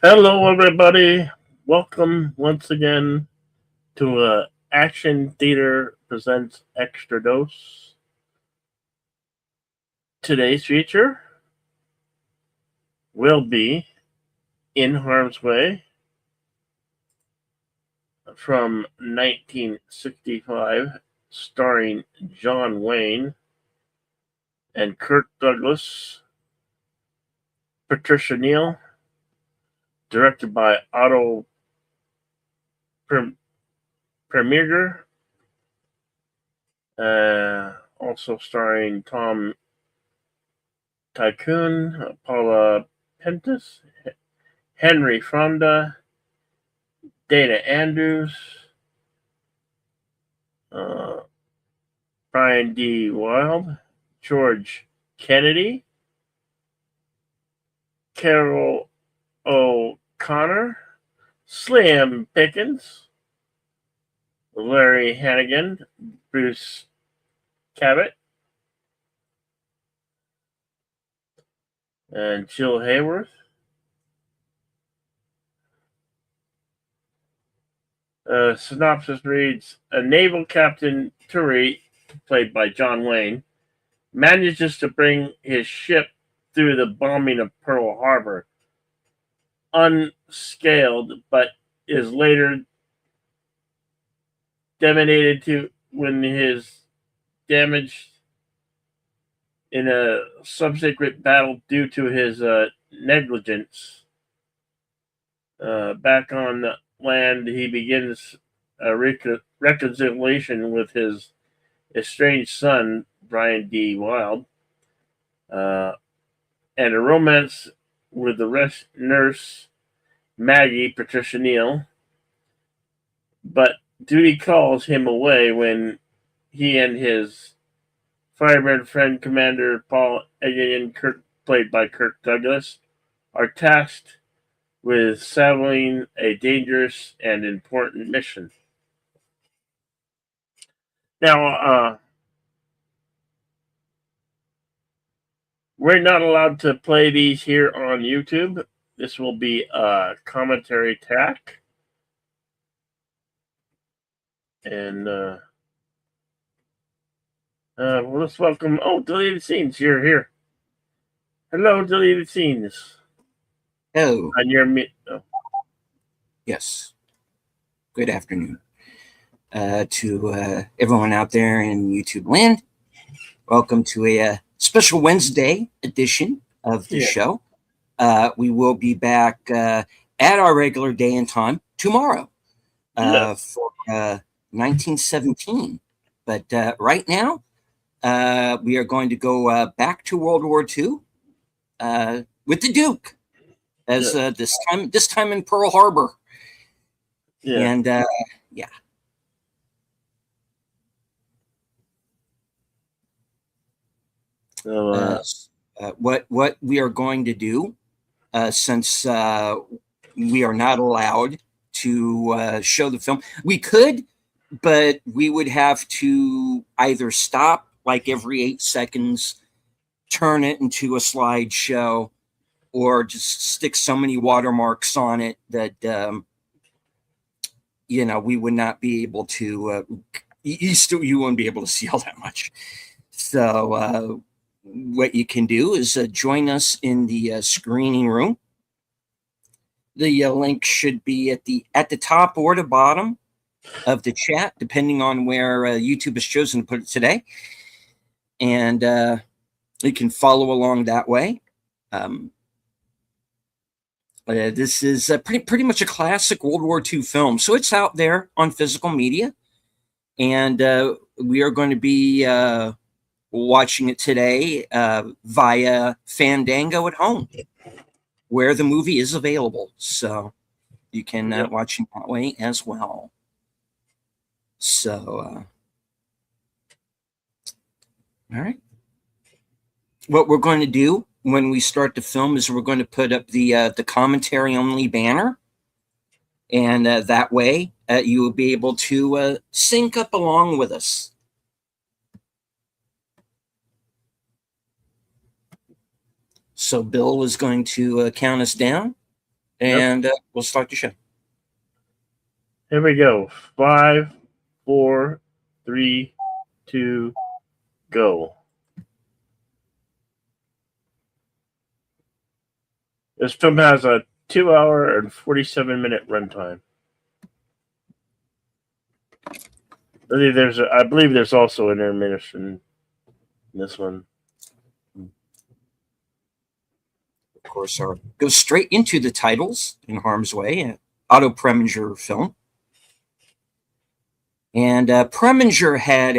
Hello, everybody. Welcome once again to Action Theater Presents Extra Dose. Today's feature will be In Harm's Way from 1965, starring John Wayne and Kirk Douglas, Patricia Neal, directed by Otto Preminger, also starring Tom Tycoon, Paula Pentis, Henry Fonda, Dana Andrews, uh, Brian D. Wilde, George Kennedy, Carol O'Connor, Slim Pickens, Larry Hannigan, Bruce Cabot, and Jill Hayworth. Synopsis reads: A naval captain, Turi, played by John Wayne, manages to bring his ship through the bombing of Pearl Harbor unscaled, but is later devastated to when his damaged in a subsequent battle due to his negligence. Back on the land, he begins a reconciliation with his estranged son, Brian D. Wilde, uh, and a romance with the nurse, Maggie Patricia Neal. But duty calls him away when he and his fireman friend, Commander Paul Egan, played by Kirk Douglas, are tasked with sailing a dangerous and important mission. Now, we're not allowed to play these here on YouTube. This will be a commentary track. And let's welcome. Oh, deleted scenes. You're here. Hello, deleted scenes. Oh, On your yes. Good afternoon to everyone out there in YouTube land. Welcome to a special Wednesday edition of the show. We will be back at our regular day and time tomorrow for 1917. But right now, we are going to go back to World War II with the Duke, as this time in Pearl Harbor. Yeah. And what we are going to do, since we are not allowed to show the film, we could, but we would have to either stop like every 8 seconds, turn it into a slideshow, or just stick so many watermarks on it that we would not be able to. You wouldn't be able to see all that much. So what you can do is join us in the screening room. The link should be at the top or the bottom of the chat, depending on where YouTube has chosen to put it today. And you can follow along that way. This is pretty much a classic World War II film, so it's out there on physical media, and we are going to be watching it today via Fandango at home, where the movie is available, so you can watch it that way as well. So, all right. What we're going to do when we start the film is we're going to put up the commentary only banner, and that way you will be able to sync up along with us. So Bill is going to count us down Yep. and we'll start the show. Here we go. 5, 4, 3, 2, go. This film has a 2 hour and 47-minute runtime. I believe there's also an intermission in this one. Of course, goes straight into the titles in harm's way. An Otto Preminger film. And Preminger had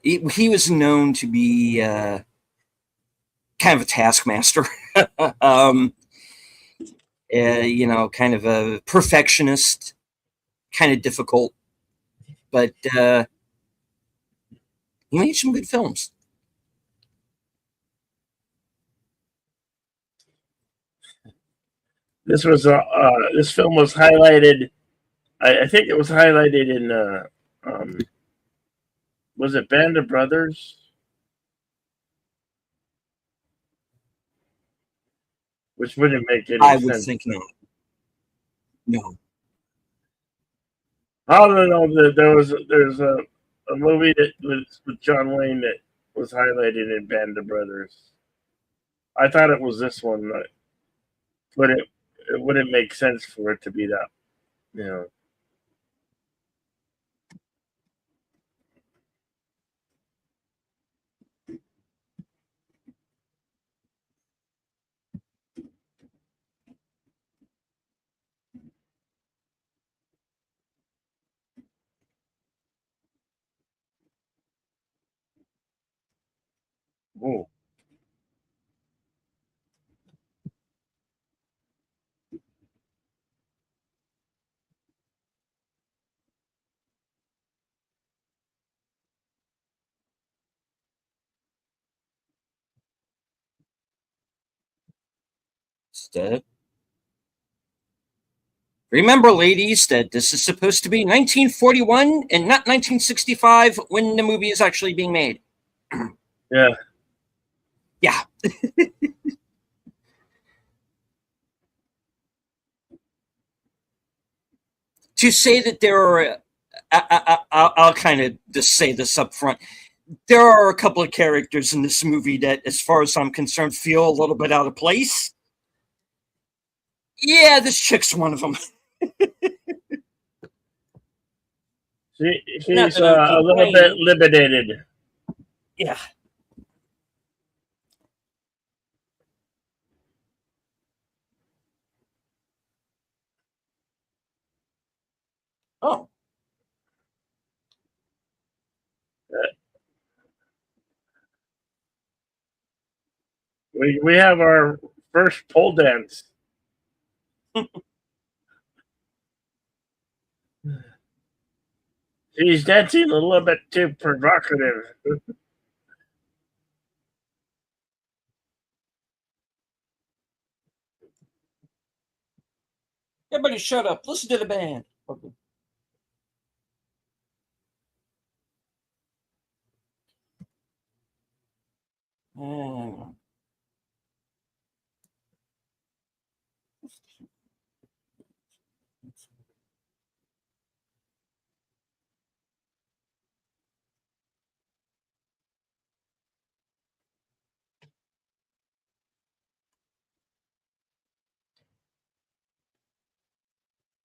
he was known to be kind of a taskmaster. Kind of a perfectionist, kind of difficult, but he made some good films. This film was highlighted. I think it was highlighted in was it Band of Brothers? Which wouldn't make any I sense. would think not. No. Oh no! There's a movie that was with John Wayne that was highlighted in Band of Brothers. I thought it was this one, but it wouldn't make sense for it to be that. You know. Oh. Remember, ladies, that this is supposed to be 1941 and not 1965 when the movie is actually being made. Yeah. Yeah. To say that there are, I'll kind of just say this up front. There are a couple of characters in this movie that, as far as I'm concerned, feel a little bit out of place. Yeah, this chick's one of them. She's a little bit limited. Yeah. Oh. We have our first pole dance. She's dancing a little bit too provocative. Everybody shut up. Listen to the band. Okay.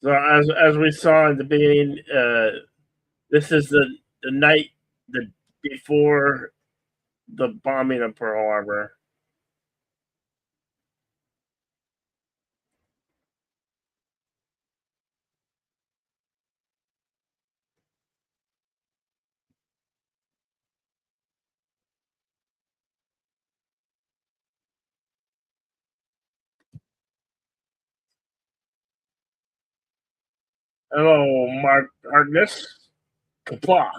So as we saw in the beginning, this is the night before the bombing of Pearl Harbor. Hello, Mark Harkness. Kapla.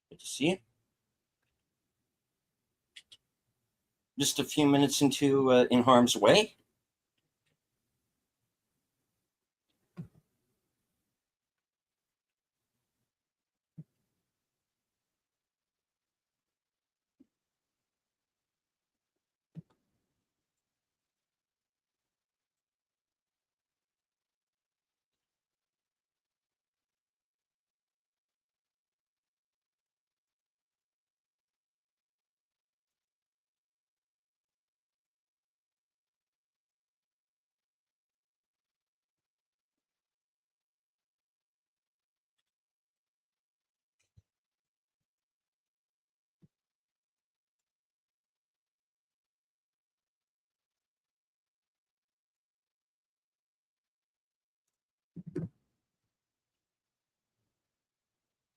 Good to see you. just a few minutes into in harm's way.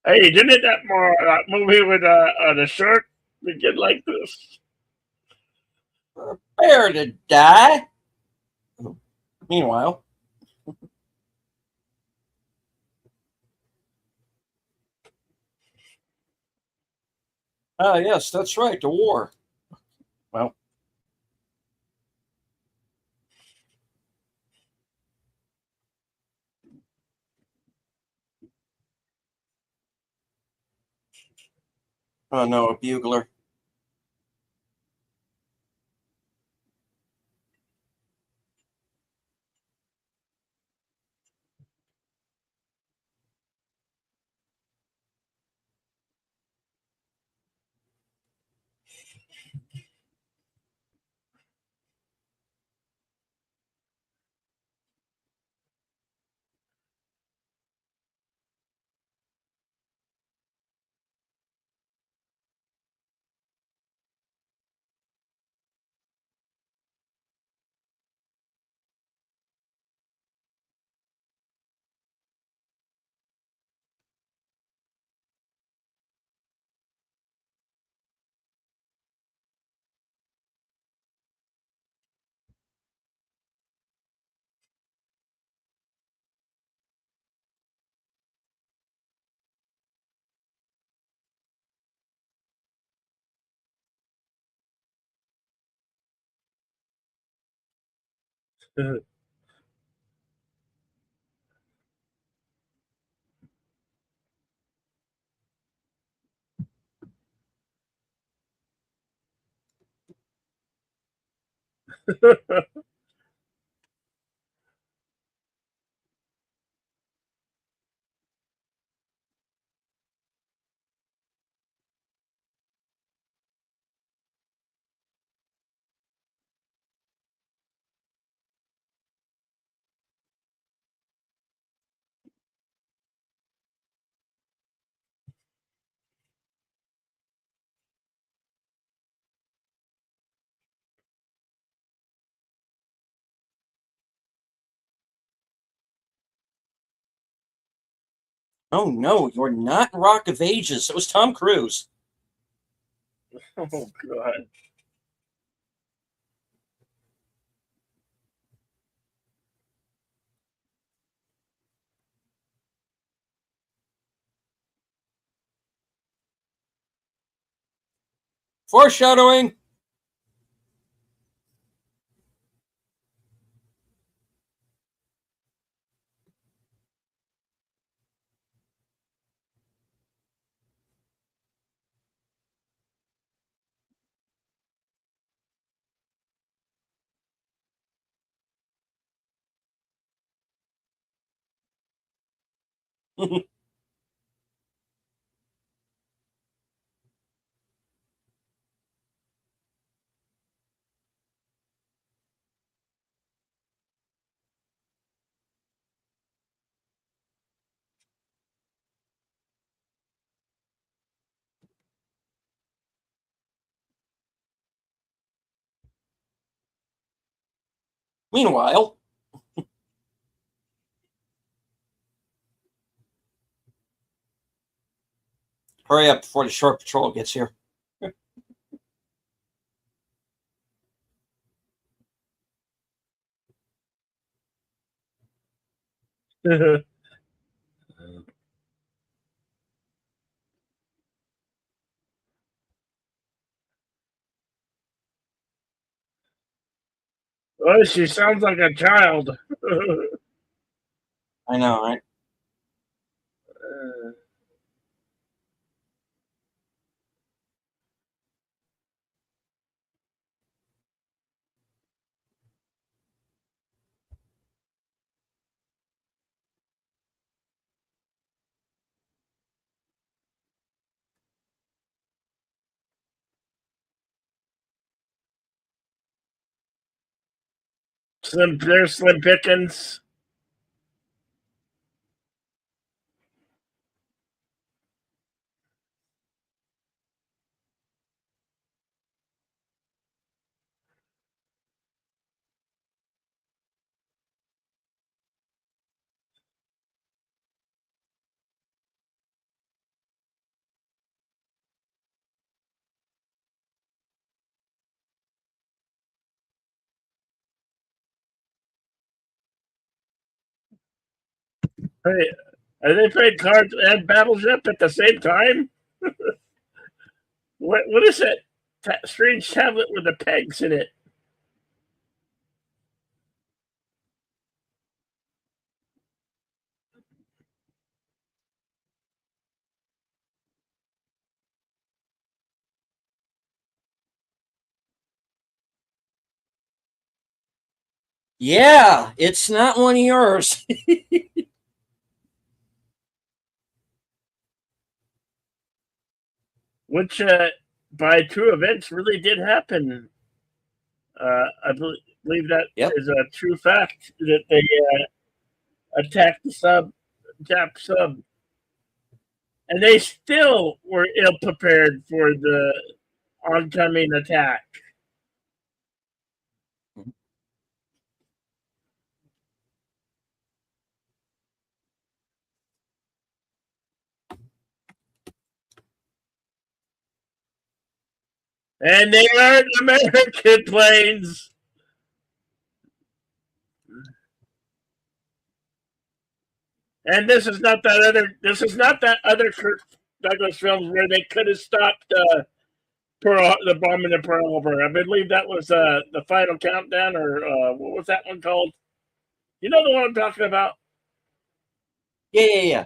Hey, didn't that movie with the shirt begin like this? Prepare to die. Meanwhile, yes, that's right, the war. Well, oh no, a bugler. Oh no, you're not Rock of Ages. It was Tom Cruise. Oh God! Foreshadowing. Meanwhile, hurry up before the short patrol gets here. Oh, she sounds like a child. I know, right? There's Slim Pickens. Hey, are they playing cards and Battleship at the same time? What is that strange tablet with the pegs in it? Yeah, it's not one of yours. Which, by true events, really did happen. I believe that Yep. is a true fact that they attacked the Jap sub, and they still were ill prepared for the oncoming attack. And they aren't American planes. And this is not that other. This is not that other Kirk Douglas films where they could have stopped the bombing of Pearl Harbor. I believe that was the Final Countdown, or what was that one called? You know the one I'm talking about? Yeah.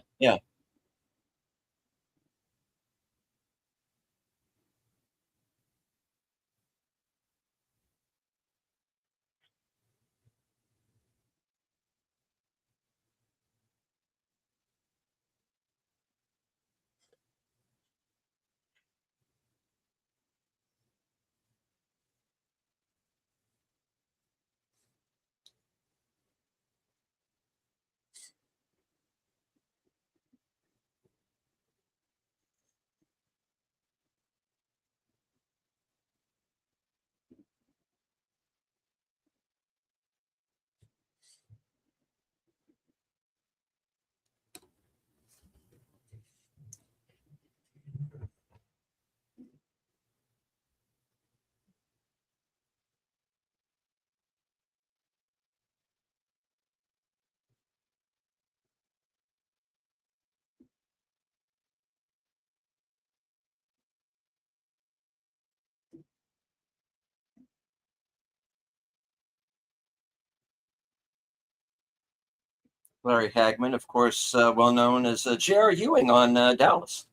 Larry Hagman, of course, well known as J.R. Ewing on Dallas.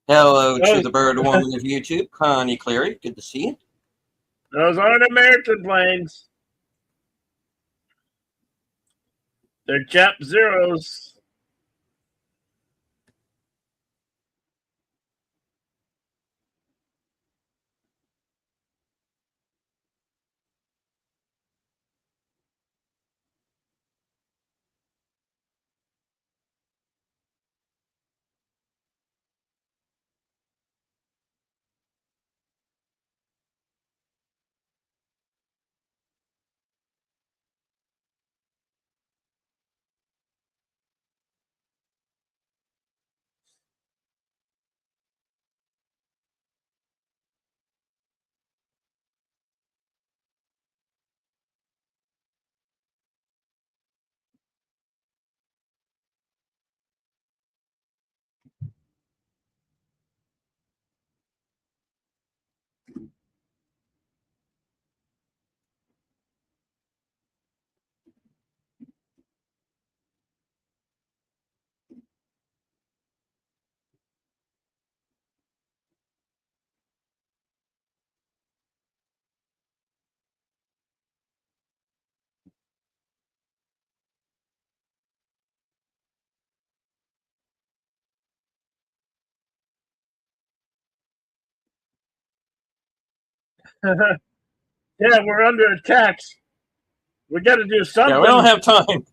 Hello to Those, the bird woman of YouTube, Connie Cleary. Good to see you. those aren't American planes. They're Jap Zeros. Yeah, we're under attack. We got to do Yeah, we don't something. have time.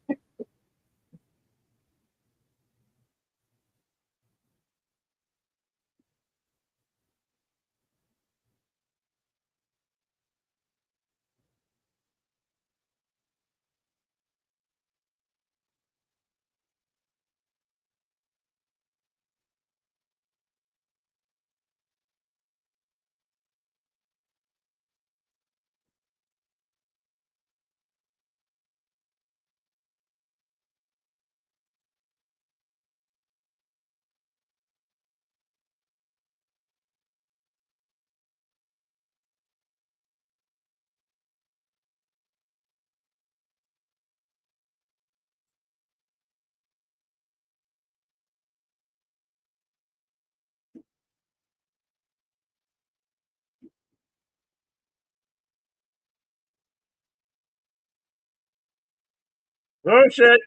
Oh shit!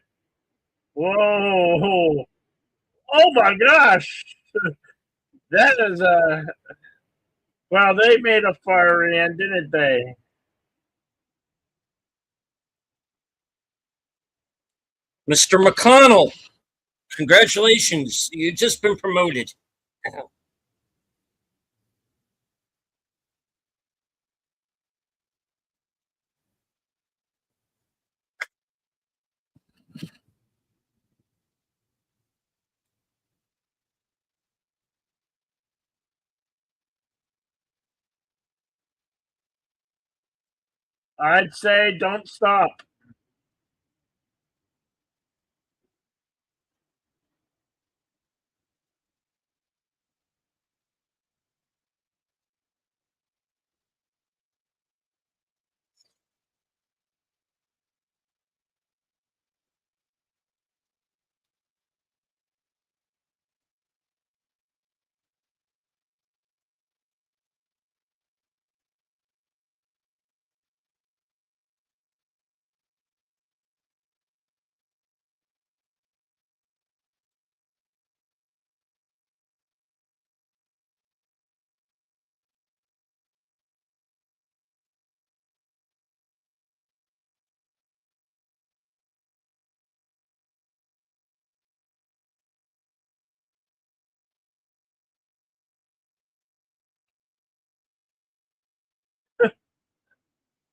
Whoa! Oh my gosh! That is well, they made a fire ant, didn't they? Mr. McConnell, congratulations. You've just been promoted. I'd say don't stop.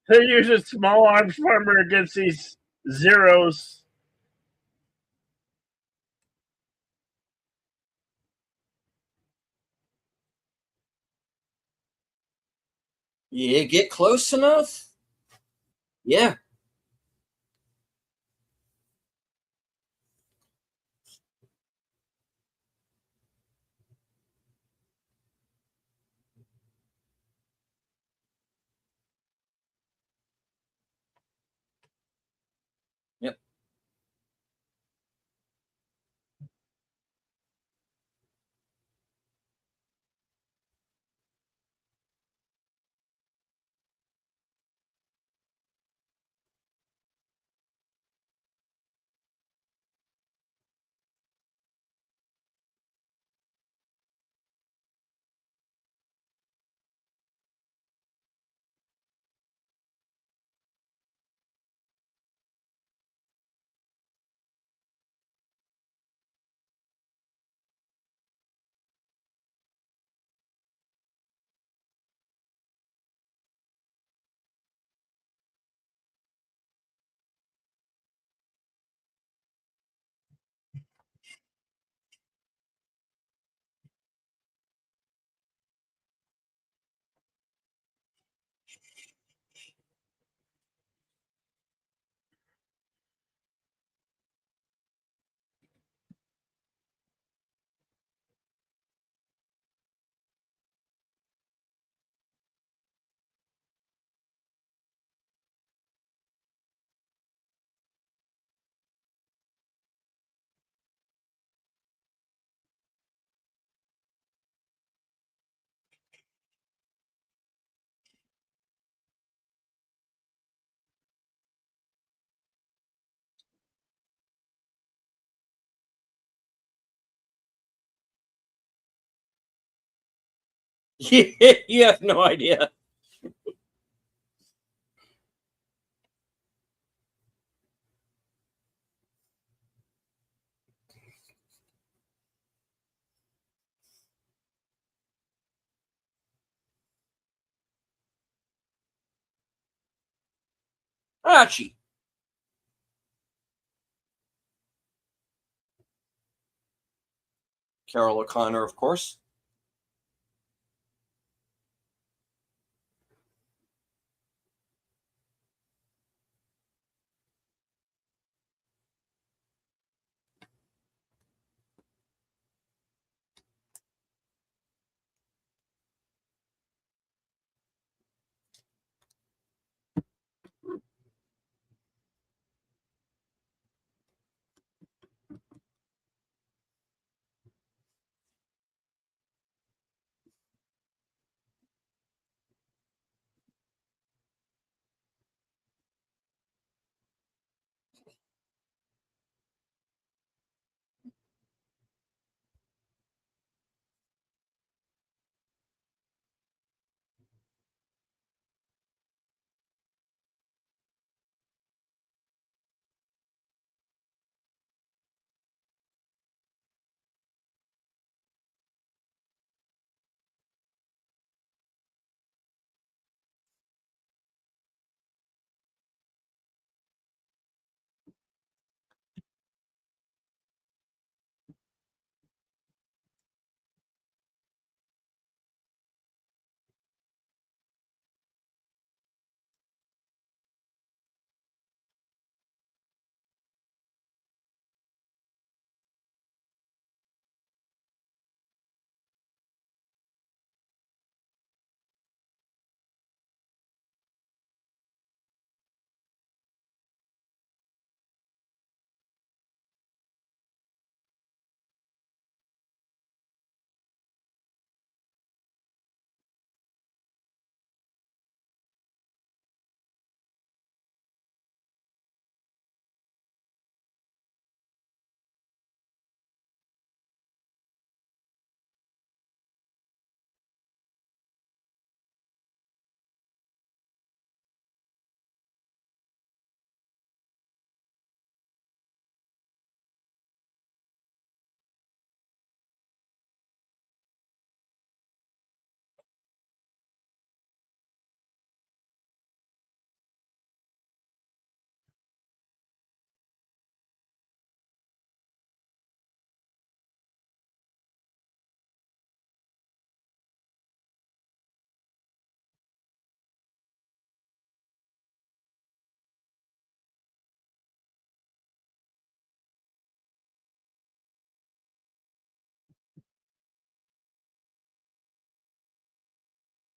They use a small arms farmer against these zeros. Yeah, get close enough. Yeah. Yep. You have no idea. Archie. Carol O'Connor, of course.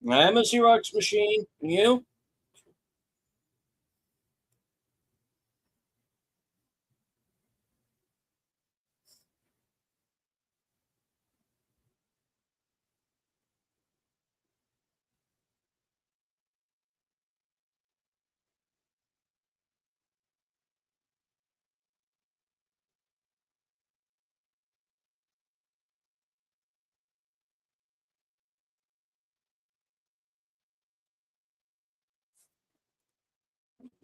I'm a Xerox machine. And you?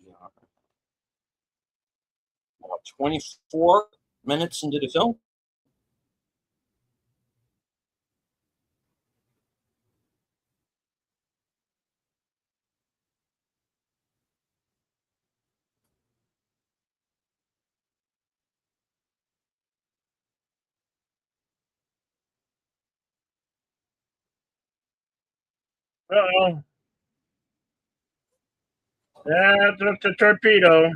Yeah. About 24 minutes into the film. Uh-oh. That's just a torpedo.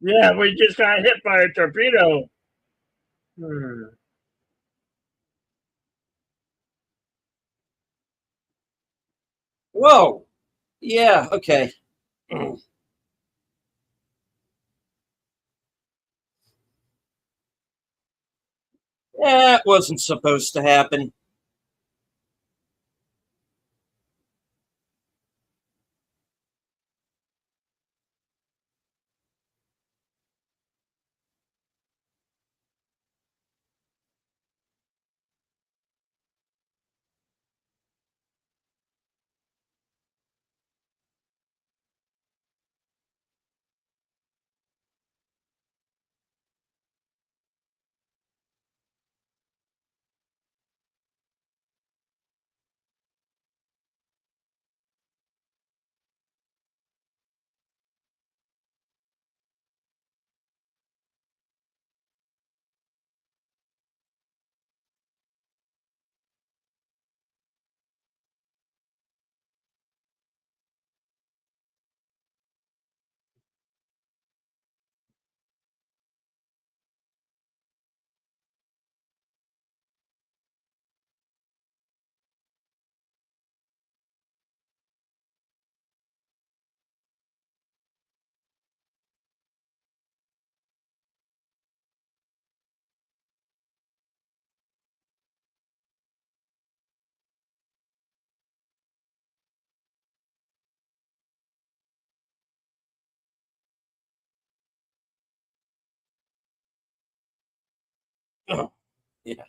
Yeah, we just got hit by a torpedo. Hmm. Whoa. Yeah. Okay. That wasn't supposed to happen. Yeah.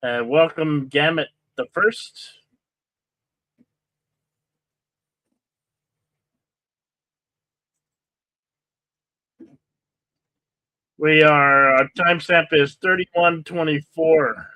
Welcome, Gamut the First. Our timestamp is 31:24.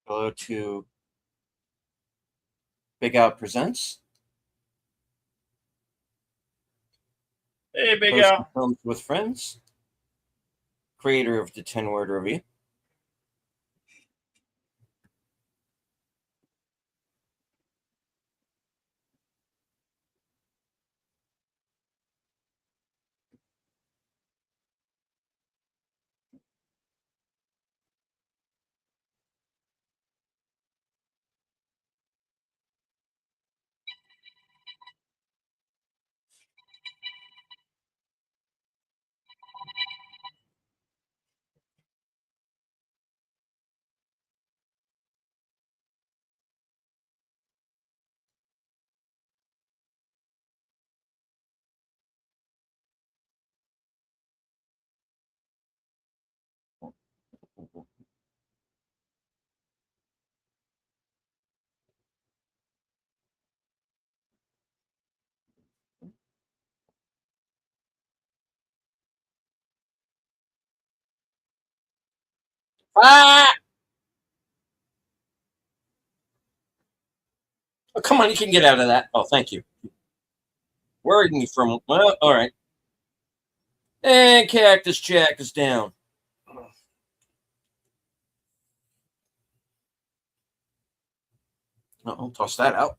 Hello to Big Out Presents. Hey, Big Post Al. Films with Friends. Creator of the 10-word review. Ah! Oh, come on, you can get out of that. Oh, thank you. Worried me from. Well, all right. And Cactus Jack is down. I'll toss that out.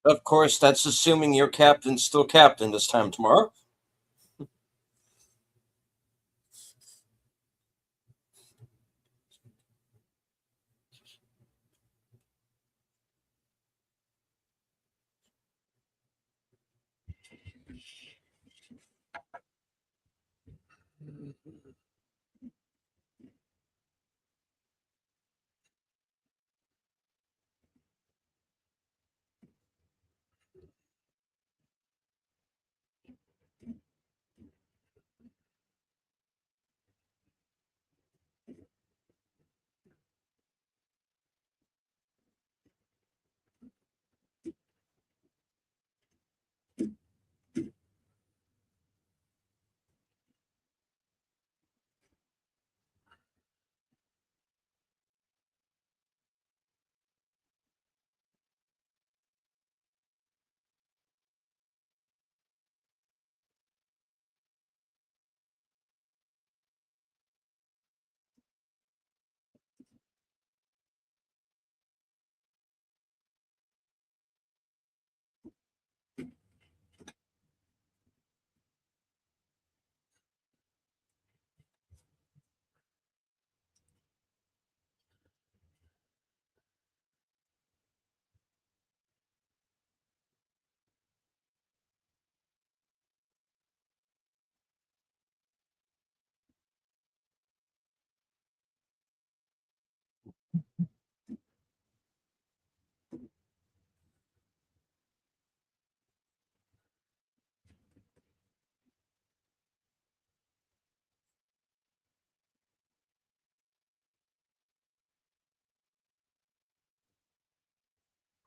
Of course, that's assuming your captain's still captain this time tomorrow.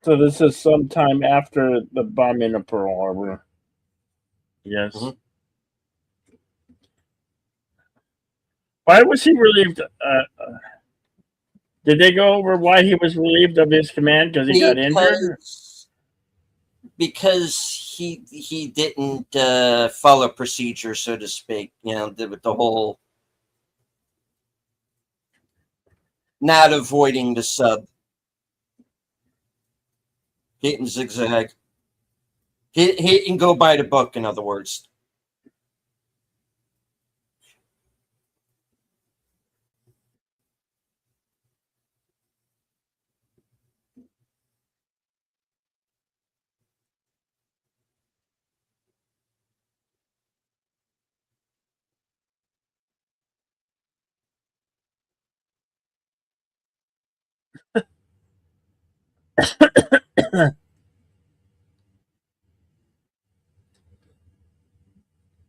So this is sometime after the bombing of Pearl Harbor. Yes. Mhm. Why was he relieved? Did they go over why he was relieved of his command? Because he got injured? Because he didn't follow procedure, so to speak. With the whole not avoiding the sub, hitting zigzag. He can go by the book, in other words.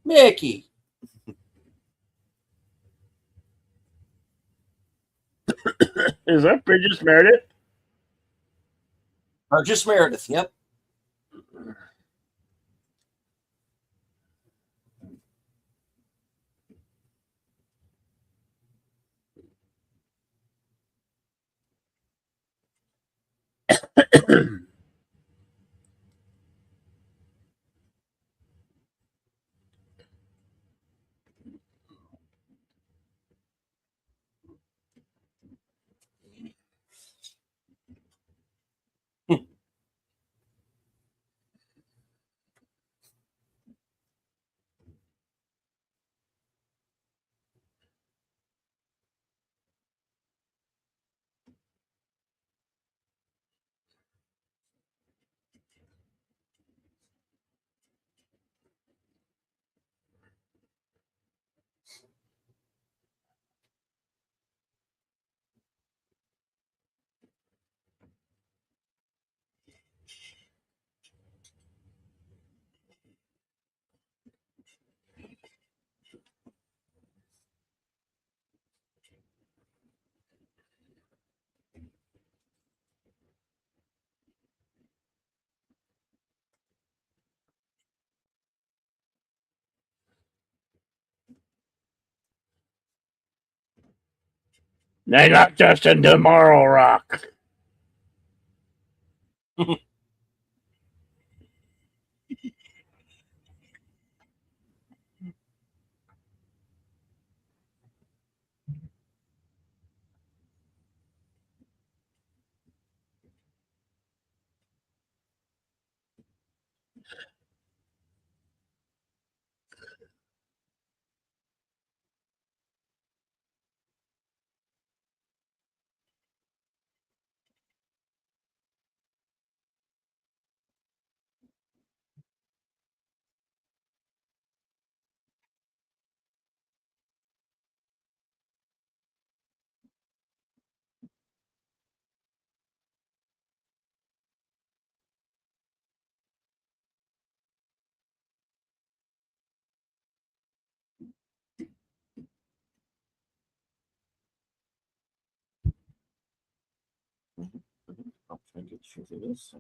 Mickey. Is that Bridges Meredith? Just Meredith, yep. They knocked us into Morro Rock. I'll try to get you through this.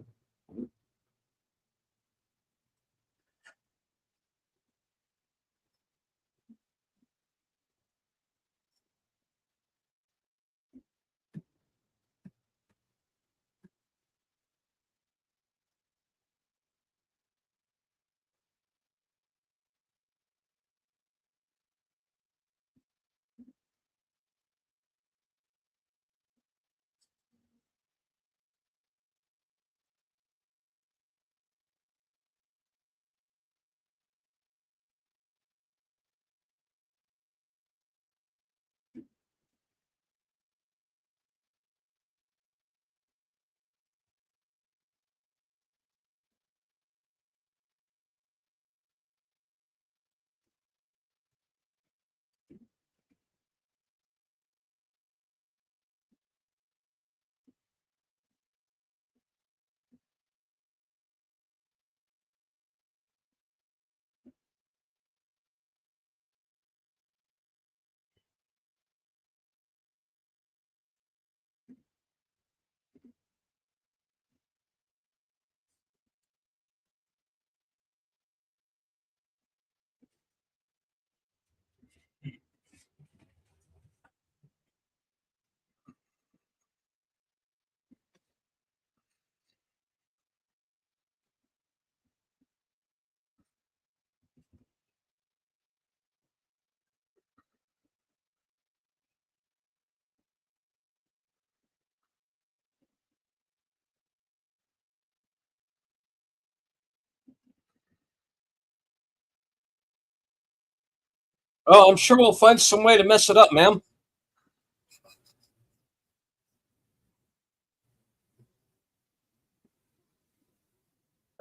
Oh, I'm sure we'll find some way to mess it up, ma'am.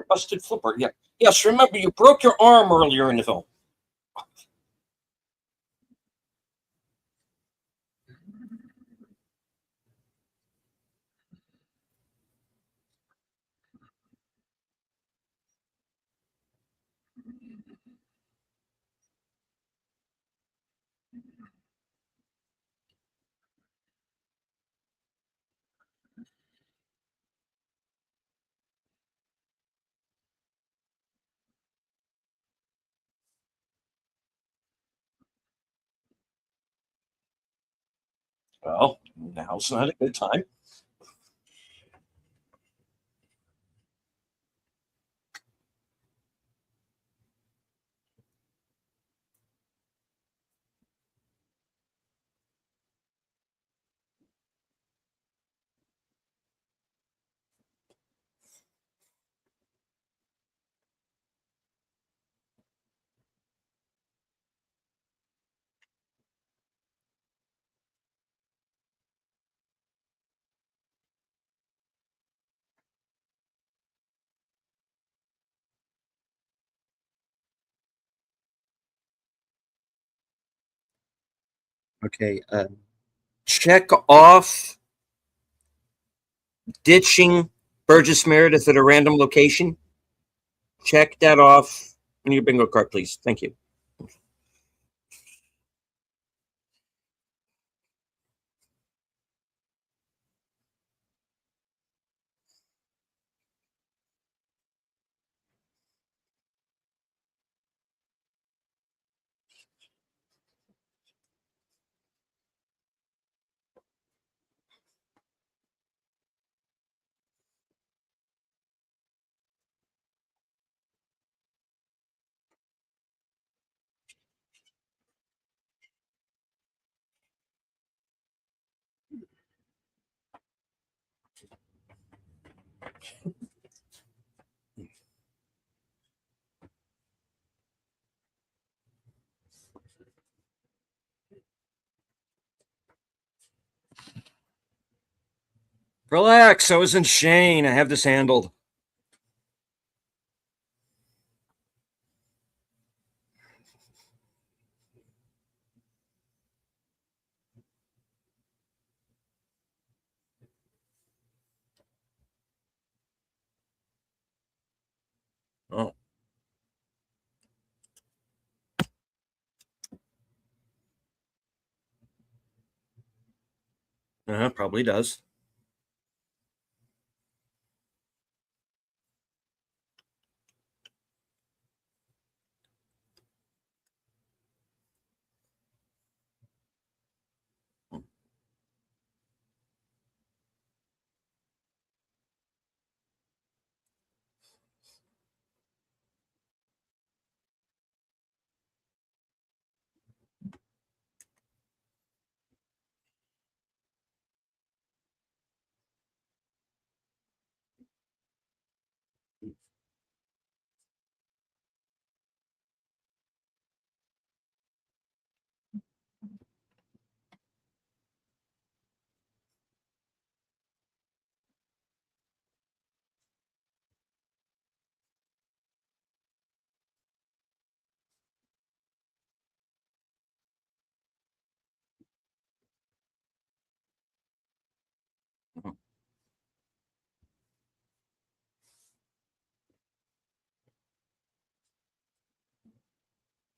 Busted flipper. Yeah. Yes. Remember, you broke your arm earlier in the film. Well, now's not a good time. Okay. Check off ditching Burgess Meredith at a random location. Check that off on your bingo card, please. Thank you. Relax. I was in Shane. I have this handled. Oh, probably does.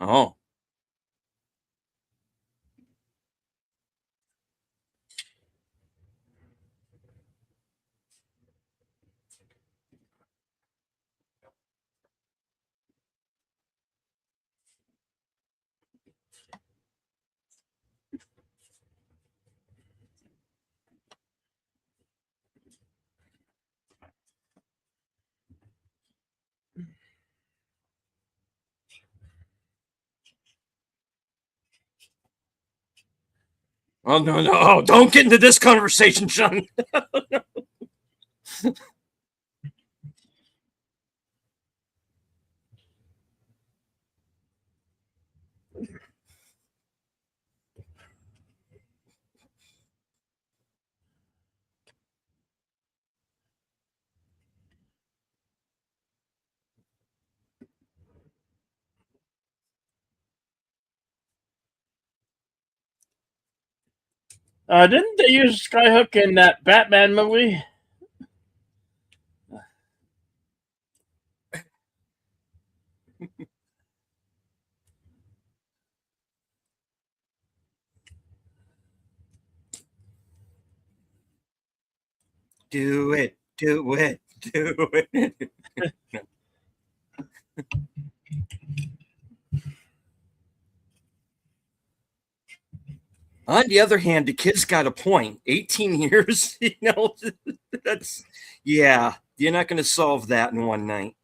Oh, oh no, no! Oh, don't get into this conversation, Sean. Didn't they use Skyhook in that Batman movie? Do it. Do it. Do it. On the other hand, the kid's got a point. 18 years, that's, yeah, you're not going to solve that in one night.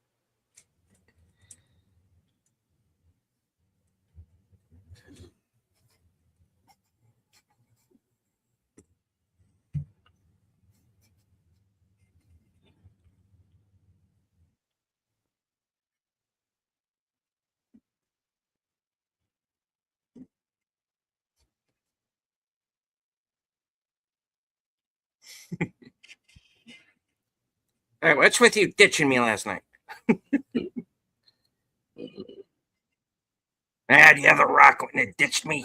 All right, what's with you ditching me last night? Ah, the other rock when it ditched me.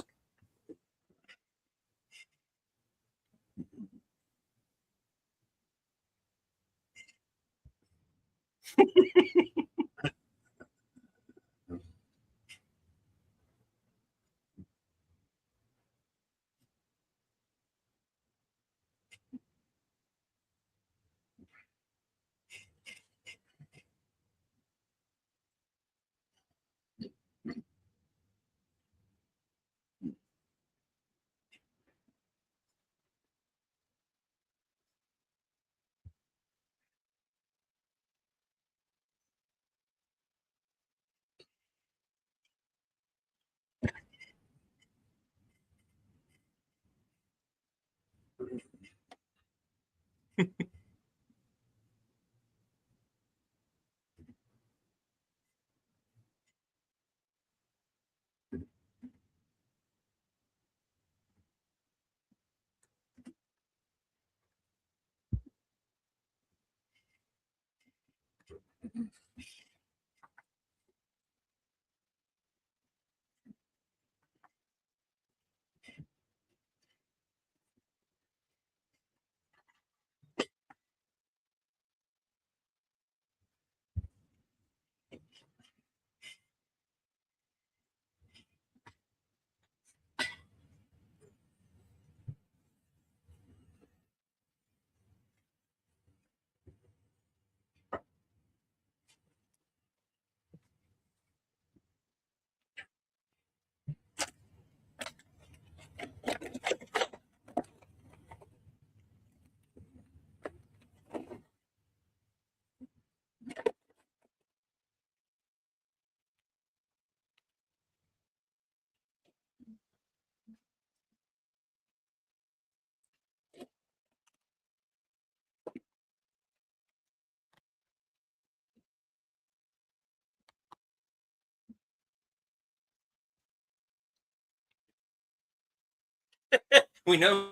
We know.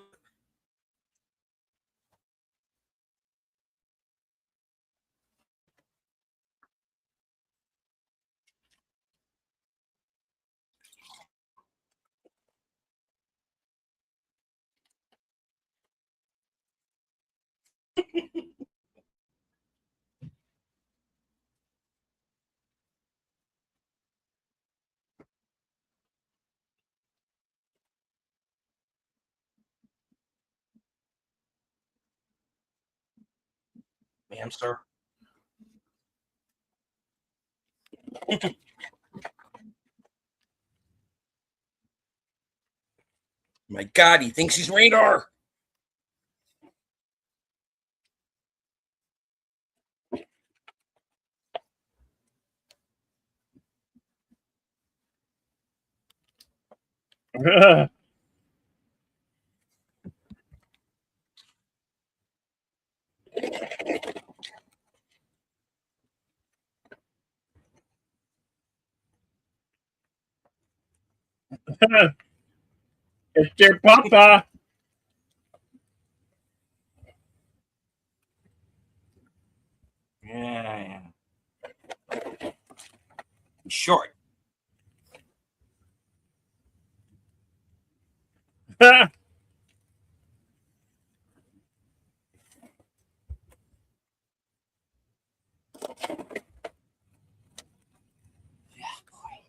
Ma'am, sir. My God, he thinks he's radar. It's your papa. Yeah. He's short. Yeah, boy.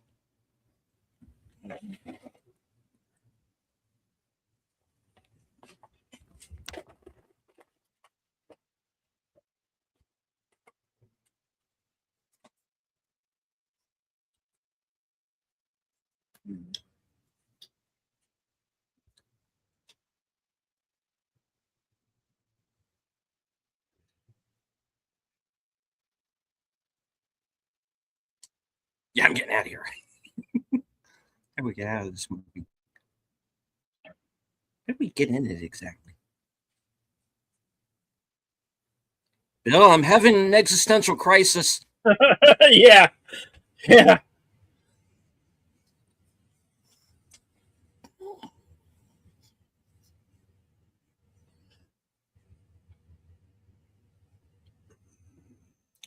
Yeah, I'm getting out of here. How do we get out of this movie? How do we get in it exactly? Bill, I'm having an existential crisis. Yeah. Yeah.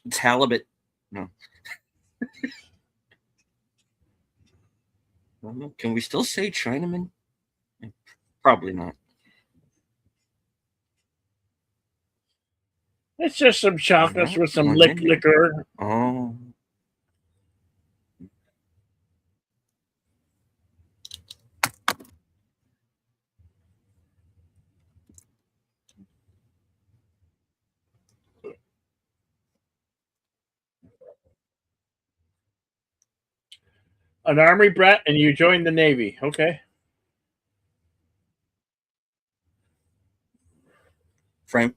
It's halibut. No. Can we still say Chinaman? Probably not. It's just some chocolates with some One minute. liquor. Oh. An army brat, and you joined the Navy. Okay. Frame.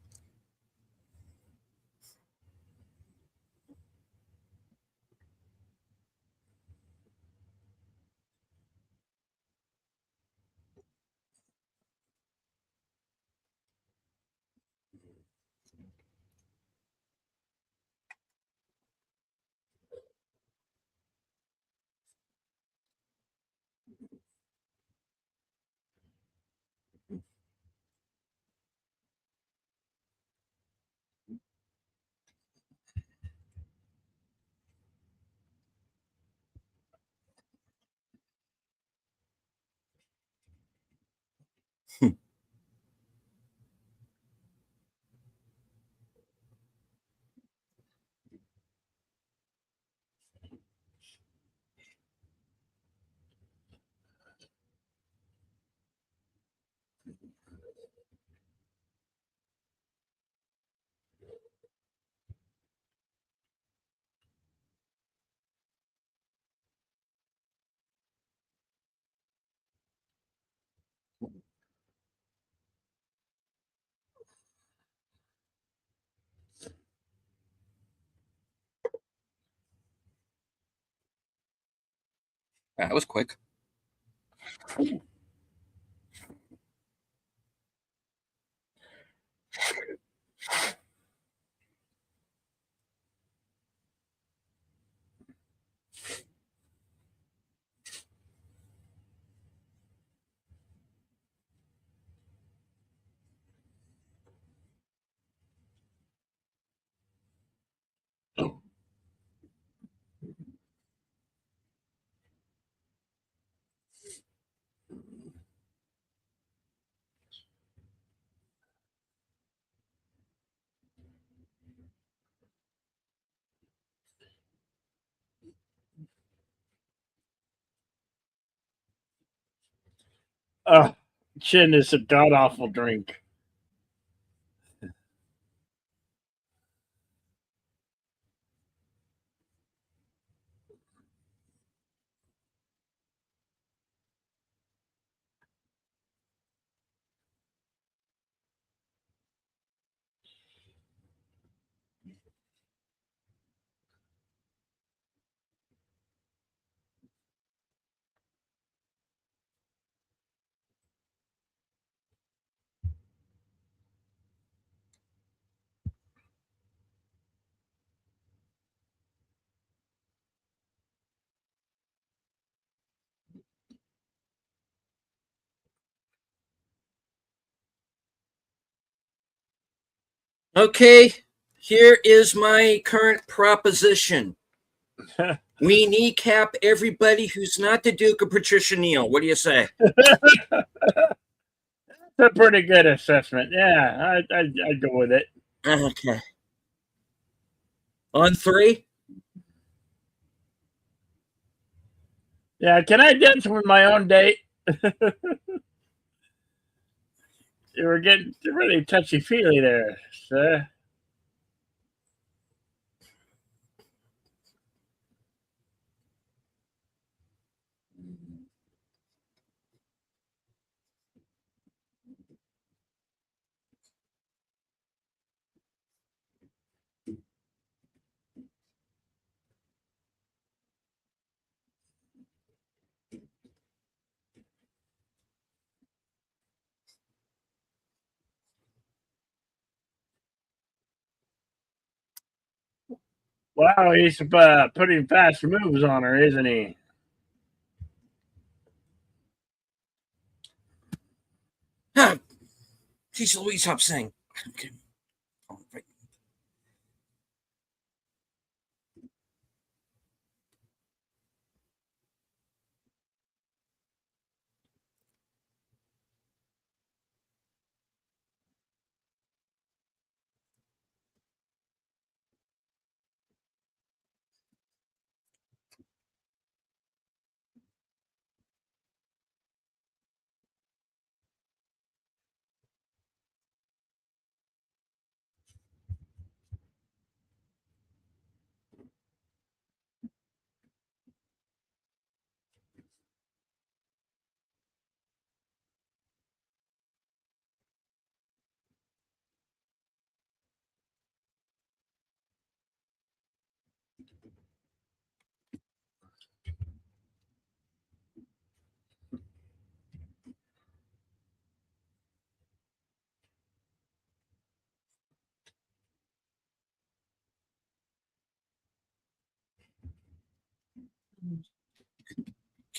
That was quick. Oh, gin is a god awful drink. Okay, here is my current proposition. We kneecap everybody who's not the Duke of Patricia Neal. What do you say? That's a pretty good assessment. Yeah, I'd go with it. Okay. On three? Yeah, can I dance with my own date? You were getting really touchy feely there, sir. Wow, he's putting fast moves on her, isn't he? Ah, geez Louise, stop saying. Okay.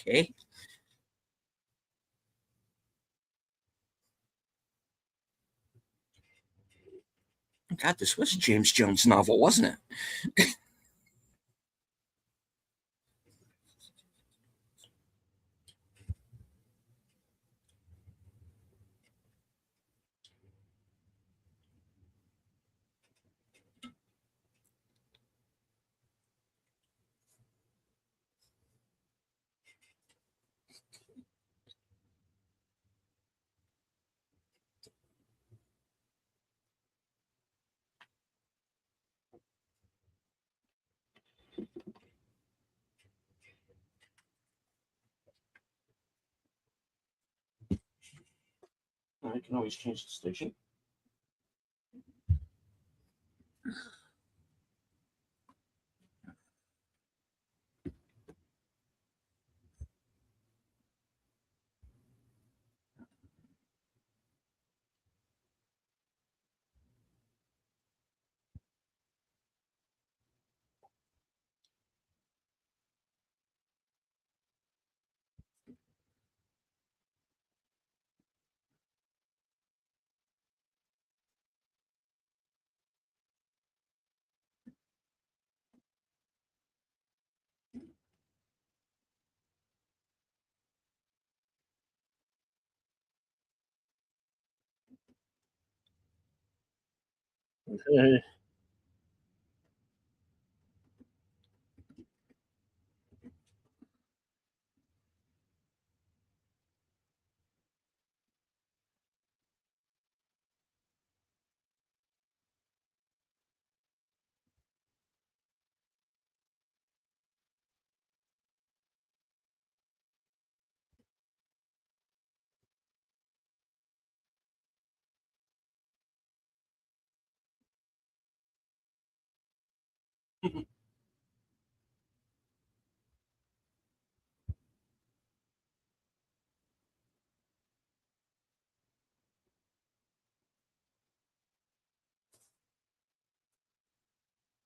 Okay. God, this was a James Jones novel, wasn't it? I can always change the station.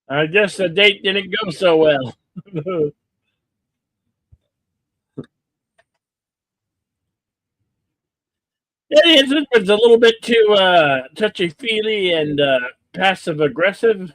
I guess the date didn't go so well. It was a little bit too touchy feely and passive aggressive.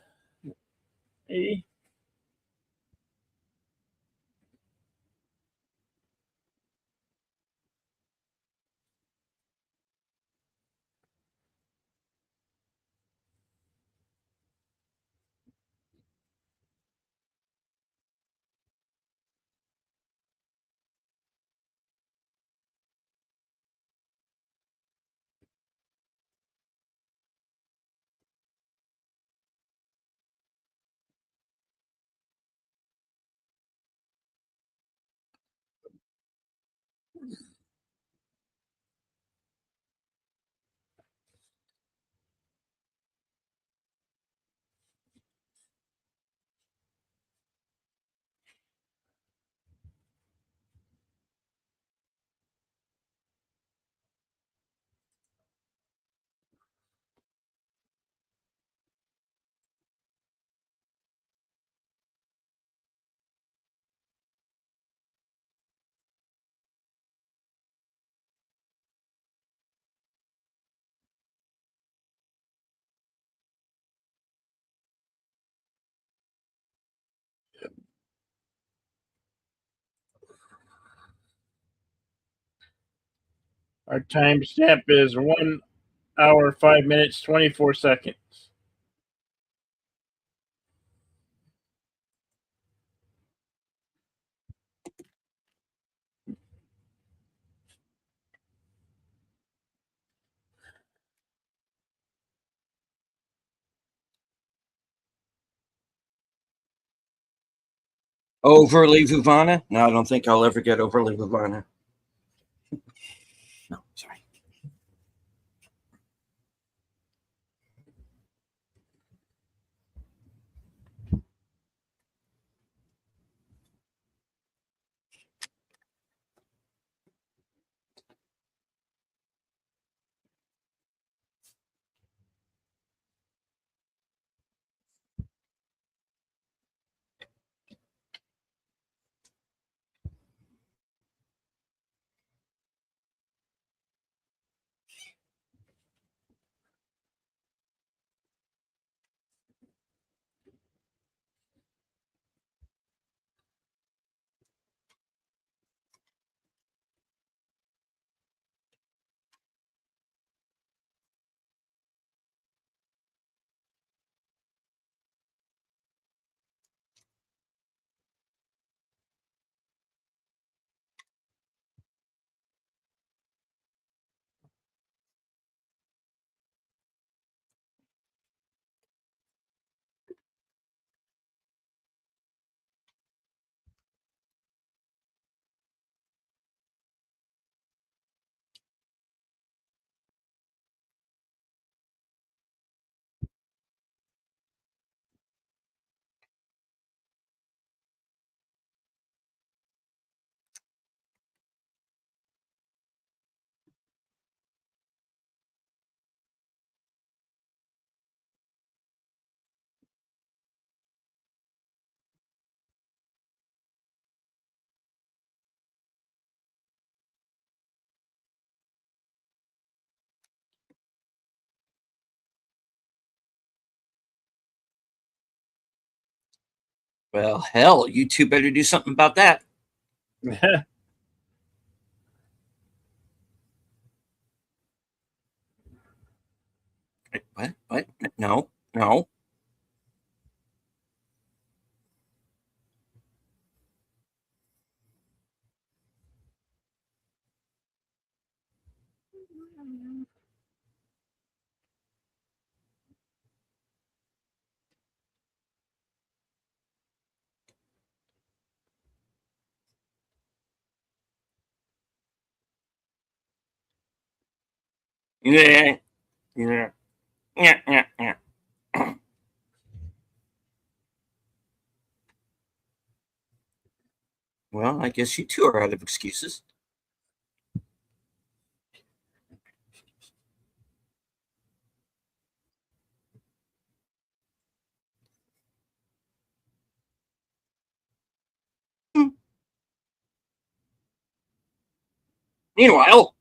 Our timestamp is 1 hour, 5 minutes, 24 seconds. Overly Vuvana? No, I don't think I'll ever get overly Vuvana. No, sorry. Well, hell, you two better do something about that. What? What? No, no. Yeah, yeah, yeah, yeah, yeah. Well, I guess you two are out of excuses. Meanwhile,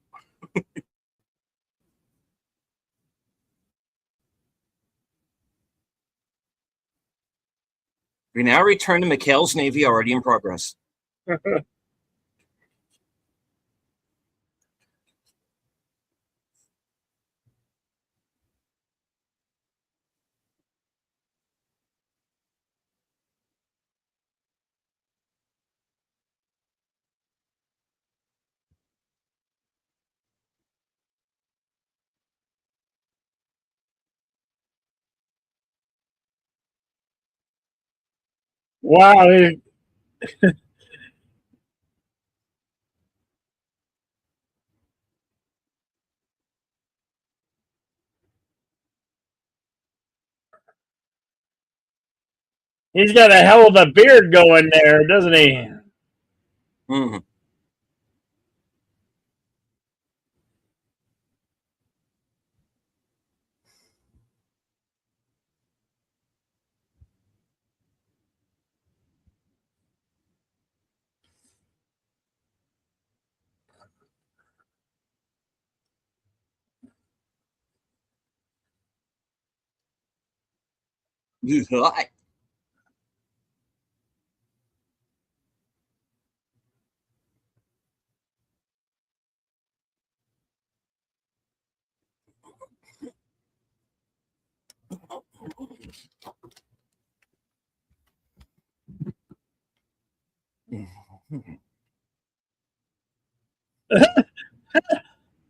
we now return to Mikhail's Navy, already in progress. Wow, he's got a hell of a beard going there, doesn't he? Mhm.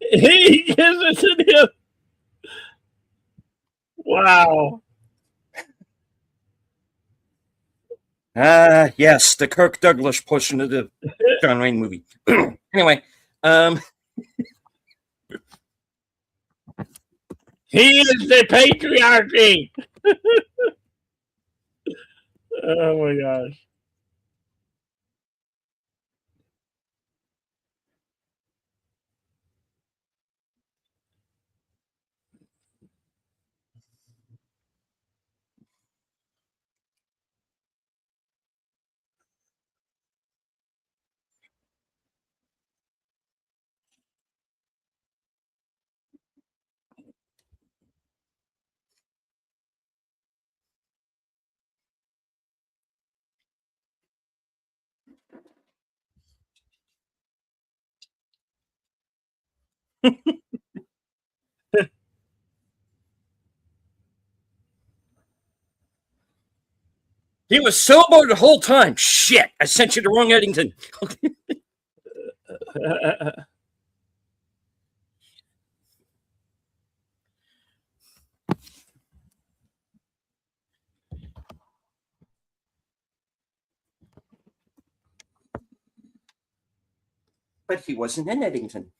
He gives it to him. Wow. Yes, the Kirk Douglas portion of the John Wayne movie. Anyway, um, He is the patriarchy. Oh my gosh. he was sober the whole time. Shit, I sent you the wrong Eddington. But he wasn't in Eddington.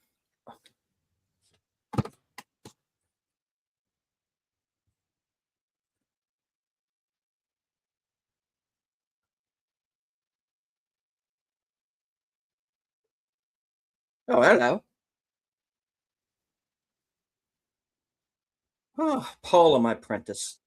Oh, hello. Oh, Paula, my apprentice.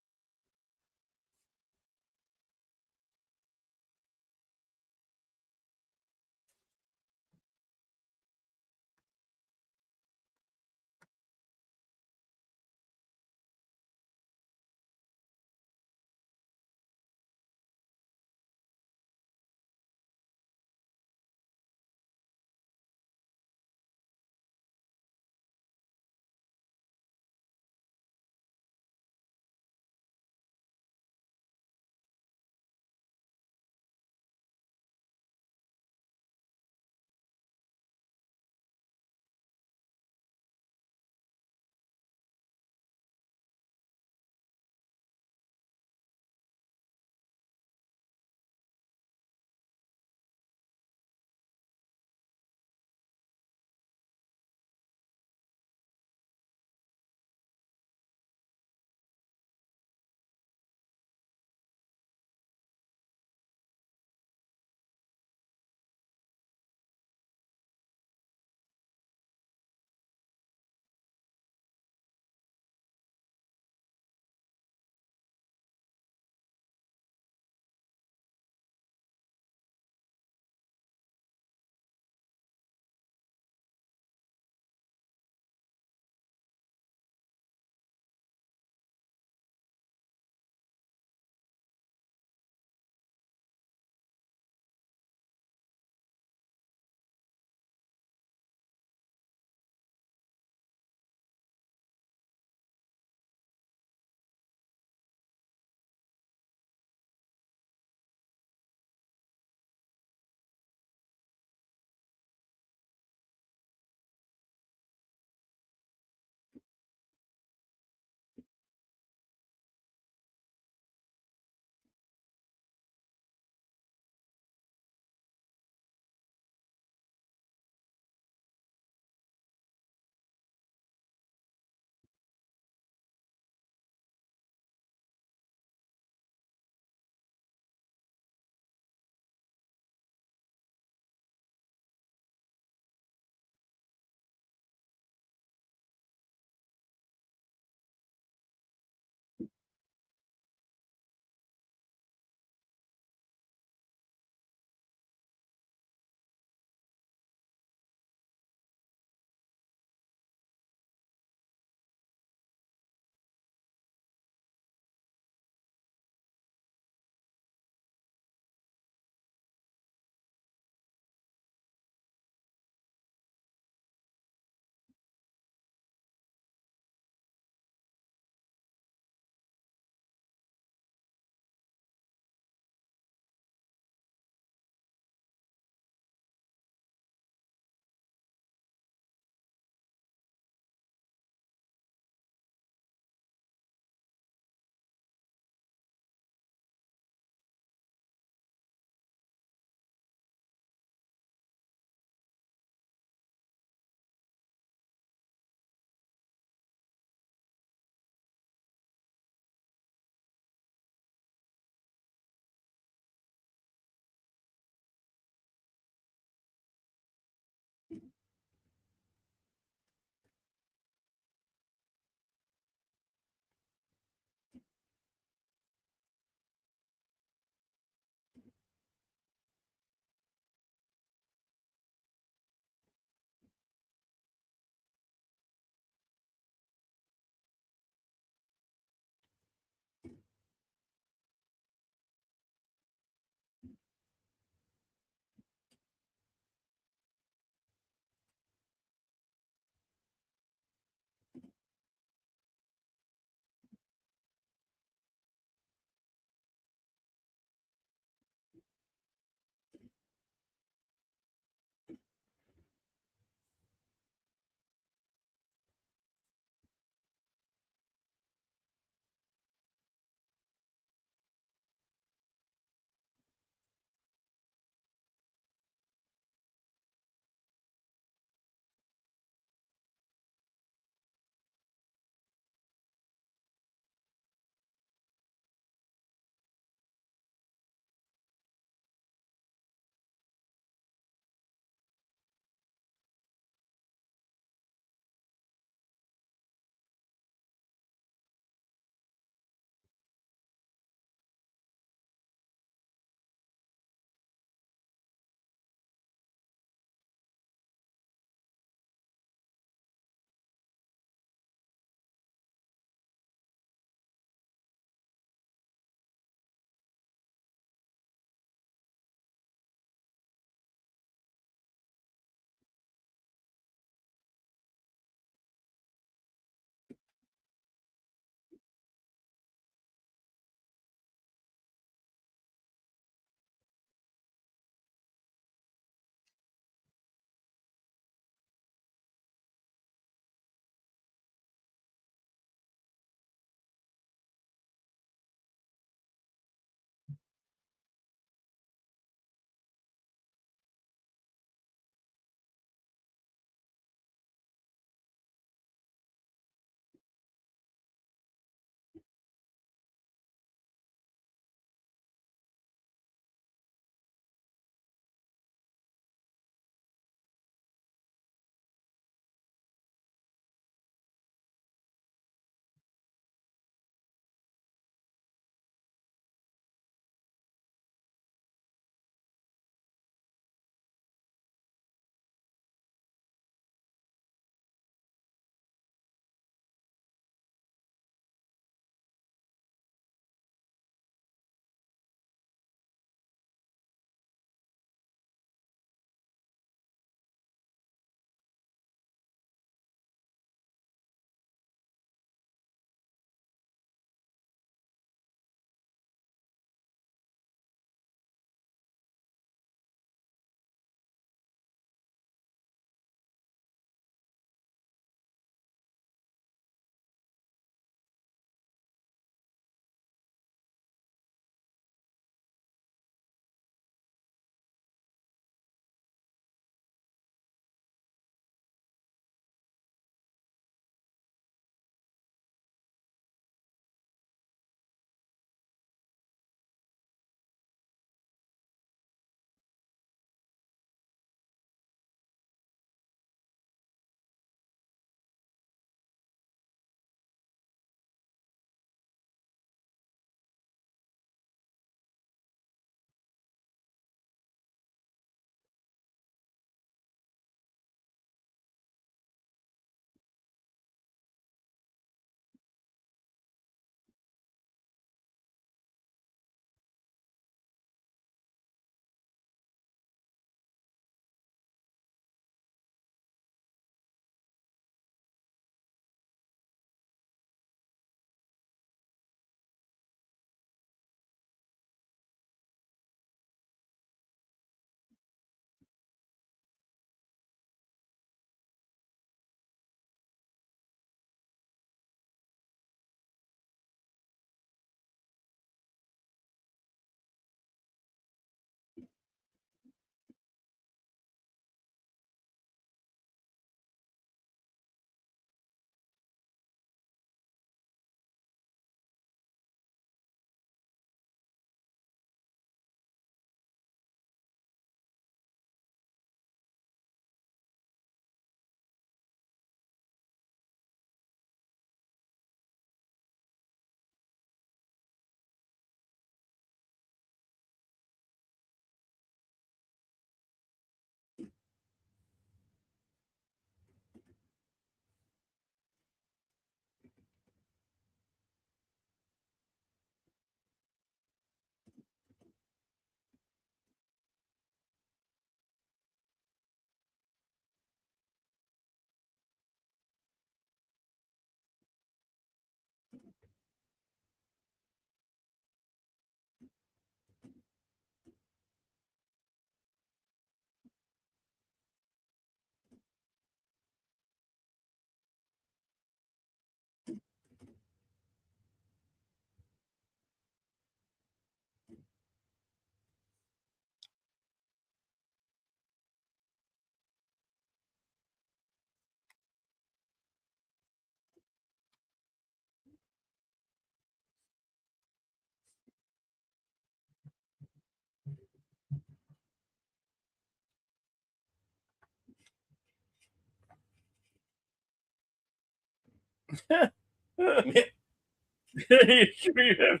You sure you have?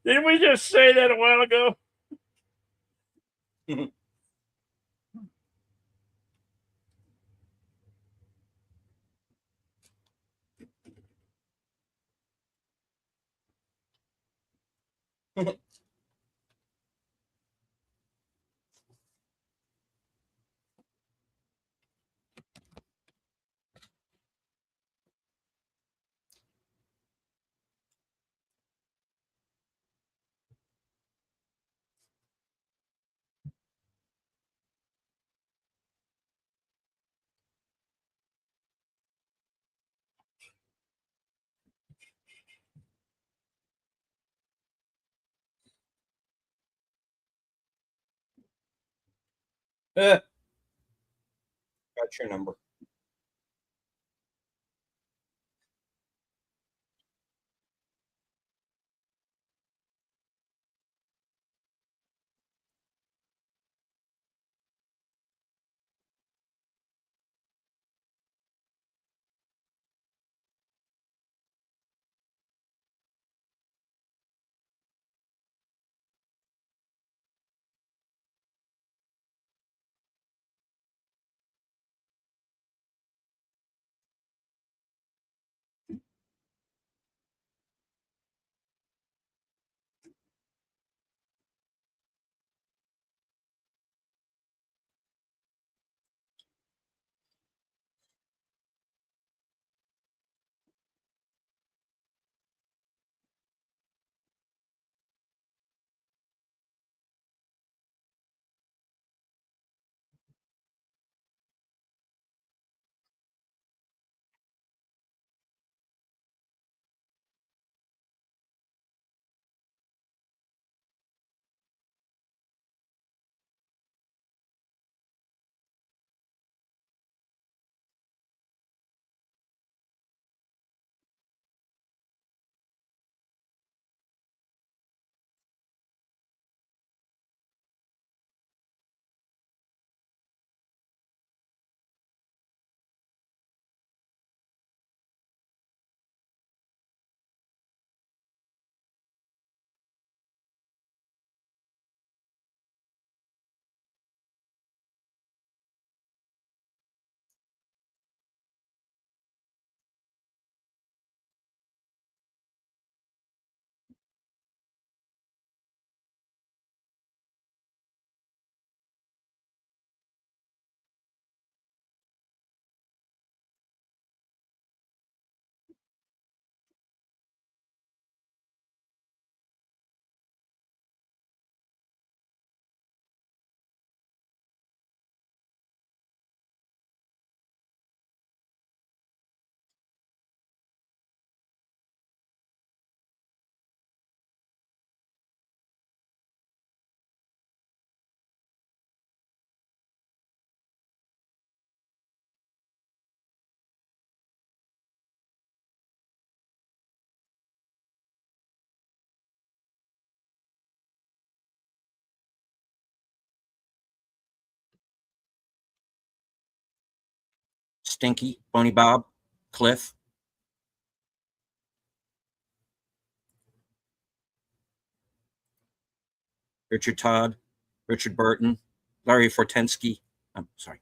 Didn't we just say that a while ago? Got your number. Stinky, Boney Bob, Cliff, Richard Todd, Richard Burton, Larry Fortensky. I'm sorry.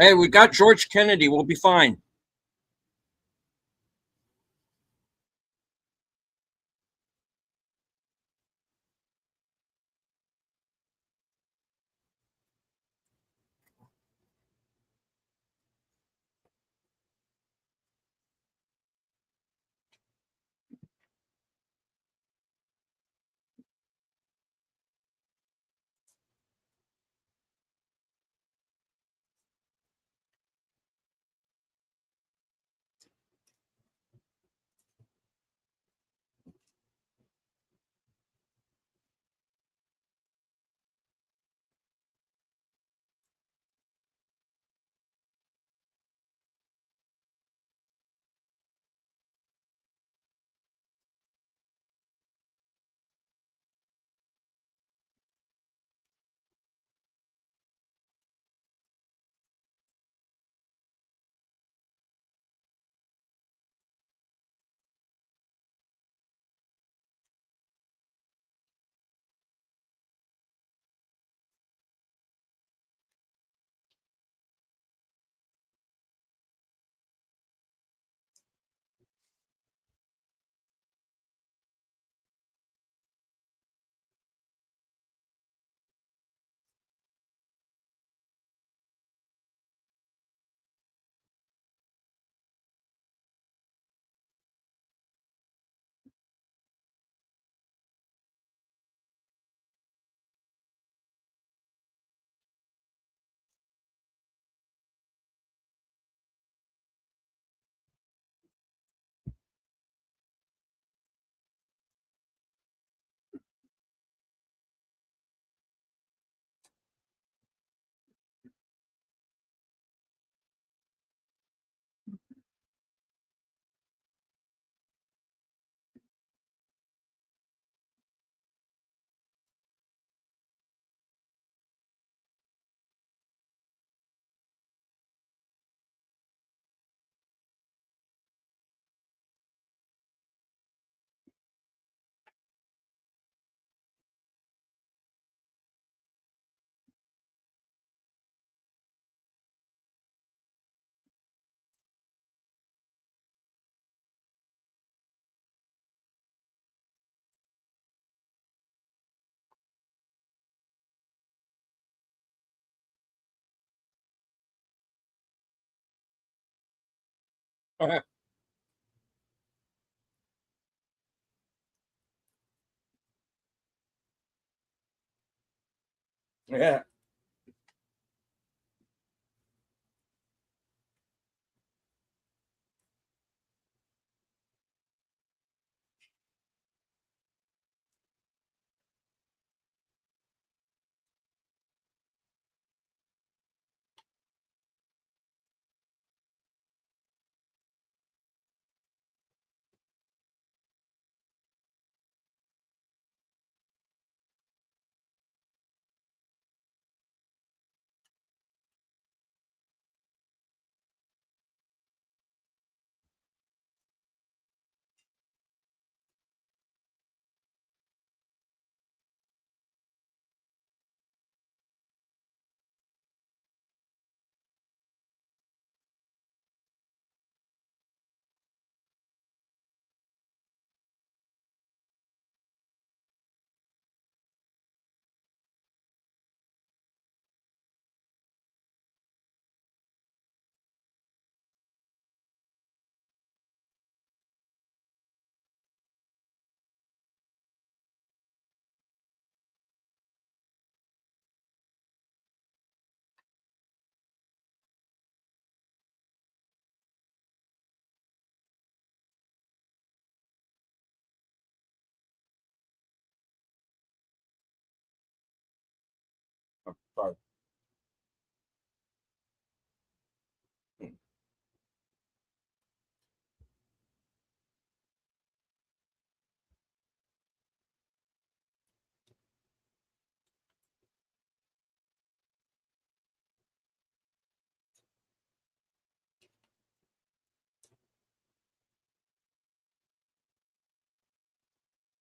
Hey, we got George Kennedy. We'll be fine. Yeah. Sorry.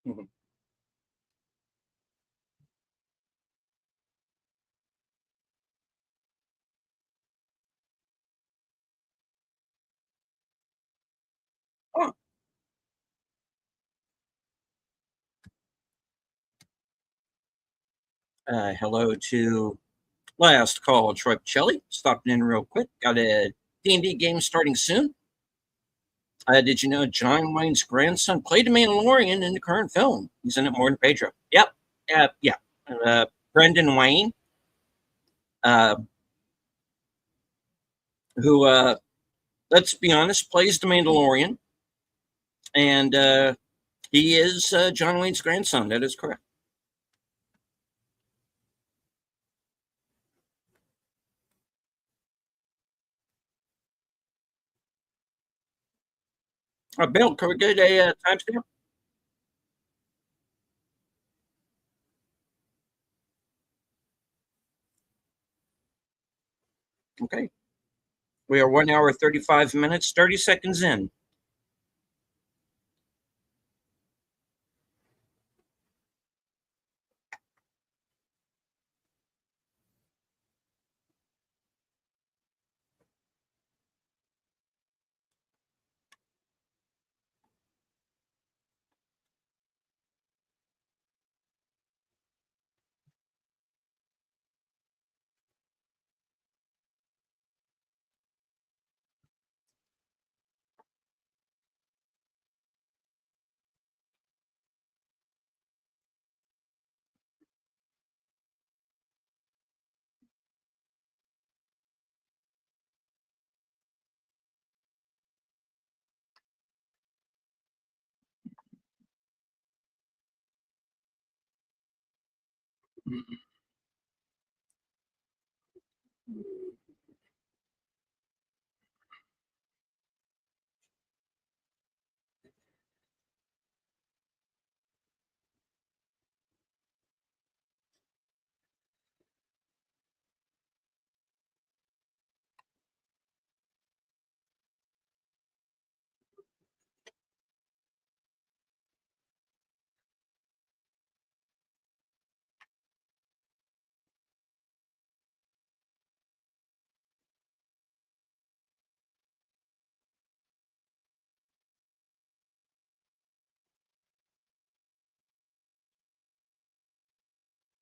Mhm. Hello to last call, Troy Pacelli. Stopping in real quick. Got a D&D game starting soon. Did you know John Wayne's grandson played the Mandalorian in the current film? He's in it more than Pedro. Yep. Yeah. Brendan Wayne, uh, who, let's be honest, plays the Mandalorian. And he is John Wayne's grandson. That is correct. Bill, can we get a timestamp? Okay. We are 1 hour, 35 minutes, 30 seconds in.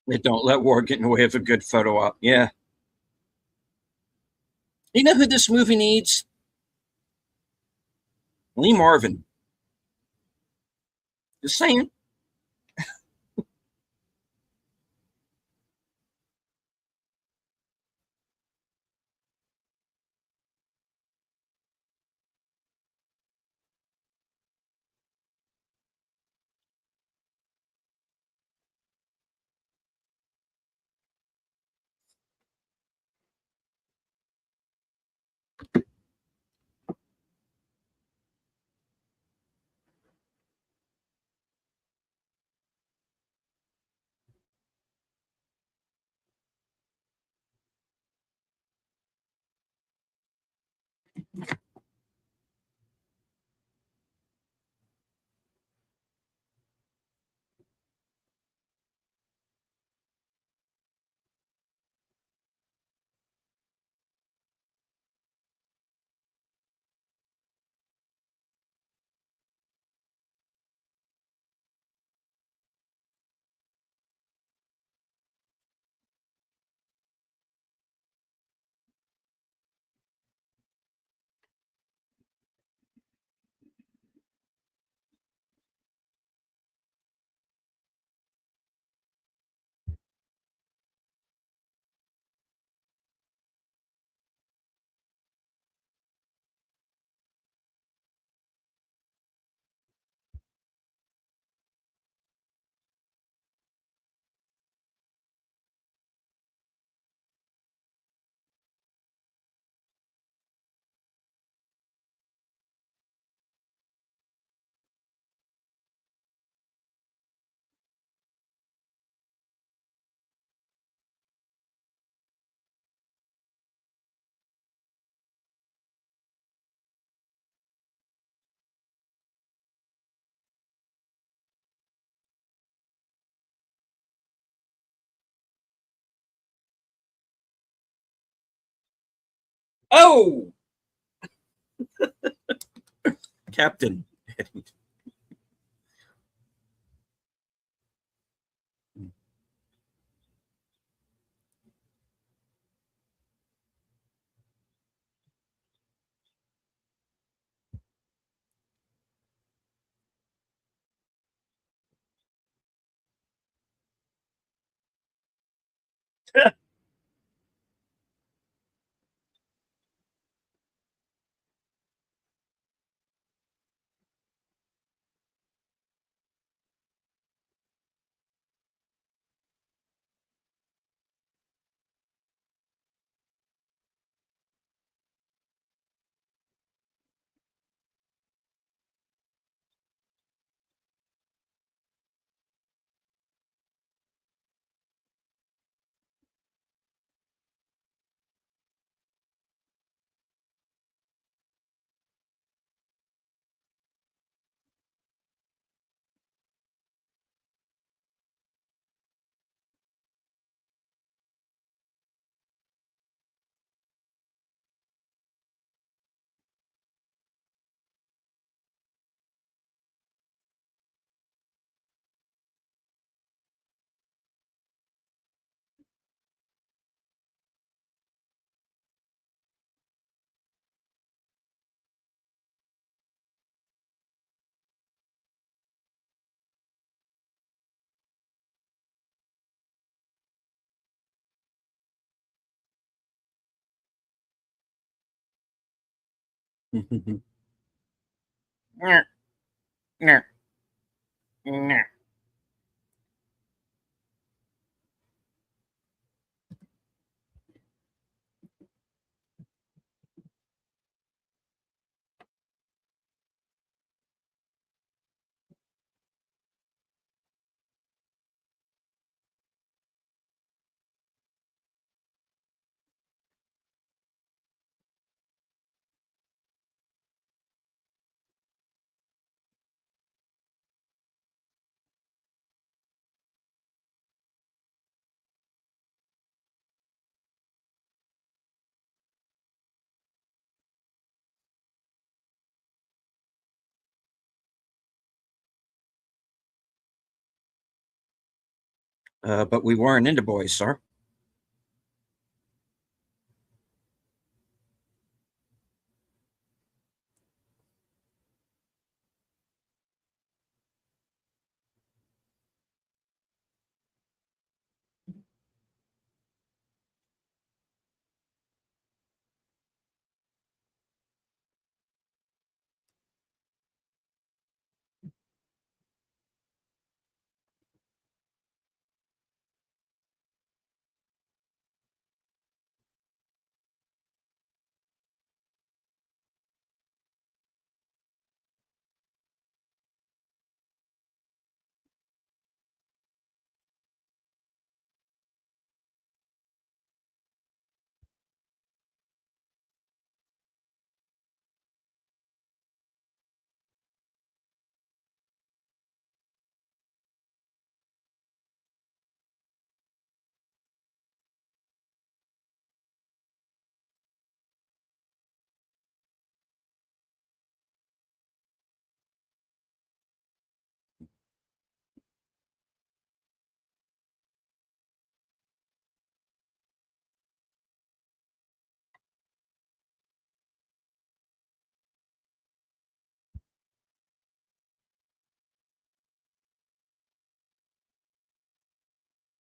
They don't let war get in the way of a good photo op. Yeah. You know who this movie needs? Lee Marvin. Just saying. Oh, Captain. But we weren't into boys, sir.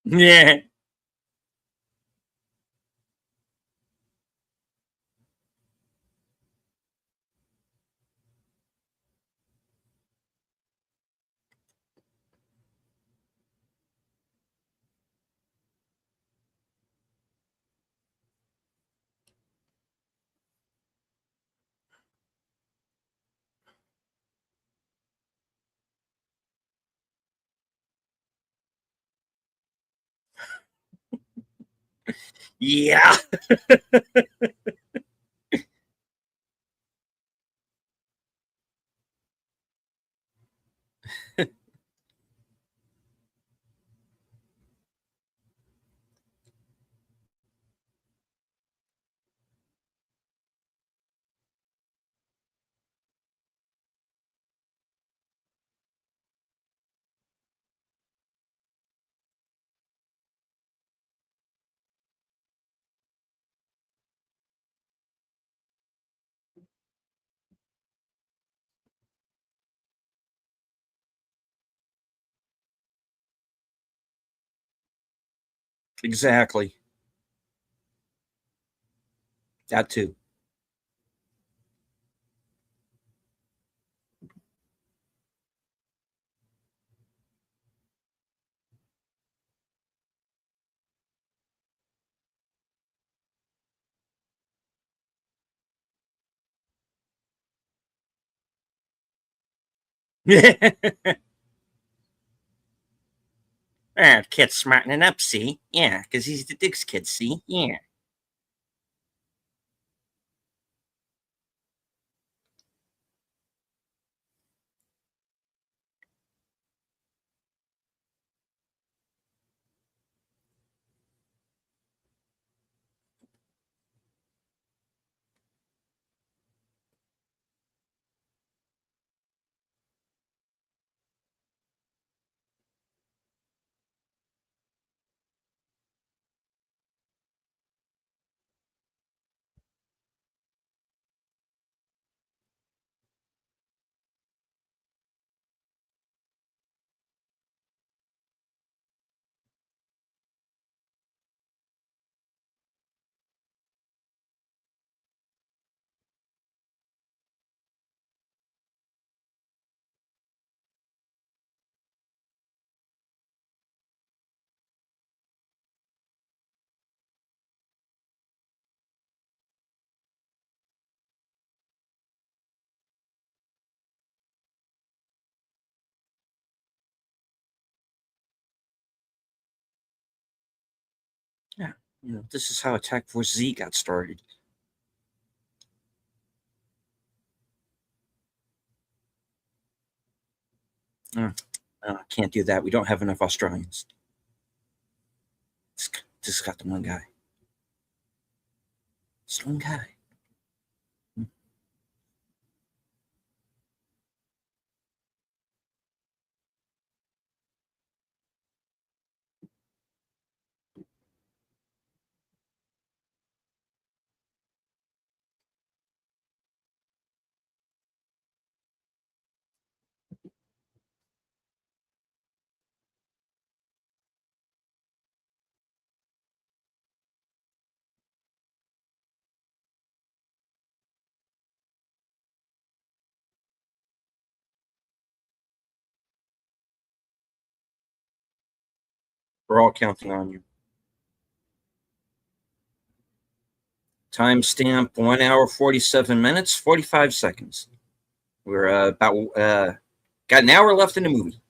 Yeah. Yeah. Exactly. That too. Kid's smartening up, see? Yeah, because he's the Dick's kid, see? Yeah. Yeah. This is how Attack Force Z got started. Uh, can't do that. We don't have enough Australians. Just got the one guy. Just one guy. We're all counting on you. Timestamp 1 hour, 47 minutes, 45 seconds. We're got an hour left in the movie.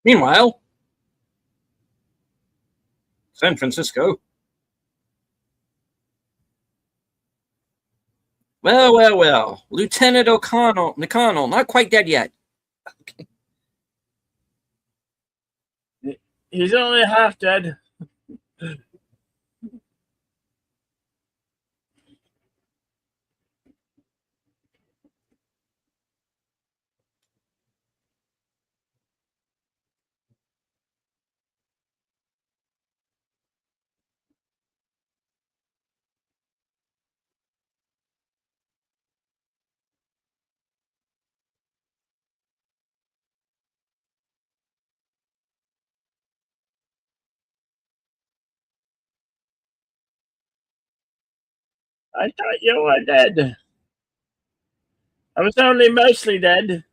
Meanwhile, San Francisco. Well. Lieutenant McConnell, not quite dead yet. He's only half dead. I thought you were dead. I was only mostly dead.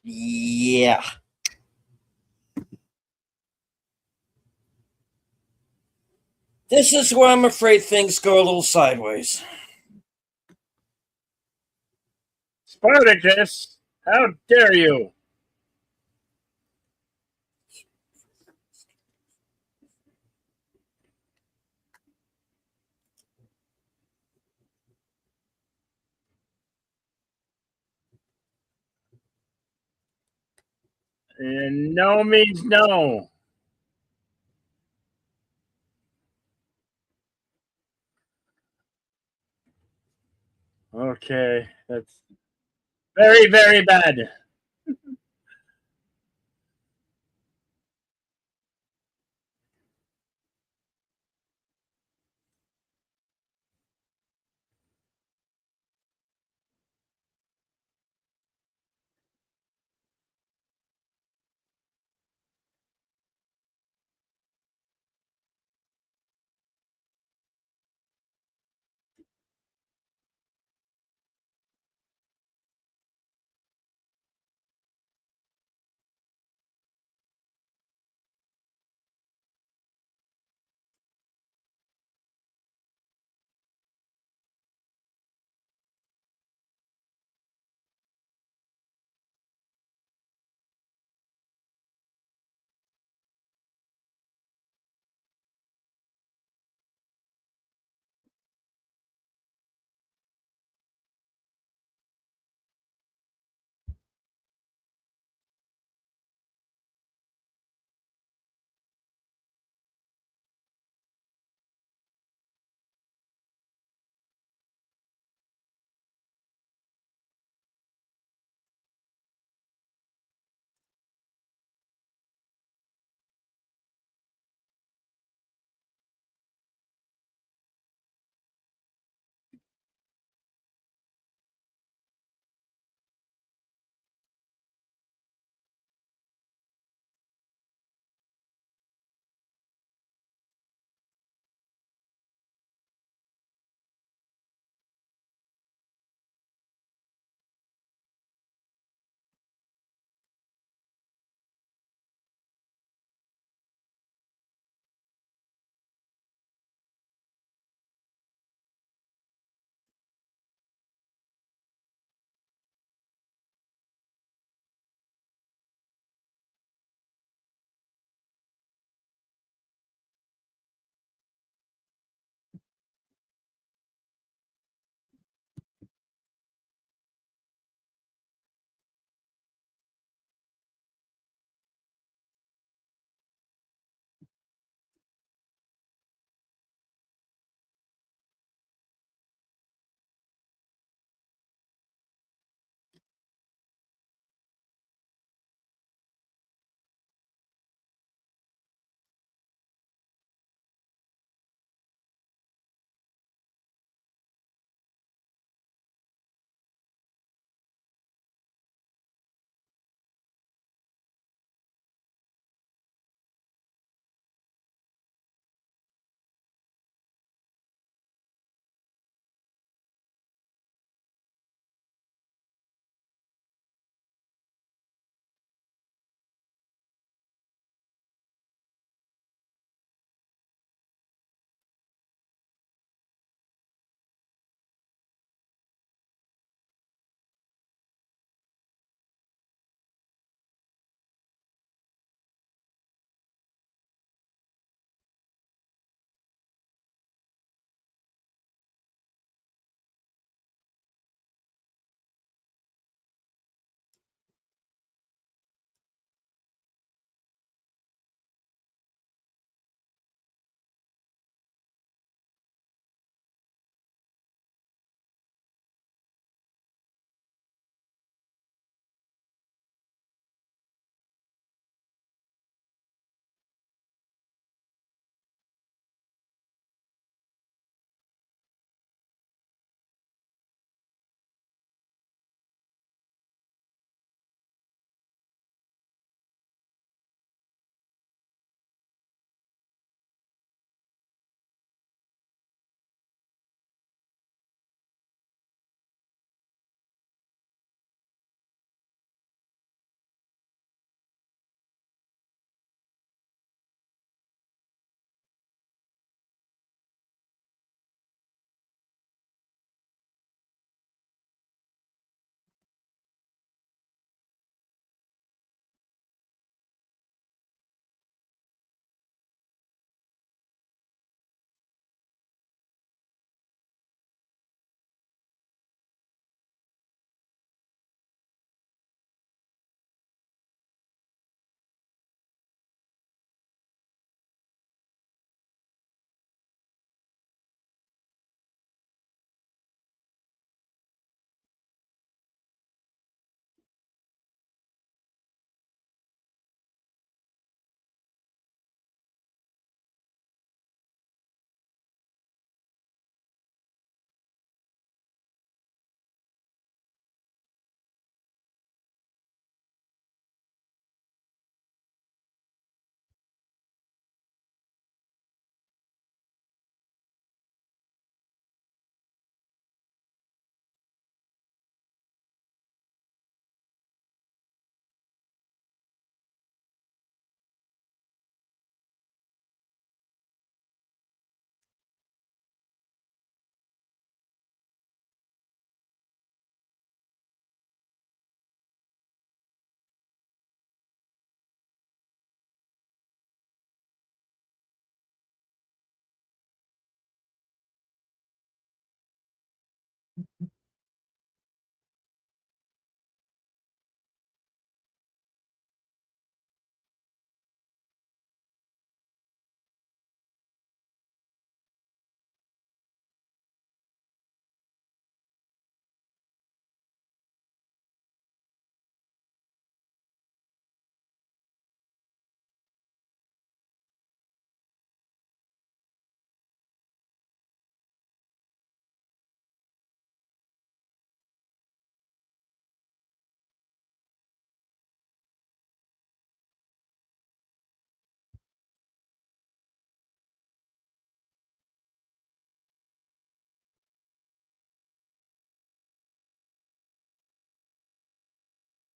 Yeah. This is where I'm afraid things go a little sideways. Spartacus, how dare you? And no means no. Okay, that's very, very bad.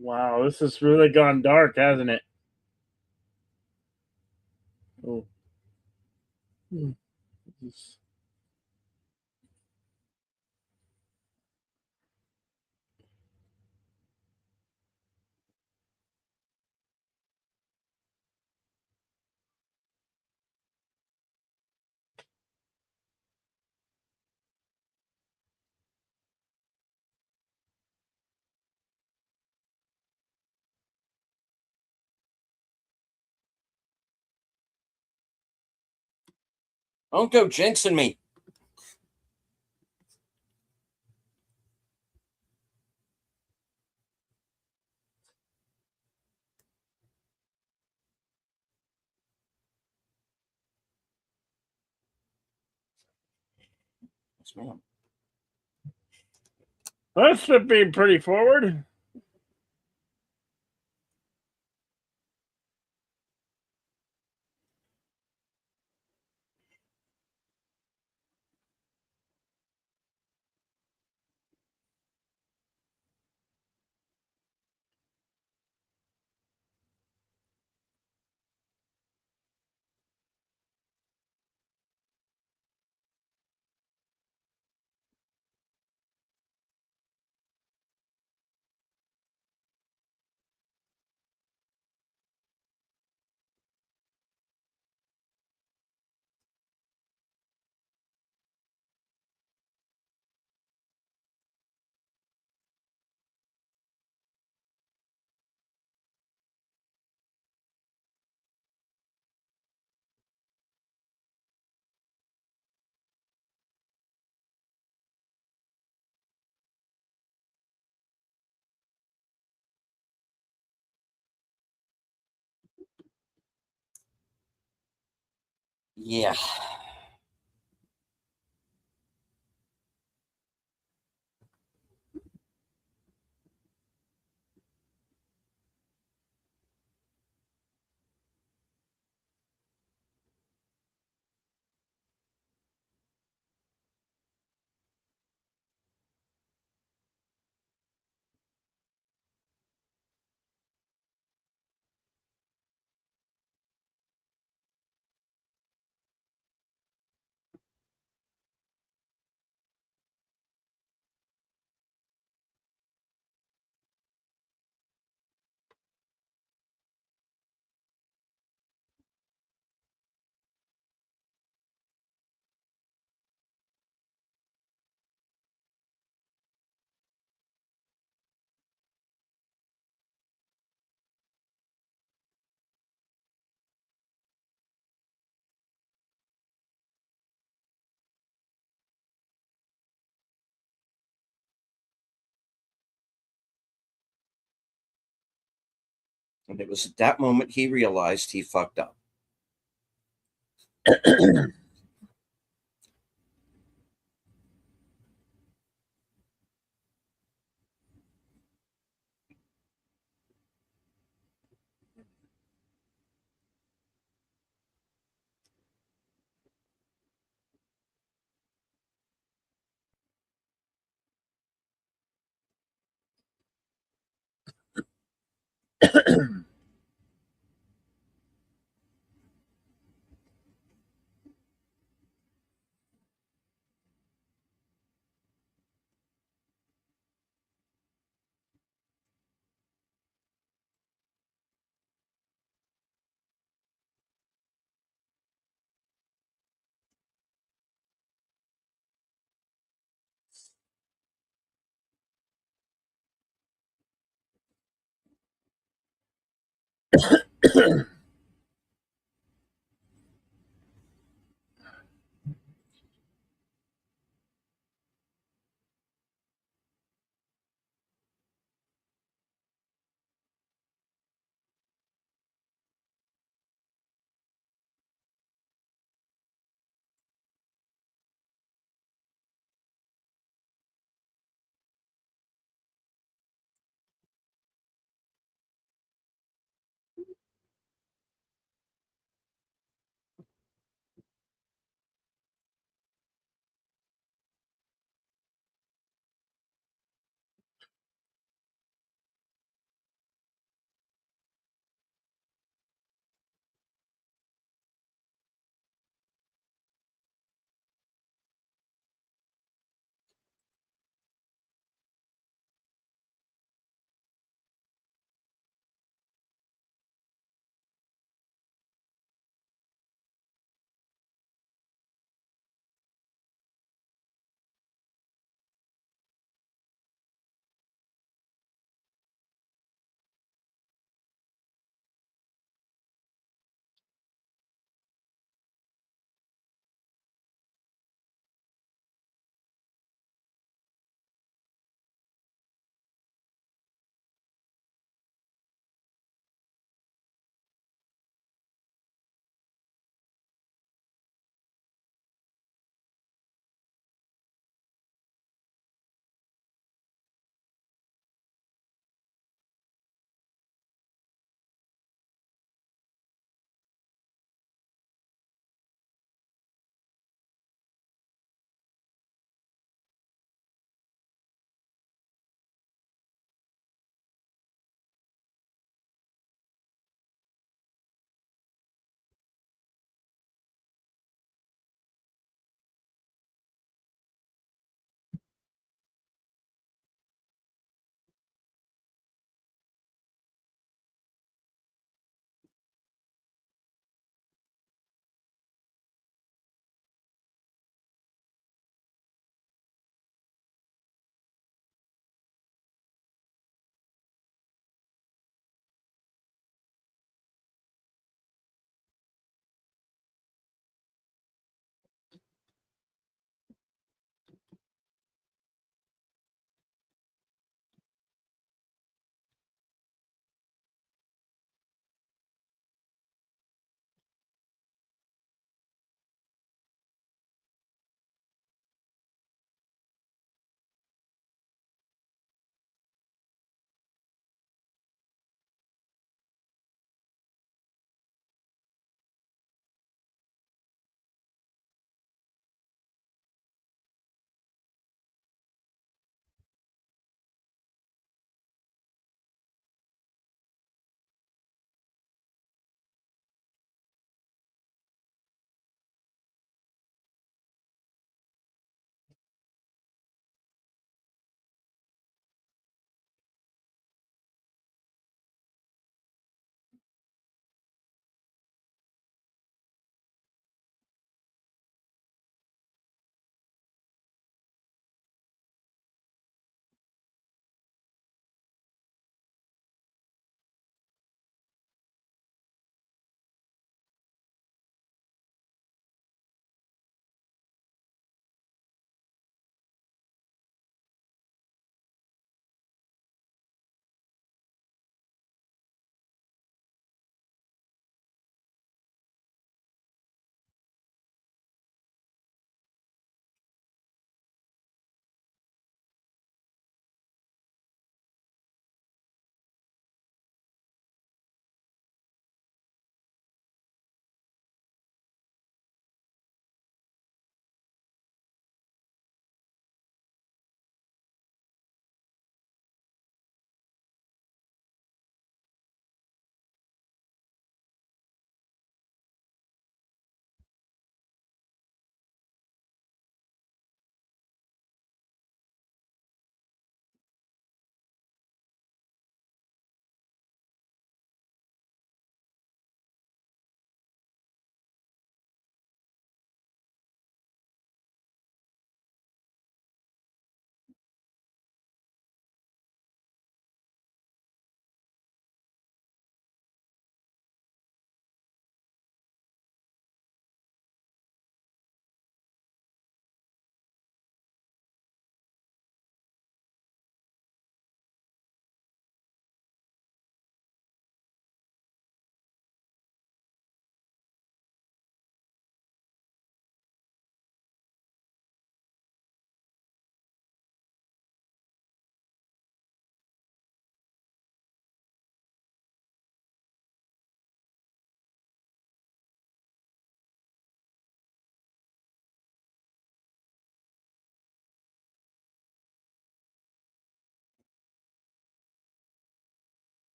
Wow, this has really gone dark, hasn't it? Oh. Hmm. Don't go jinxing me. Yes, ma'am. That's being pretty forward. Yeah. And it was at that moment he realized he fucked up.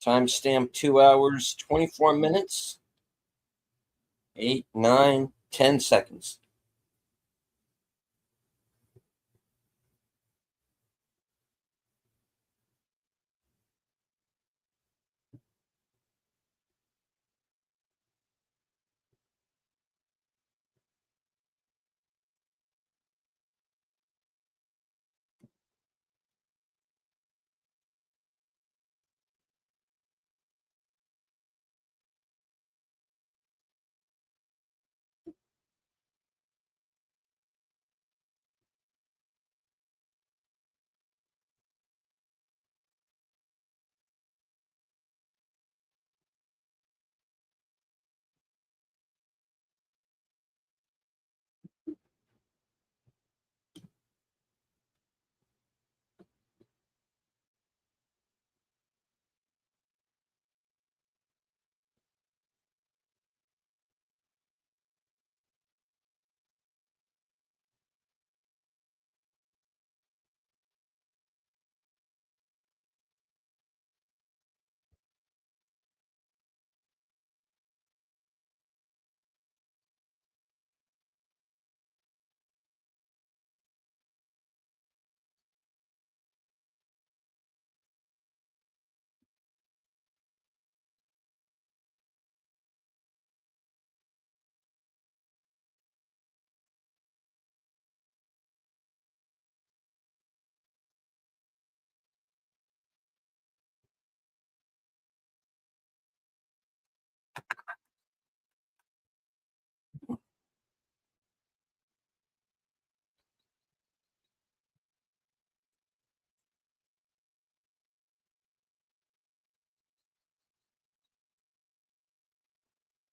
Timestamp 2 hours, 24 minutes, 8, 9, 10 seconds.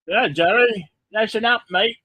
Yeah, Jerry, listen up, mate.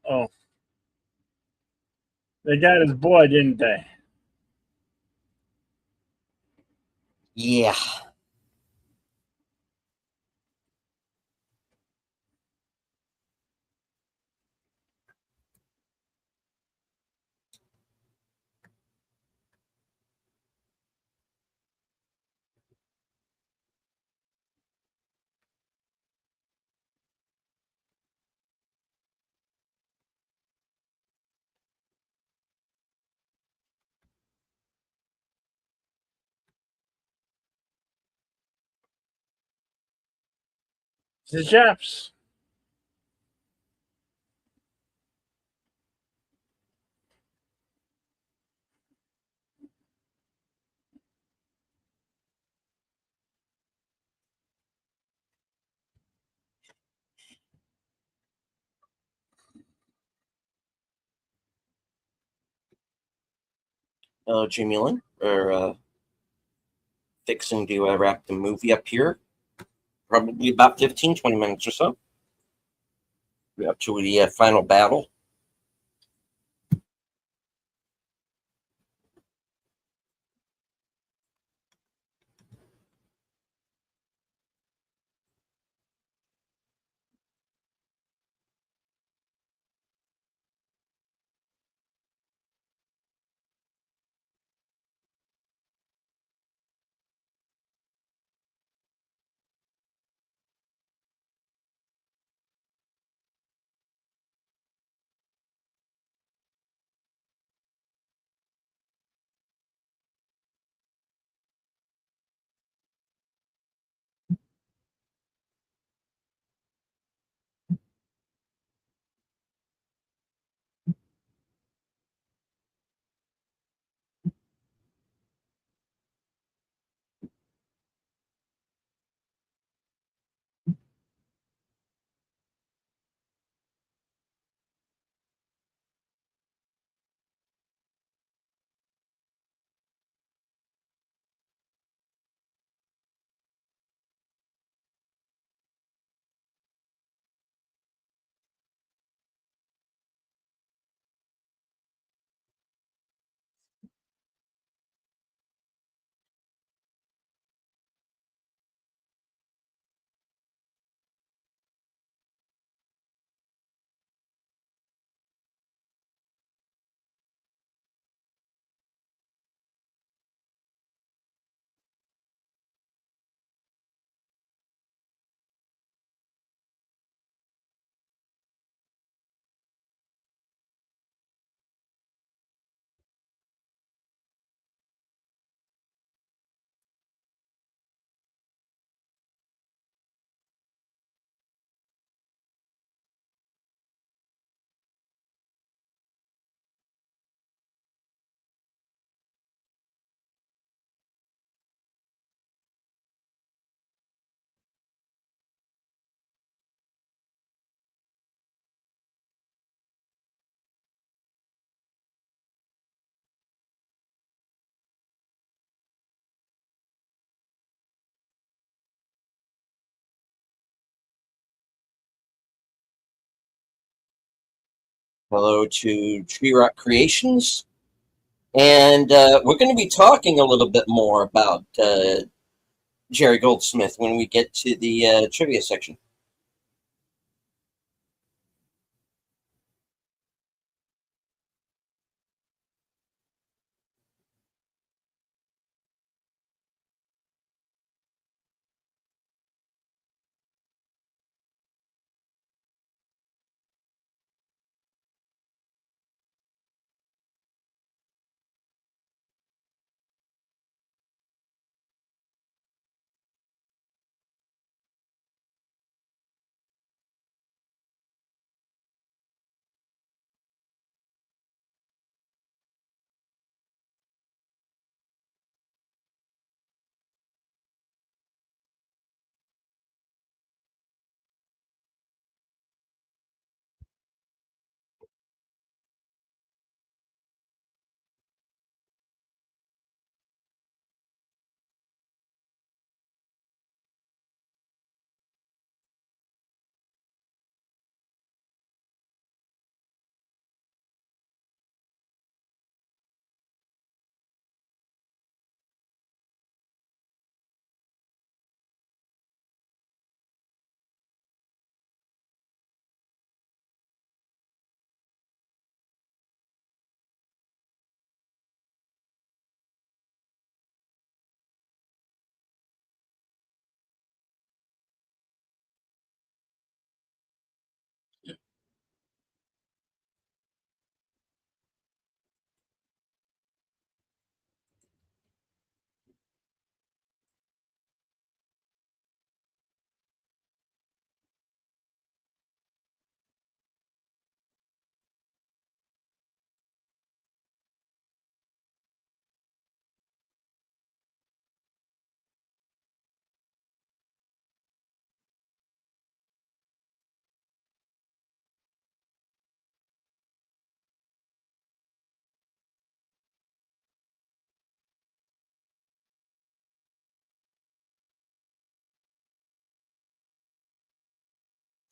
Oh, they got his boy, didn't they? Yeah. The Japs. Jamie Lynn, or fixing to wrap the movie up here. Probably about 15, 20 minutes or so. We're up to the final battle. Hello to Tree Rock Creations. And we're going to be talking a little bit more about Jerry Goldsmith when we get to the trivia section.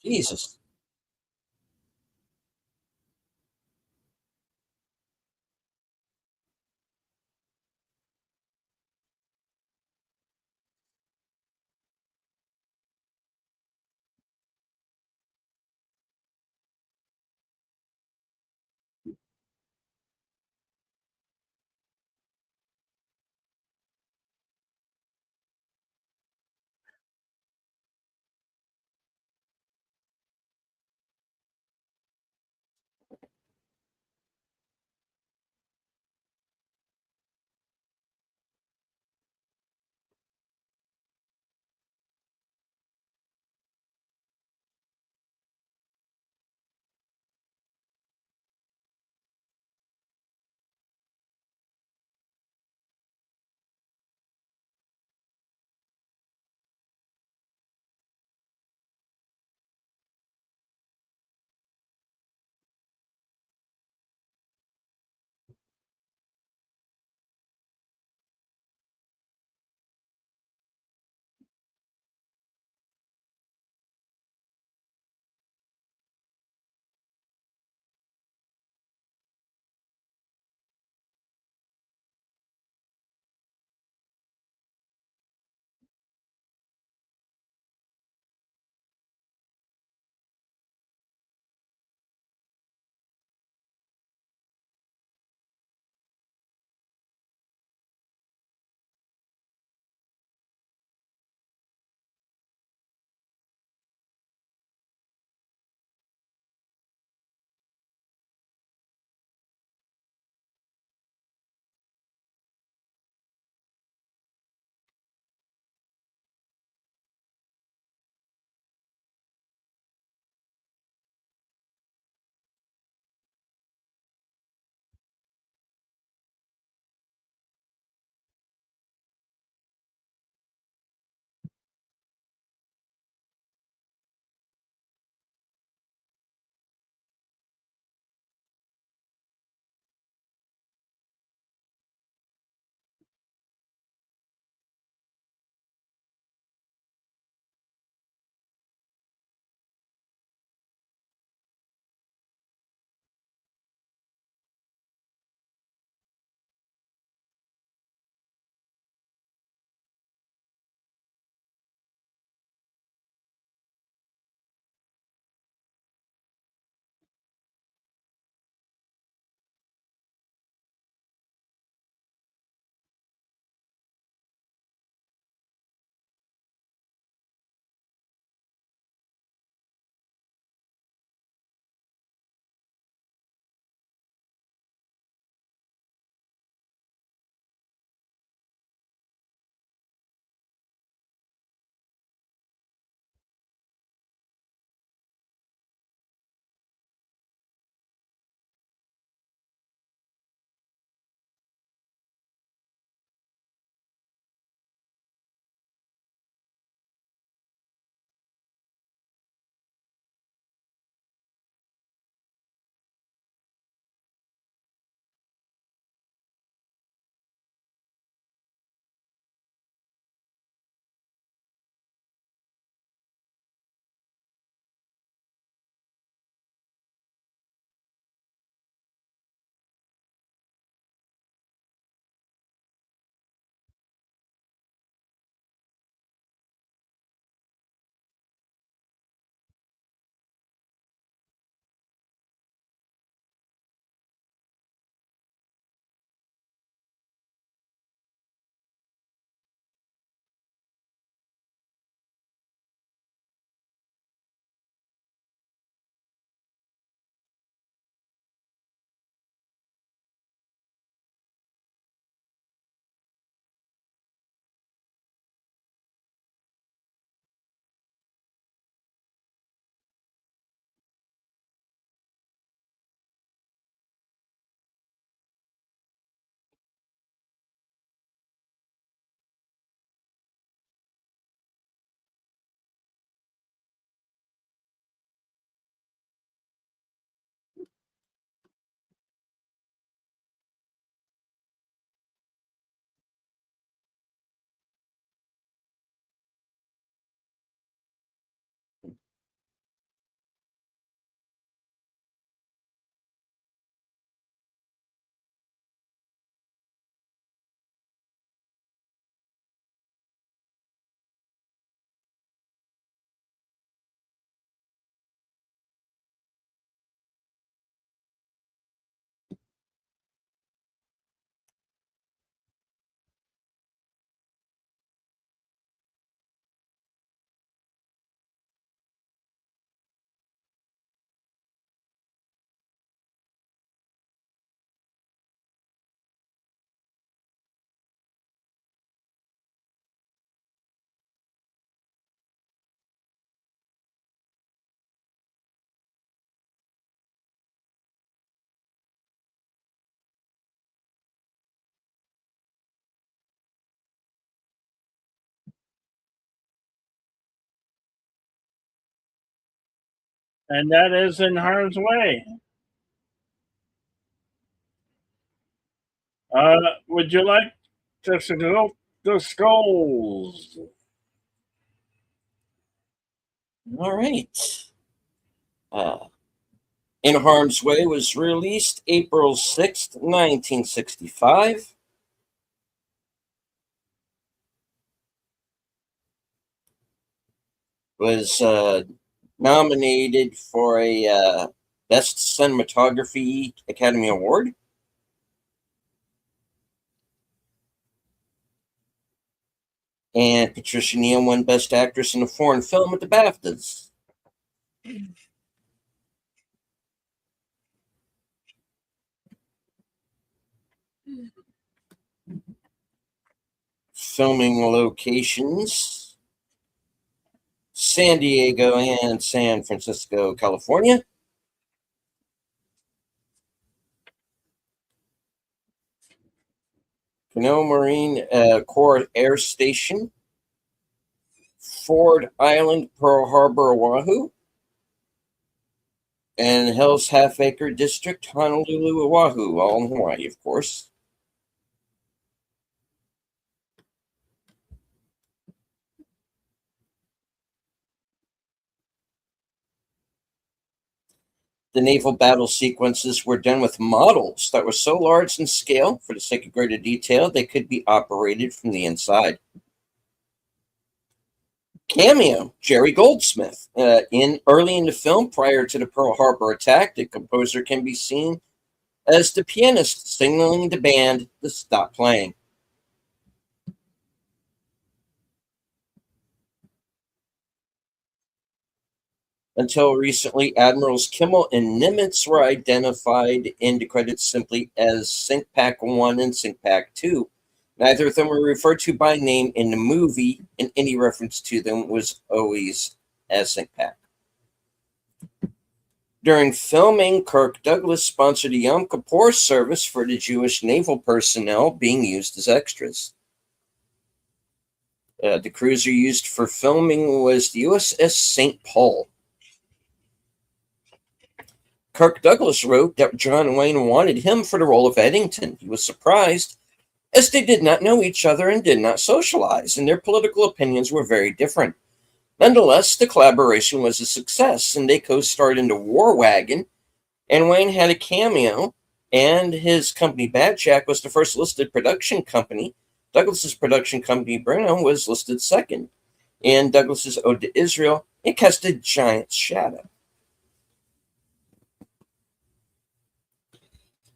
Jesus. and that is In Harm's Way. Would you like to go the skulls? All right. Uh, In Harm's Way was released April 6th, 1965. Was nominated for a Best Cinematography Academy Award. And Patricia Neal won Best Actress in a Foreign Film at the BAFTAs. Filming locations: San Diego and San Francisco, California. Canoa Marine Corps Air Station, Ford Island, Pearl Harbor, Oahu, and Hell's Half Acre District, Honolulu, Oahu, all in Hawaii, of course. The naval battle sequences were done with models that were so large in scale, for the sake of greater detail, they could be operated from the inside. Cameo: Jerry Goldsmith. Early in the film, prior to the Pearl Harbor attack, the composer can be seen as the pianist signaling the band to stop playing. Until recently, Admirals Kimmel and Nimitz were identified in the credits simply as Sync Pack 1 and Sync Pack 2. Neither of them were referred to by name in the movie, and any reference to them was always as Sync Pack. During filming, Kirk Douglas sponsored a Yom Kippur service for the Jewish naval personnel being used as extras. The cruiser used for filming was the USS St. Paul. Kirk Douglas wrote that John Wayne wanted him for the role of Eddington. He was surprised, as they did not know each other and did not socialize, and their political opinions were very different. Nonetheless, the collaboration was a success, and they co-starred in the War Wagon, and Wayne had a cameo, and his company Bad Jack was the first listed production company. Douglas's production company Bruno was listed second. In Douglas's Ode to Israel, it cast a giant shadow.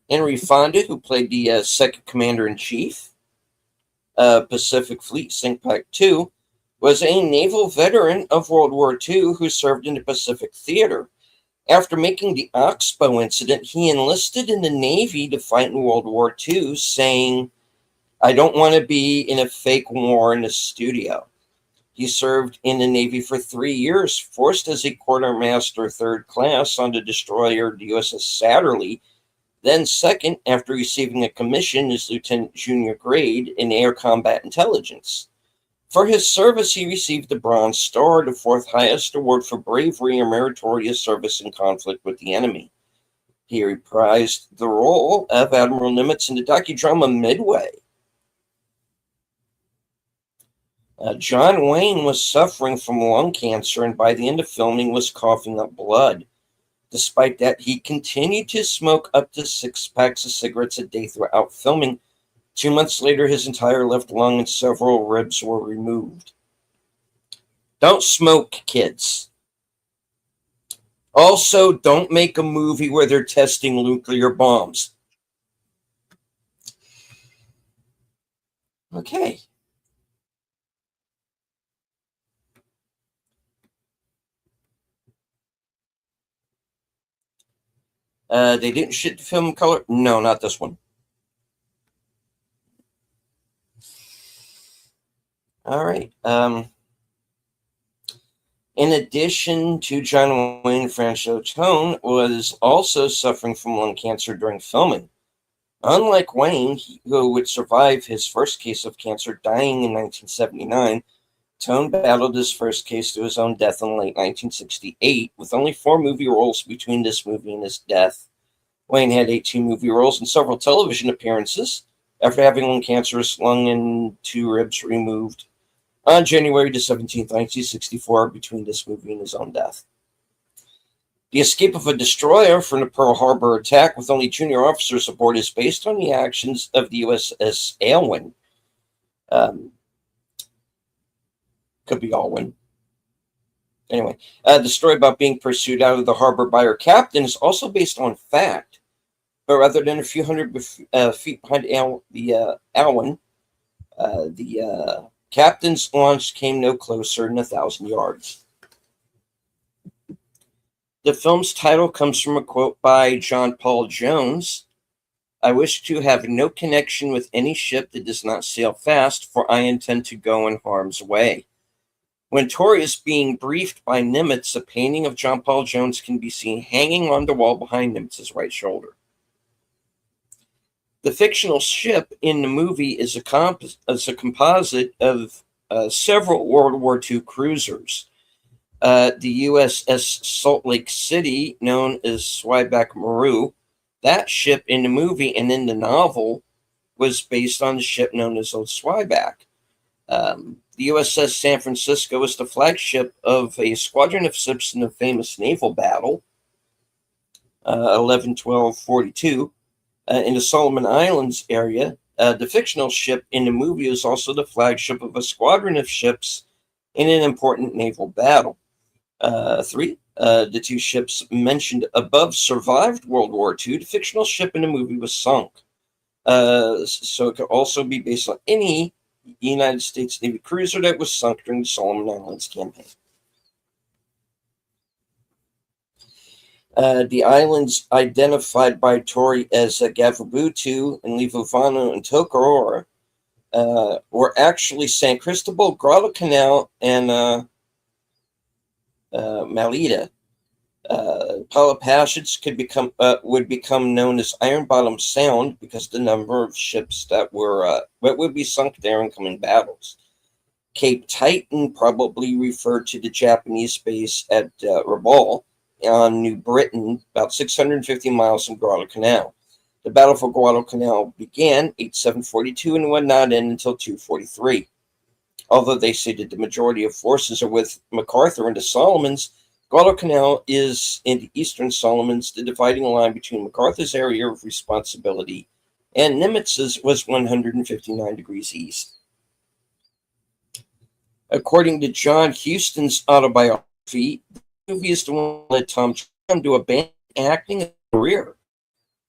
Henry Fonda, who played the second commander-in-chief, Pacific Fleet Sync Pack 2, was a naval veteran of World War II who served in the Pacific Theater. After making the Oxbow incident, he enlisted in the Navy to fight in World War II, saying, "I don't want to be in a fake war in a studio." He served in the Navy for 3 years, first as a quartermaster third class on the destroyer the USS Satterley, then second after receiving a commission as lieutenant junior grade in air combat intelligence. For his service, he received the Bronze Star, the fourth highest award for bravery or meritorious service in conflict with the enemy. He reprised the role of Admiral Nimitz in the docudrama Midway. John Wayne was suffering from lung cancer, and by the end of filming was coughing up blood. Despite that, he continued to smoke up to 6 packs of cigarettes a day throughout filming. 2 months later, his entire left lung and several ribs were removed. Don't smoke, kids. Also, don't make a movie where they're testing nuclear bombs. Okay. They didn't shoot the film in color? No, not this one. All right. In addition to John Wayne, Franchot Tone was also suffering from lung cancer during filming. Unlike Wayne, who would survive his first case of cancer, dying in 1979, Tone battled his first case to his own death in late 1968, with only 4 movie roles between this movie and his death. Wayne had 18 movie roles and several television appearances after having one cancerous lung and 2 ribs removed on January 17, 1964, between this movie and his own death. The escape of a destroyer from the Pearl Harbor attack with only junior officers aboard is based on the actions of the USS Alwyn. Could be Alwyn. Anyway, the story about being pursued out of the harbor by her captain is also based on fact, but rather than a few hundred feet behind the Alwyn, the captain's launch came no closer than 1,000 yards. The film's title comes from a quote by John Paul Jones. "I wish to have no connection with any ship that does not sail fast, for I intend to go in harm's way." When Tori is being briefed by Nimitz, a painting of John Paul Jones can be seen hanging on the wall behind Nimitz's right shoulder. The fictional ship in the movie is a composite of several World War II cruisers. The USS Salt Lake City, known as Swieback Maru, that ship in the movie and in the novel was based on the ship known as Old Swieback. The USS San Francisco was the flagship of a squadron of ships in the famous naval battle, 11-12-42, in the Solomon Islands area. The fictional ship in the movie is also the flagship of a squadron of ships in an important naval battle. 3. The 2 ships mentioned above survived World War II. The fictional ship in the movie was sunk. So it could also be based on any United States Navy cruiser that was sunk during the Solomon Islands campaign. The islands identified by Tori as Gavabutu and Livovano and Tokorora were actually San Cristobal, Guadalcanal, and Malita. Palapashits would become known as Iron Bottom Sound because the number of ships that would be sunk there in coming battles. Cape Titan probably referred to the Japanese base at Rabaul on New Britain, about 650 miles from Guadalcanal. The Battle for Guadalcanal began 8742 and would not end until 243. Although they say that the majority of forces are with MacArthur and the Solomons, Guadalcanal is in the eastern Solomons. The dividing line between MacArthur's area of responsibility and Nimitz's was 159 degrees east. According to John Huston's autobiography, the movie is the one that led Tom Tram to abandon acting as a career.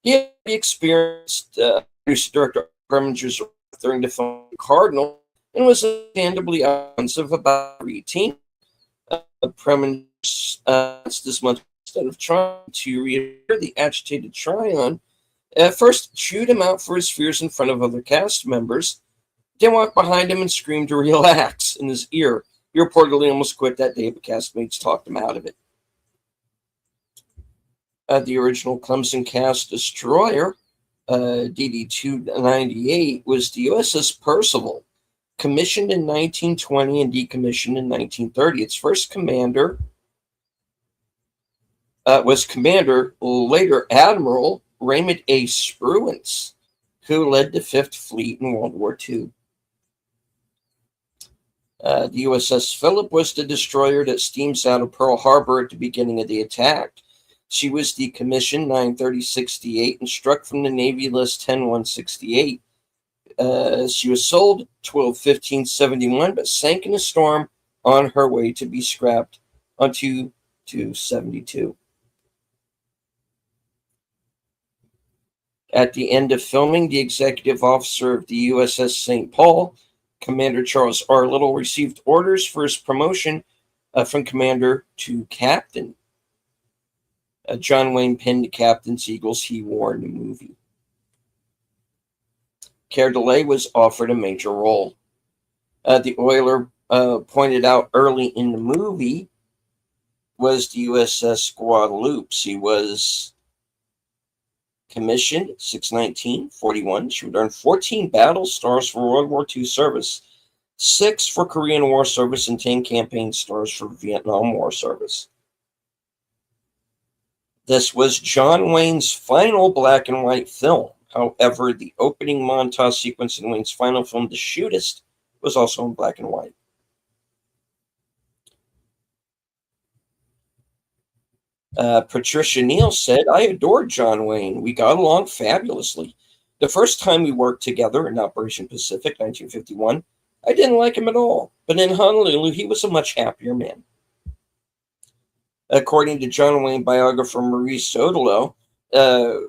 He had experienced producer-director Preminger's during the film Cardinal and was understandably offensive about routine. Preminger this month, instead of trying to reassure the agitated Tryon, first chewed him out for his fears in front of other cast members, then walked behind him and screamed to relax in his ear. He reportedly almost quit that day, but castmates talked him out of it. The original Clemson cast destroyer, DD-298, was the USS Percival, commissioned in 1920 and decommissioned in 1930. Its first commander was Commander, later Admiral Raymond A. Spruance, who led the 5th Fleet in World War II. The USS Philip was the destroyer that steams out of Pearl Harbor at the beginning of the attack. She was decommissioned 9/30/68 and struck from the Navy List 10-168. She was sold 12/15/71, but sank in a storm on her way to be scrapped on 2/2/72. At the end of filming, the executive officer of the USS St. Paul, Commander Charles R. Little, received orders for his promotion from commander to captain. John Wayne pinned the captain's eagles he wore in the movie. Cairdelais was offered a major role. The oiler pointed out early in the movie was the USS Guadeloupe. She was commissioned 6/19/41. She would earn 14 battle stars for World War II service. 6 for Korean War service, and 10 campaign stars for Vietnam War service. This was John Wayne's final black and white film. However, the opening montage sequence in Wayne's final film, The Shootist, was also in black and white. Patricia Neal said, "I adored John Wayne. We got along fabulously. The first time we worked together in Operation Pacific, 1951, I didn't like him at all. But in Honolulu, he was a much happier man." According to John Wayne biographer Maurice Sodolo,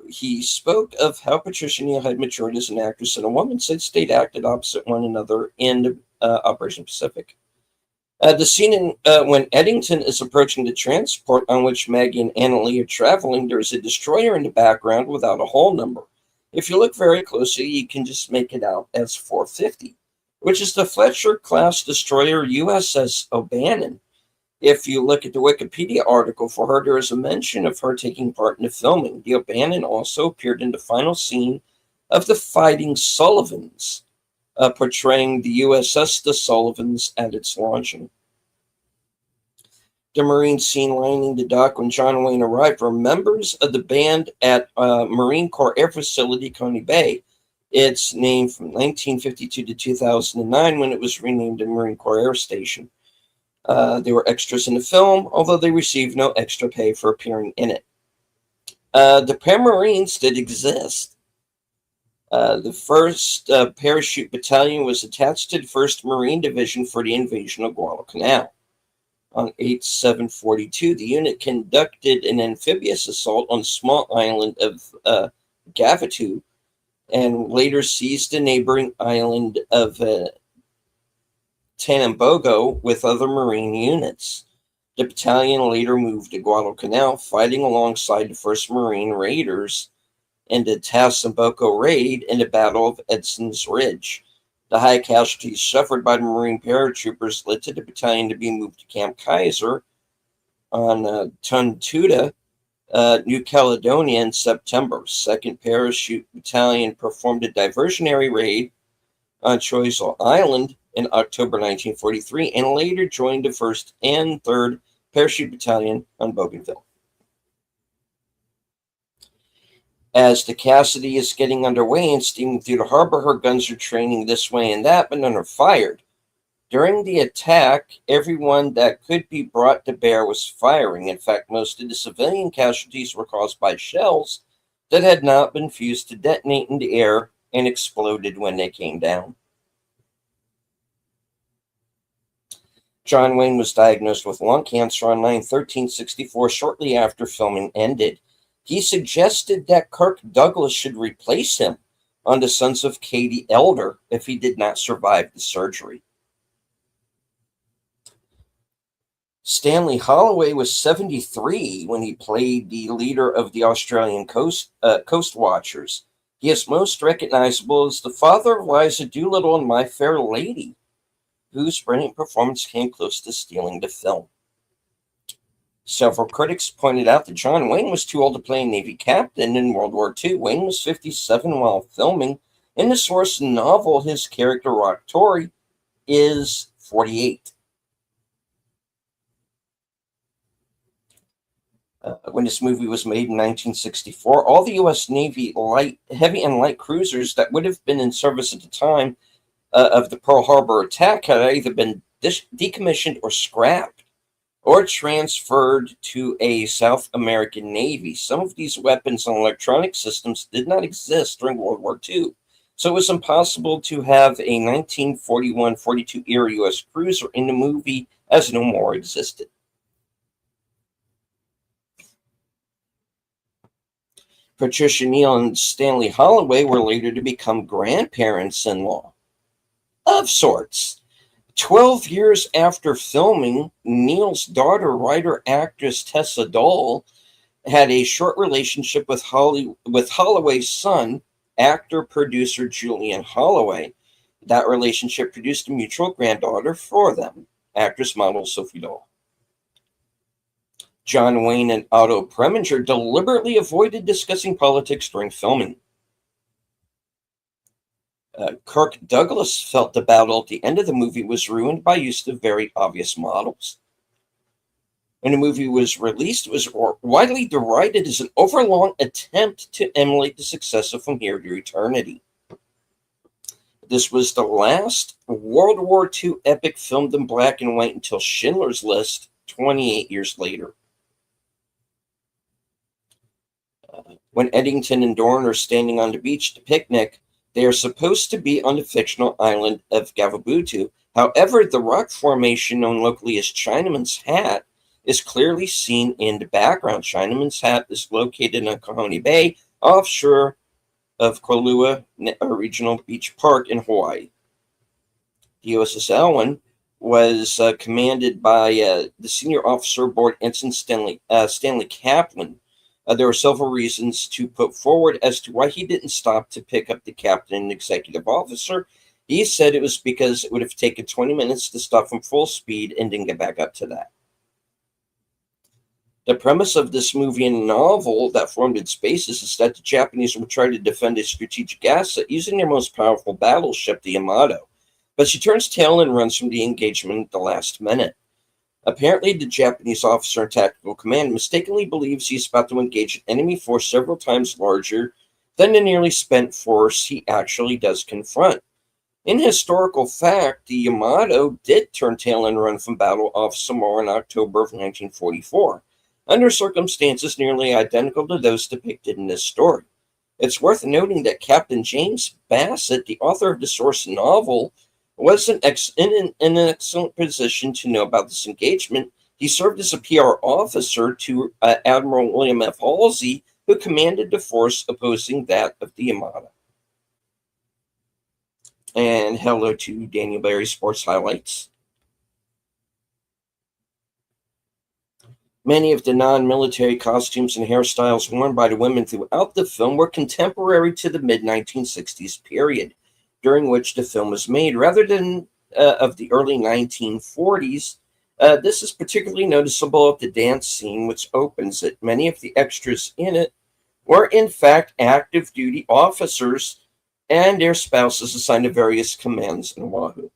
he spoke of how Patricia Neal had matured as an actress and a woman since they'd acted opposite one another in Operation Pacific. The scene when Eddington is approaching the transport on which Maggie and Annalee are traveling, there's a destroyer in the background without a hull number. If you look very closely, you can just make it out as 450, which is the Fletcher-class destroyer USS O'Bannon. If you look at the Wikipedia article for her, there is a mention of her taking part in the filming. The O'Bannon also appeared in the final scene of The Fighting Sullivans, portraying the USS The Sullivans at its launching. The Marine scene lining the dock when John Wayne arrived were members of the band at Marine Corps Air Facility, Coney Bay. Its name from 1952 to 2009 when it was renamed the Marine Corps Air Station. They were extras in the film, although they received no extra pay for appearing in it. The Paramarines did exist. The 1st Parachute Battalion was attached to the 1st Marine Division for the invasion of Guadalcanal. On 8/7/42, the unit conducted an amphibious assault on the small island of Gavatu and later seized the neighboring island of Tanambogo with other Marine units. The battalion later moved to Guadalcanal, fighting alongside the 1st Marine Raiders in the Tanambogo raid in the Battle of Edson's Ridge. The high casualties suffered by the Marine paratroopers led to the battalion to be moved to Camp Kaiser on Tuntuta, New Caledonia in September. 2nd Parachute Battalion performed a diversionary raid on Choiseul Island in October 1943 and later joined the 1st and 3rd Parachute Battalion on Bougainville. As the Cassidy is getting underway and steaming through the harbor, her guns are training this way and that, but none are fired. During the attack, everyone that could be brought to bear was firing. In fact, most of the civilian casualties were caused by shells that had not been fused to detonate in the air and exploded when they came down. John Wayne was diagnosed with lung cancer on 9/13/64 shortly after filming ended. He suggested that Kirk Douglas should replace him on The Sons of Katie Elder if he did not survive the surgery. Stanley Holloway was 73 when he played the leader of the Australian Coast Watchers. He is most recognizable as the father of Liza Doolittle in My Fair Lady, whose brilliant performance came close to stealing the film. Several critics pointed out that John Wayne was too old to play a Navy captain in World War II. Wayne was 57 while filming. In the source novel, his character, Rock Torrey, is 48. When this movie was made in 1964, all the U.S. Navy heavy and light cruisers that would have been in service at the time of the Pearl Harbor attack had either been decommissioned or scrapped, or transferred to a South American Navy. Some of these weapons and electronic systems did not exist during World War II, so it was impossible to have a 1941-42 era U.S. cruiser in the movie as no more existed. Patricia Neal and Stanley Holloway were later to become grandparents-in-law, of sorts. 12 years after filming, Neal's daughter, writer-actress Tessa Dole, had a short relationship with Holloway's son, actor-producer Julian Holloway. That relationship produced a mutual granddaughter for them, actress-model Sophie Dole. John Wayne and Otto Preminger deliberately avoided discussing politics during filming. Kirk Douglas felt the battle at the end of the movie was ruined by use of very obvious models. When the movie was released, it was widely derided as an overlong attempt to emulate the success of From Here to Eternity. This was the last World War II epic filmed in black and white until Schindler's List 28 years later. When Eddington and Dorn are standing on the beach to picnic, they are supposed to be on the fictional island of Gavabutu. However, the rock formation known locally as Chinaman's Hat is clearly seen in the background. Chinaman's Hat is located in Kahone Bay, offshore of Kailua Regional Beach Park in Hawaii. The USS Alwyn was commanded by the senior officer aboard Ensign Stanley Kaplan. There were several reasons to put forward as to why he didn't stop to pick up the captain and executive officer. He said it was because it would have taken 20 minutes to stop from full speed and then get back up to that. The premise of this movie and novel that formed its basis is that the Japanese would try to defend a strategic asset using their most powerful battleship, the Yamato, but she turns tail and runs from the engagement at the last minute. Apparently, the Japanese officer in tactical command mistakenly believes he is about to engage an enemy force several times larger than the nearly spent force he actually does confront. In historical fact, the Yamato did turn tail and run from battle off Samoa in October of 1944. Under circumstances nearly identical to those depicted in this story. It's worth noting that Captain James Bassett, the author of the source novel, was in an excellent position to know about this engagement. He served as a PR officer to Admiral William F. Halsey, who commanded the force opposing that of the Yamato. And hello to Daniel Berry Sports Highlights. Many of the non-military costumes and hairstyles worn by the women throughout the film were contemporary to the mid-1960s period, during which the film was made, rather than of the early 1940s. This is particularly noticeable at the dance scene, which opens it. Many of the extras in it were, in fact, active duty officers and their spouses assigned to various commands in Oahu.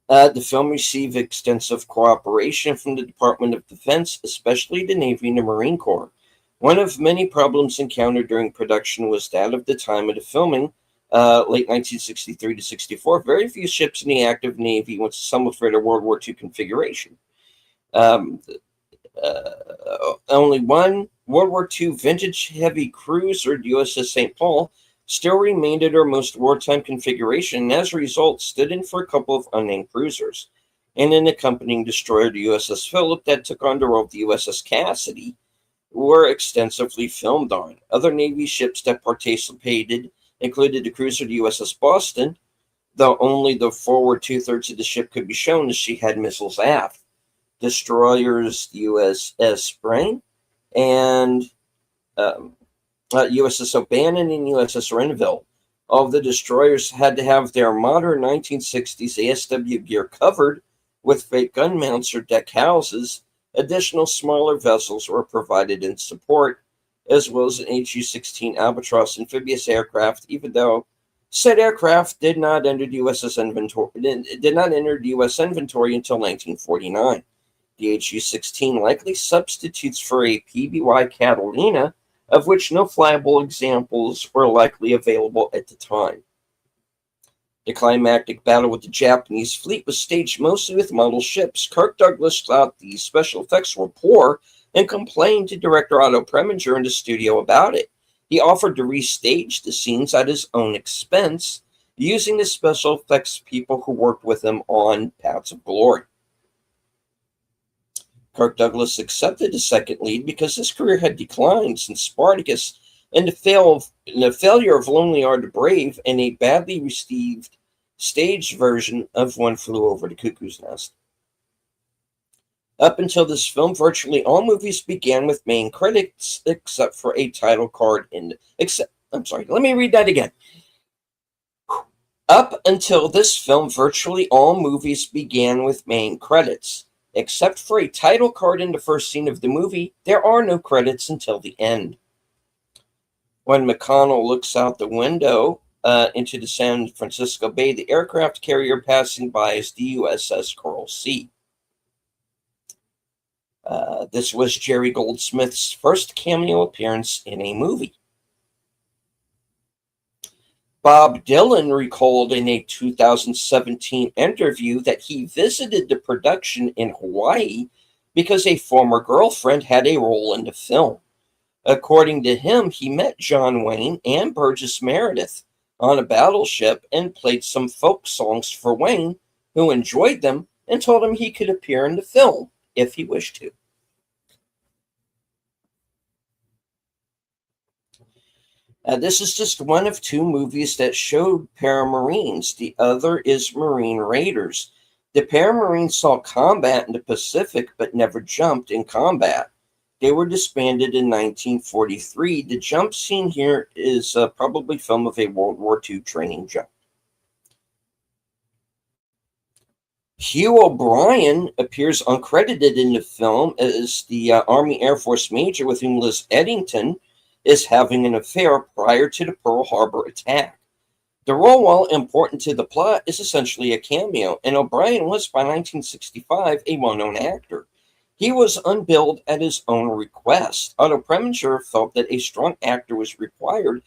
The film received extensive cooperation from the Department of Defense, especially the Navy and the Marine Corps. One of many problems encountered during production was that of the time of the filming, late 1963 to 64. Very few ships in the active Navy went assembled for the World War II configuration. Only one World War II vintage heavy cruiser, the USS St. Paul, still remained at our most wartime configuration, and as a result stood in for a couple of unnamed cruisers. And an accompanying destroyer, the USS Philip, that took on the role of the USS Cassidy, were extensively filmed on. Other Navy ships that participated included the cruiser, the USS Boston, though only the forward two-thirds of the ship could be shown as she had missiles aft. Destroyers, the USS Spring, and USS O'Bannon and USS Renville. All of the destroyers had to have their modern 1960s ASW gear covered with fake gun mounts or deck houses. Additional smaller vessels were provided in support, as well as an HU-16 Albatross amphibious aircraft, even though said aircraft did not enter the U.S. inventory until 1949. The HU-16 likely substitutes for a PBY Catalina, of which no flyable examples were likely available at the time. The climactic battle with the Japanese fleet was staged mostly with model ships. Kirk Douglas thought the special effects were poor and complained to director Otto Preminger in the studio about it. He offered to restage the scenes at his own expense, using the special effects people who worked with him on Paths of Glory. Kirk Douglas accepted the second lead because his career had declined since Spartacus and the failure of Lonely Are the Brave, and a badly received staged version of One Flew Over the Cuckoo's Nest. Up until this film, virtually all movies began with main credits, except for a title card let me read that again. Up until this film, virtually all movies began with main credits. Except for a title card in the first scene of the movie, there are no credits until the end. When McConnell looks out the window into the San Francisco Bay. The aircraft carrier passing by is the USS Coral Sea. This was Jerry Goldsmith's first cameo appearance in a movie. Bob Dylan recalled in a 2017 interview that he visited the production in Hawaii because a former girlfriend had a role in the film. According to him, he met John Wayne and Burgess Meredith on a battleship and played some folk songs for Wayne, who enjoyed them and told him he could appear in the film if he wished to. This is just one of two movies that showed paramarines. The other is Marine Raiders. The paramarines saw combat in the Pacific but never jumped in combat. They were disbanded in 1943. The jump scene here is probably film of a World War II training jump. Hugh O'Brien appears uncredited in the film as the Army Air Force major with whom Liz Eddington is having an affair prior to the Pearl Harbor attack. The role, while important to the plot, is essentially a cameo, and O'Brien was, by 1965, a well-known actor. He was unbilled at his own request. Otto Preminger felt that a strong actor was required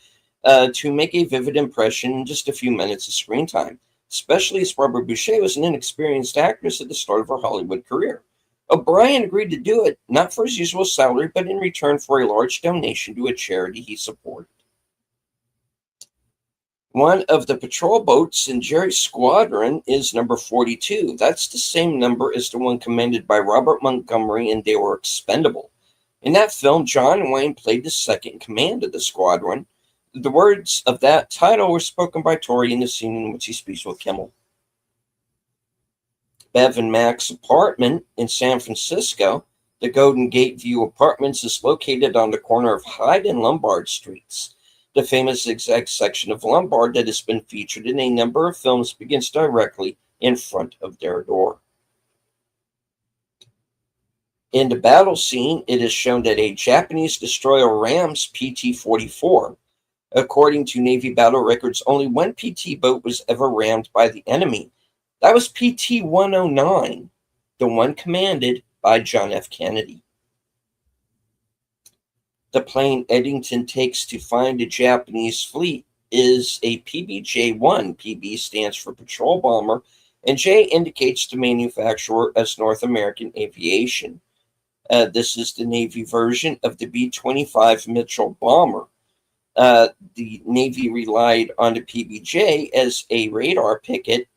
to make a vivid impression in just a few minutes of screen time, especially as Barbara Boucher was an inexperienced actress at the start of her Hollywood career. O'Brien agreed to do it, not for his usual salary, but in return for a large donation to a charity he supported. One of the patrol boats in Jerry's squadron is number 42. That's the same number as the one commanded by Robert Montgomery, and they were expendable. In that film, John Wayne played the second in command of the squadron. The words of that title were spoken by Tori in the scene in which he speaks with Kimmel. Bev and Mac's apartment in San Francisco, the Golden Gate View Apartments, is located on the corner of Hyde and Lombard Streets. The famous zigzag section of Lombard that has been featured in a number of films begins directly in front of their door. In the battle scene, it is shown that a Japanese destroyer rams PT-44. According to Navy battle records, only one PT boat was ever rammed by the enemy. That was PT-109, the one commanded by John F. Kennedy. The plane Eddington takes to find the Japanese fleet is a PBJ-1. PB stands for patrol bomber, and J indicates the manufacturer as North American Aviation. This is the Navy version of the B-25 Mitchell bomber. The Navy relied on the PBJ as a radar picket,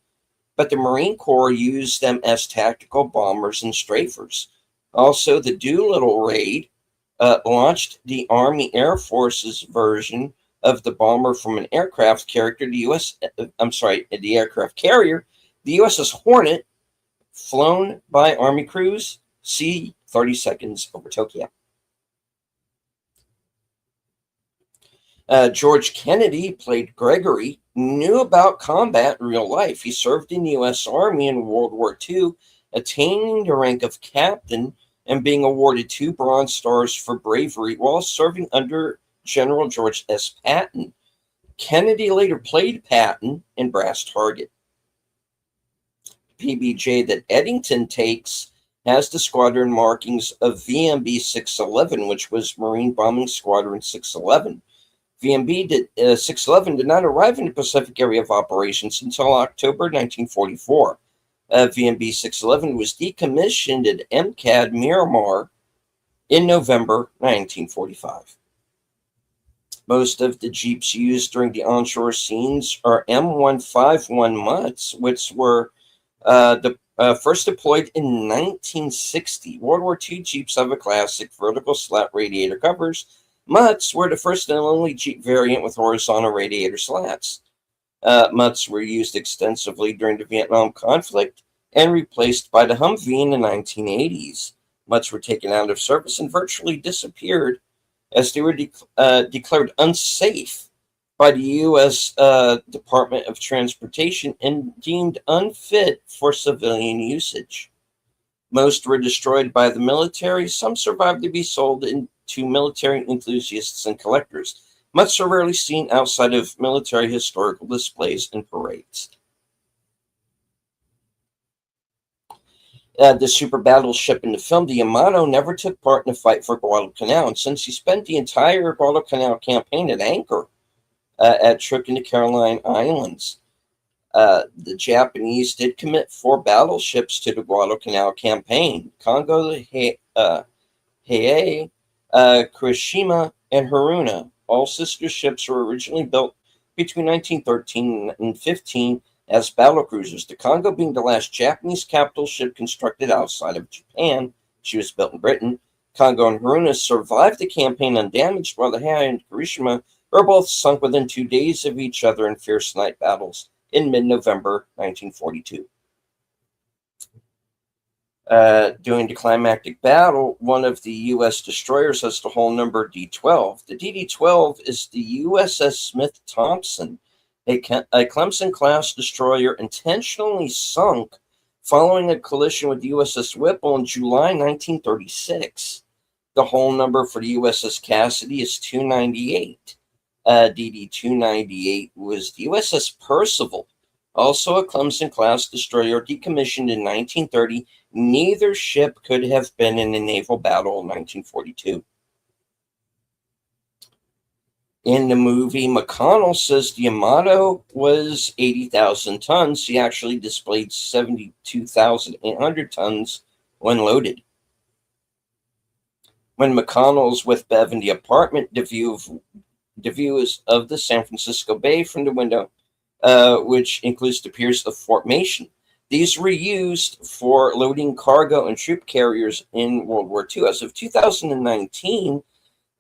but the Marine Corps used them as tactical bombers and strafers. Also, the Doolittle raid launched the Army Air Force's version of the bomber from an aircraft carrier, the aircraft carrier, the USS Hornet, flown by Army crews, see 30 seconds over Tokyo. George Kennedy played Gregory, knew about combat in real life. He served in the U.S. Army in World War II, attaining the rank of captain and being awarded 2 Bronze Stars for bravery while serving under General George S. Patton. Kennedy later played Patton in Brass Target. PBJ that Eddington takes has the squadron markings of VMB 611, which was Marine Bombing Squadron 611. VMB 611 did not arrive in the Pacific area of operations until October 1944. VMB 611 was decommissioned at MCAD Miramar in November 1945. Most of the jeeps used during the onshore scenes are M151 Mutts, which were first deployed in 1960. World War II jeeps have a classic vertical slat radiator covers. Mutts were the first and only Jeep variant with horizontal radiator slats. Mutts were used extensively during the Vietnam conflict and replaced by the Humvee in the 1980s. Mutts were taken out of service and virtually disappeared as they were declared unsafe by the U.S. Department of Transportation and deemed unfit for civilian usage. Most were destroyed by the military. Some survived to be sold to military enthusiasts and collectors. Much are rarely seen outside of military historical displays and parades. The super battleship in the film, the Yamato, never took part in the fight for Guadalcanal, and since he spent the entire Guadalcanal campaign at anchor at Truk in the Caroline Islands, the Japanese did commit 4 battleships to the Guadalcanal campaign: Congo, Hiei, Kurishima, and Haruna. All sister ships were originally built between 1913 and 15 as battlecruisers. The Congo being the last Japanese capital ship constructed outside of Japan. She was built in Britain. Congo and Haruna survived the campaign undamaged, while the Hiei and Kurishima were both sunk within 2 days of each other in fierce night battles in mid-November 1942. During the climactic battle, one of the U.S. destroyers has the hull number D-12. The DD-12 is the USS Smith Thompson, a Clemson-class destroyer intentionally sunk following a collision with the USS Whipple in July 1936. The hull number for the USS Cassidy is 298. DD-298 was the USS Percival, also a Clemson-class destroyer decommissioned in 1930. Neither ship could have been in a naval battle in 1942. In the movie, McConnell says the Yamato was 80,000 tons. He actually displayed 72,800 tons when loaded. When McConnell's with Bev in the apartment, the view is of the San Francisco Bay from the window, which includes the piers of Fort Mason. These were used for loading cargo and troop carriers in World War II. As of 2019,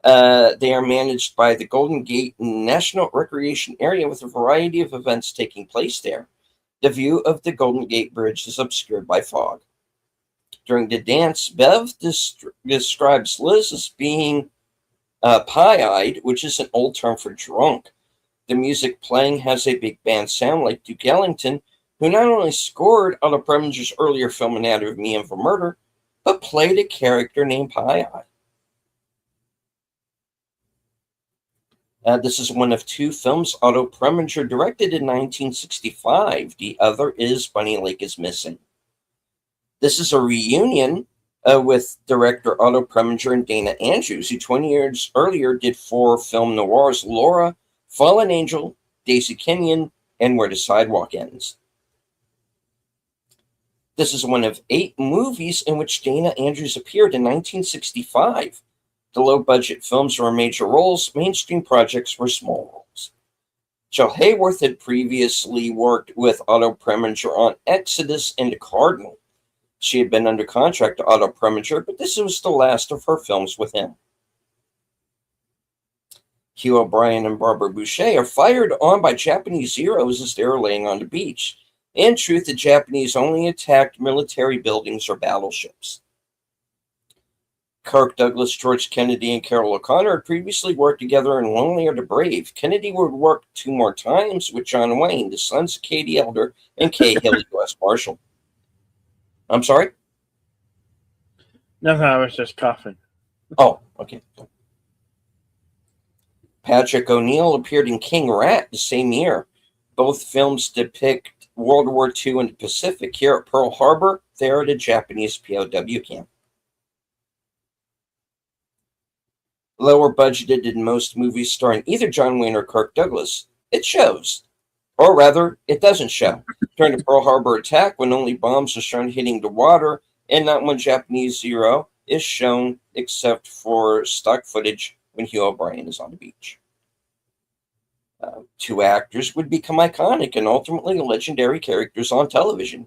they are managed by the Golden Gate National Recreation Area, with a variety of events taking place there. The view of the Golden Gate Bridge is obscured by fog. During the dance, Bev describes Liz as being pie-eyed, which is an old term for drunk. The music playing has a big band sound, like Duke Ellington, who not only scored Otto Preminger's earlier film Anatomy of a Murder, but played a character named Pie-Eye. This is one of 2 films Otto Preminger directed in 1965. The other is Bunny Lake is Missing. This is a reunion with director Otto Preminger and Dana Andrews, who 20 years earlier did 4 film noirs: Laura, Fallen Angel, Daisy Kenyon, and Where the Sidewalk Ends. This is one of 8 movies in which Dana Andrews appeared in 1965. The low-budget films were major roles, mainstream projects were small roles. Jill Hayworth had previously worked with Otto Preminger on Exodus and The Cardinal. She had been under contract to Otto Preminger, but this was the last of her films with him. Hugh O'Brian and Barbara Boucher are fired on by Japanese Zeros as they are laying on the beach. In truth, the Japanese only attacked military buildings or battleships. Kirk Douglas, George Kennedy, and Carol O'Connor had previously worked together in Lonely Are the Brave. Kennedy would work 2 more times with John Wayne, the sons of Katie Elder and Kay Hill, U.S. Marshal. I'm sorry? Nothing, I was just coughing. Oh, okay. Patrick O'Neill appeared in King Rat the same year. Both films depict World War II in the Pacific. Here at Pearl Harbor, they are at a Japanese POW camp. Lower budgeted than most movies starring either John Wayne or Kirk Douglas, it shows. Or rather, it doesn't show. During the Pearl Harbor attack, when only bombs are shown hitting the water, and not one Japanese Zero is shown except for stock footage when Hugh O'Brian is on the beach. 2 actors would become iconic and ultimately legendary characters on television.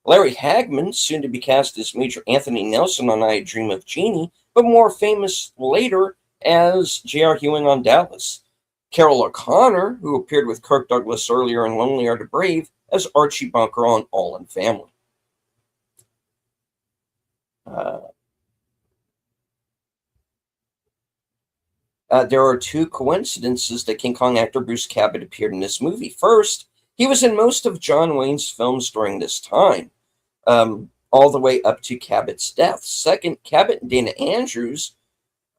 Larry Hagman, soon to be cast as Major Anthony Nelson on I Dream of Jeannie, but more famous later as J.R. Ewing on Dallas. Carol O'Connor, who appeared with Kirk Douglas earlier in Lonely Are the Brave, as Archie Bunker on All in Family. There are 2 coincidences that King Kong actor Bruce Cabot appeared in this movie. First, he was in most of John Wayne's films during this time, all the way up to Cabot's death. Second, Cabot and Dana Andrews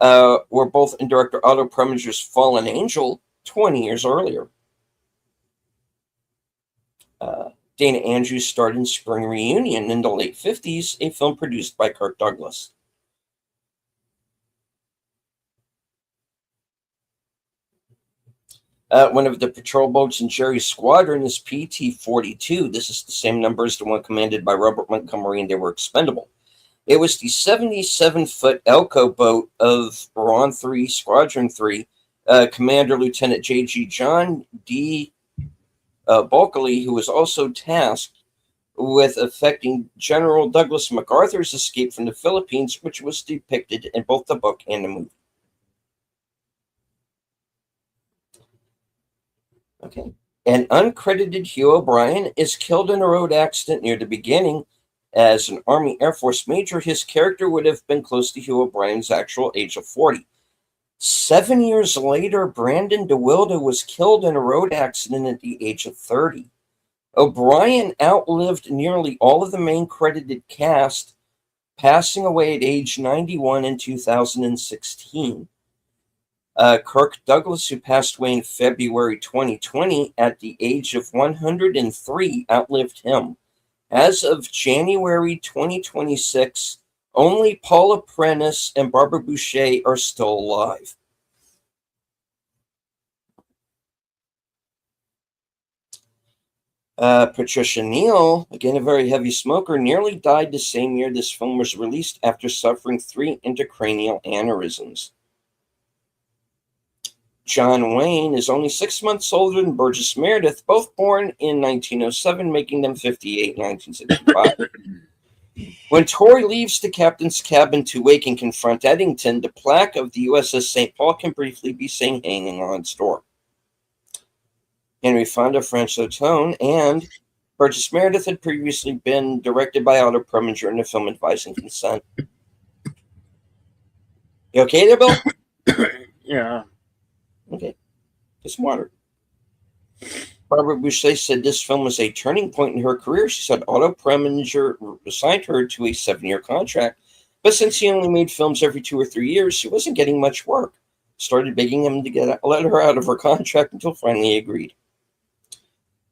were both in director Otto Preminger's Fallen Angel 20 years earlier. Dana Andrews starred in Spring Reunion in the late 50s, a film produced by Kirk Douglas. One of the patrol boats in Jerry's squadron is PT-42. This is the same number as the one commanded by Robert Montgomery, and they were expendable. It was the 77-foot Elko boat of Ron 3, Squadron 3, Commander Lieutenant J.G. John D. Bulkeley, who was also tasked with effecting General Douglas MacArthur's escape from the Philippines, which was depicted in both the book and the movie. Okay. An uncredited Hugh O'Brien is killed in a road accident near the beginning. As an Army Air Force major, his character would have been close to Hugh O'Brien's actual age of 40. 7 years later, Brandon DeWilde was killed in a road accident at the age of 30. O'Brien outlived nearly all of the main credited cast, passing away at age 91 in 2016. Kirk Douglas, who passed away in February 2020 at the age of 103, outlived him. As of January 2026, only Paula Prentice and Barbara Boucher are still alive. Patricia Neal, again a very heavy smoker, nearly died the same year this film was released after suffering 3 intracranial aneurysms. John Wayne is only 6 months older than Burgess Meredith, both born in 1907, making them 58 in 1965. When Tori leaves the captain's cabin to wake and confront Eddington, the plaque of the USS St. Paul can briefly be seen hanging on its door. Henry Fonda, Francois Tone, and Burgess Meredith had previously been directed by Otto Preminger in the film Advice and Consent. You okay there, Bill? Yeah. Okay. Get some water. Barbara Boucher said this film was a turning point in her career. She said Otto Preminger assigned her to a 7-year contract, but since he only made films every 2 or 3 years, she wasn't getting much work. Started begging him to let her out of her contract until finally he agreed.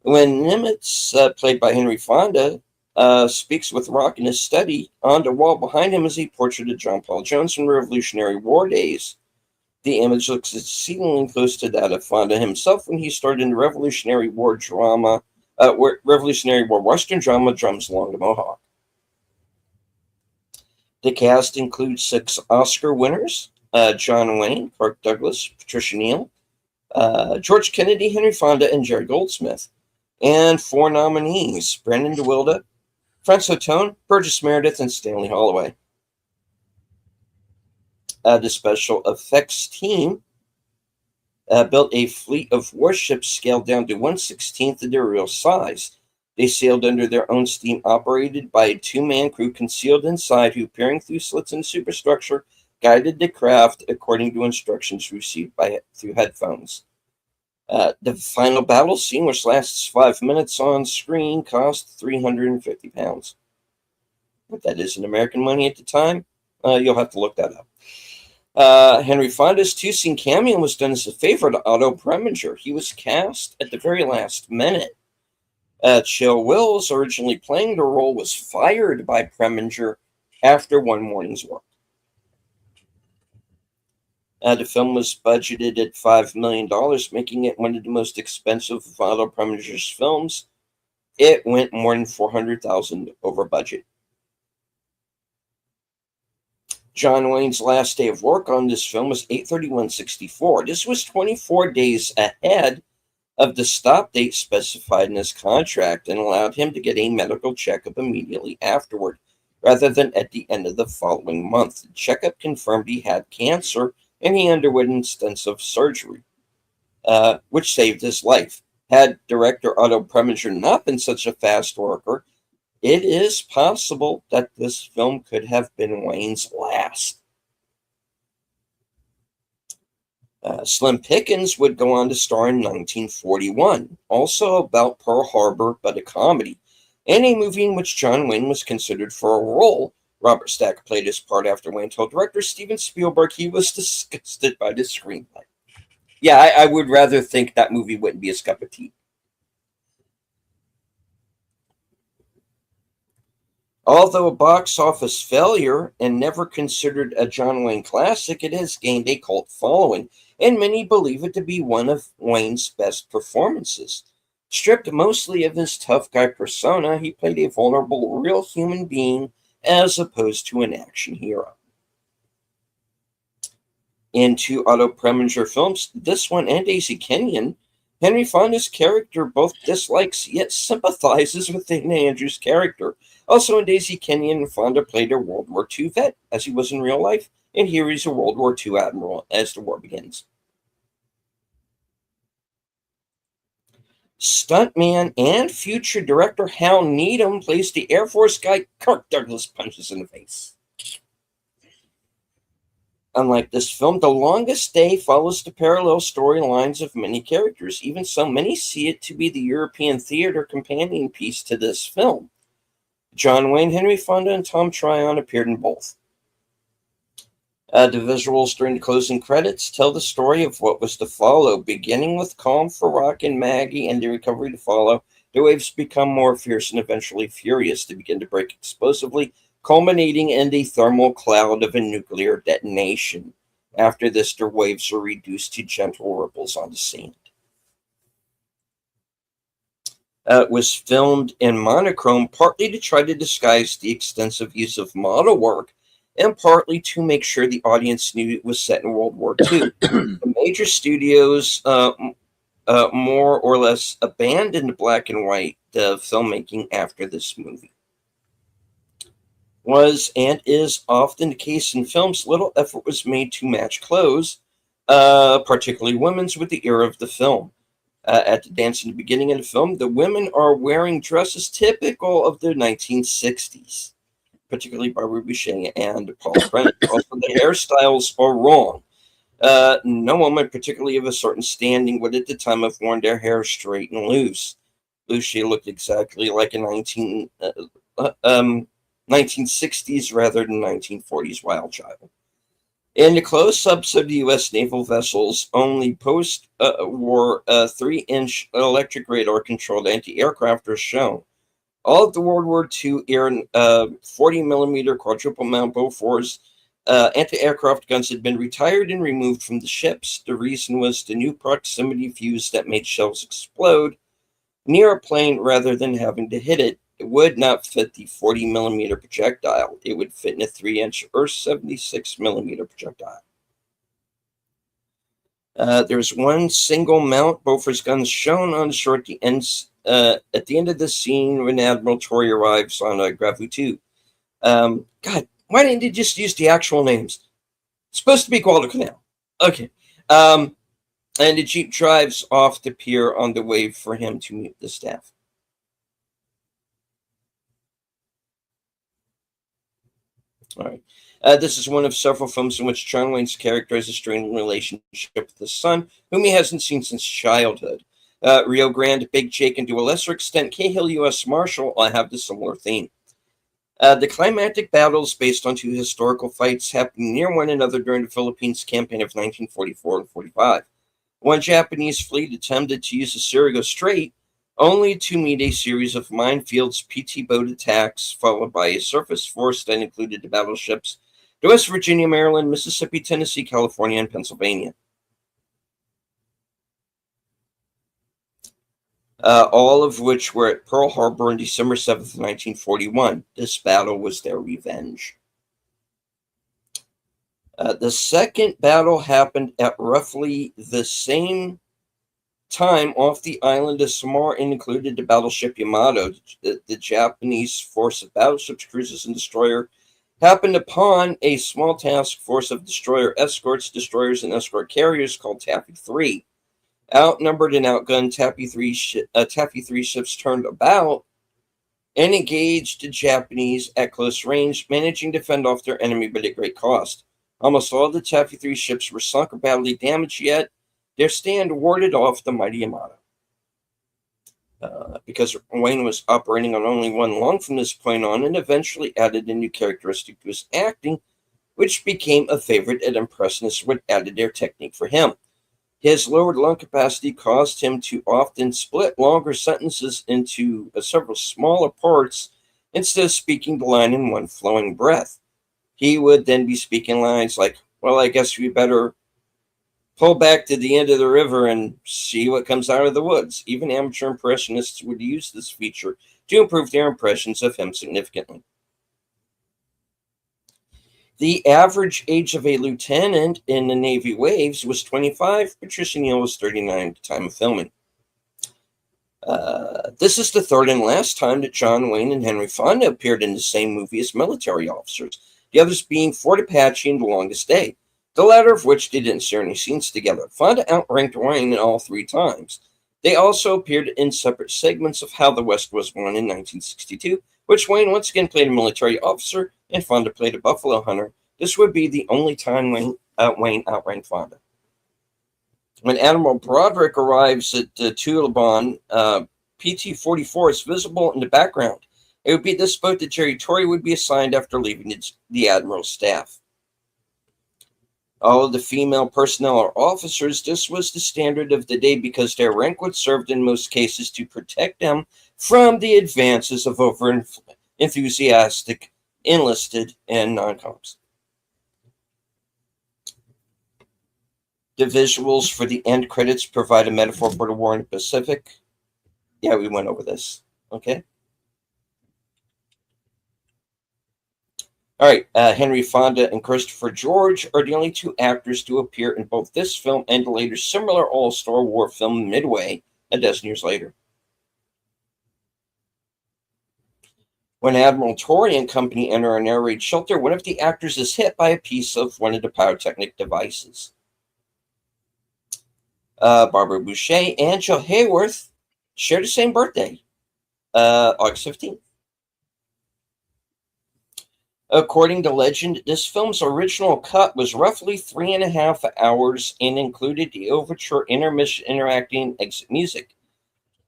When Nimitz, played by Henry Fonda, speaks with Rock in his study, on the wall behind him is a portrait of John Paul Jones from Revolutionary War days. The image looks exceedingly close to that of Fonda himself when he starred in the Revolutionary War drama, Revolutionary War Western drama, Drums Along the Mohawk. The cast includes 6 Oscar winners: John Wayne, Kirk Douglas, Patricia Neal, George Kennedy, Henry Fonda, and Jerry Goldsmith. And 4 nominees: Brandon DeWilde, Francois Tone, Burgess Meredith, and Stanley Holloway. The special effects team built a fleet of warships scaled down to 1/16 of their real size. They sailed under their own steam, operated by a 2-man crew concealed inside, who, peering through slits in the superstructure, guided the craft according to instructions received through headphones. The final battle scene, which lasts 5 minutes on screen, cost £350. What that is in American money at the time, you'll have to look that up. Henry Fonda's 2-scene cameo was done as a favor to Otto Preminger. He was cast at the very last minute. Chill Wills, originally playing the role, was fired by Preminger after one morning's work. The film was budgeted at $5 million, making it one of the most expensive of Otto Preminger's films. It went more than $400,000 over budget. John Wayne's last day of work on this film was 8/31/64. This was 24 days ahead of the stop date specified in his contract and allowed him to get a medical checkup immediately afterward, rather than at the end of the following month. The checkup confirmed he had cancer, and he underwent extensive surgery, which saved his life. Had director Otto Preminger not been such a fast worker, it is possible that this film could have been Wayne's last. Slim Pickens would go on to star in 1941, also about Pearl Harbor, but a comedy, and a movie in which John Wayne was considered for a role Robert Stack played his part after Wayne told director Steven Spielberg he was disgusted by the screenplay. Yeah, I would rather think that movie wouldn't be his cup of tea. Although a box office failure and never considered a John Wayne classic, it has gained a cult following, and many believe it to be one of Wayne's best performances. Stripped mostly of his tough guy persona, he played a vulnerable, real human being as opposed to an action hero. In two Otto Preminger films, this one and Daisy Kenyon, Henry Fonda's character both dislikes yet sympathizes with Dana Andrews' character. Also in Daisy Kenyon, Fonda played a World War II vet, as he was in real life, and here he's a World War II admiral as the war begins. Stuntman and future director Hal Needham plays the Air Force guy Kirk Douglas punches in the face. Unlike this film, The Longest Day follows the parallel storylines of many characters. Even so, many see it to be the European theater companion piece to this film. John Wayne, Henry Fonda, and Tom Tryon appeared in both. The visuals during the closing credits tell the story of what was to follow, beginning with calm for Rock and Maggie and the recovery to follow. The waves become more fierce and eventually furious to begin to break explosively, culminating in the thermal cloud of a nuclear detonation. After this, the waves are reduced to gentle ripples on the sand. It was filmed in monochrome, partly to try to disguise the extensive use of model work, and partly to make sure the audience knew it was set in World War II. The major studios more or less abandoned black and white filmmaking after this movie. Was and is often the case in films, little effort was made to match clothes, particularly women's, with the era of the film. At the dance in the beginning of the film, the women are wearing dresses typical of the 1960s, particularly Barbara Boucher and Paula Brennan. Also, the hairstyles are wrong. No woman, particularly of a certain standing, would at the time have worn their hair straight and loose. Boucher looked exactly like a 1960s rather than 1940s wild child. In the close-ups of the U.S. naval vessels, only post-war 3-inch electric radar-controlled anti-aircraft are shown. All of the World War II era 40mm quadruple mount Bofors anti-aircraft guns had been retired and removed from the ships. The reason was the new proximity fuse that made shells explode near a plane rather than having to hit it. It would not fit the 40mm projectile. It would fit in a 3-inch or 76mm projectile. There's one single mount Bofors guns shown on the shore at the end of the scene when Admiral Tory arrives on Gravu 2. God, why didn't they just use the actual names? It's supposed to be Guadalcanal. Okay. And the Jeep drives off the pier on the way for him to meet the staff. All right. This is one of several films in which John Wayne's character has a strained relationship with his son, whom he hasn't seen since childhood. Rio Grande, Big Jake, and to a lesser extent, Cahill U.S. Marshal have the similar theme. The climactic battles, based on two historical fights, happened near one another during the Philippines campaign of 1944 and 45. One Japanese fleet attempted to use the Surigao Strait, only to meet a series of minefields, PT boat attacks, followed by a surface force that included the battleships the West Virginia, Maryland, Mississippi, Tennessee, California, and Pennsylvania. All of which were at Pearl Harbor on December 7th, 1941. This battle was their revenge. The second battle happened at roughly the same time off the island of Samar and included the battleship Yamato. The Japanese force of battleships, cruisers, and destroyer happened upon a small task force of destroyer escorts, destroyers, and escort carriers called Taffy 3. Outnumbered and outgunned, Taffy 3 ships turned about and engaged the Japanese at close range, managing to fend off their enemy but at great cost. Almost all of the Taffy 3 ships were sunk or badly damaged, yet their stand warded off the mighty Yamato. because Wayne was operating on only one lung from this point on, and eventually added a new characteristic to his acting, which became a favorite and impressionists would added their technique for him. His lowered lung capacity caused him to often split longer sentences into several smaller parts instead of speaking the line in one flowing breath. He would then be speaking lines like, "Well, I guess we better pull back to the end of the river and see what comes out of the woods." Even amateur impressionists would use this feature to improve their impressions of him significantly. The average age of a lieutenant in the Navy Waves was 25. Patricia Neal was 39 at the time of filming. This is the third and last time that John Wayne and Henry Fonda appeared in the same movie as military officers, the others being Fort Apache and The Longest Day, the latter of which they didn't share any scenes together. Fonda outranked Wayne in all three times. They also appeared in separate segments of How the West Was Won in 1962, which Wayne once again played a military officer and Fonda played a buffalo hunter. This would be the only time Wayne outranked Fonda. When Admiral Broderick arrives at Tulabon, PT-44 is visible in the background. It would be this boat that Jerry Torrey would be assigned after leaving the Admiral's staff. All of the female personnel are officers. This was the standard of the day because their rank would serve in most cases to protect them from the advances of over-enthusiastic enlisted and non-coms. The visuals for the end credits provide a metaphor for the war in the Pacific. Yeah, we went over this. Okay. All right. Henry Fonda and Christopher George are the only two actors to appear in both this film and the later similar all-star war film Midway a dozen years later. When Admiral Torrey and company enter an air raid shelter, one of the actors is hit by a piece of one of the pyrotechnic devices. Barbara Boucher and Joe Hayworth share the same birthday, August 15th. According to legend, this film's original cut was roughly 3.5 hours and included the overture, intermission, interacting, exit music.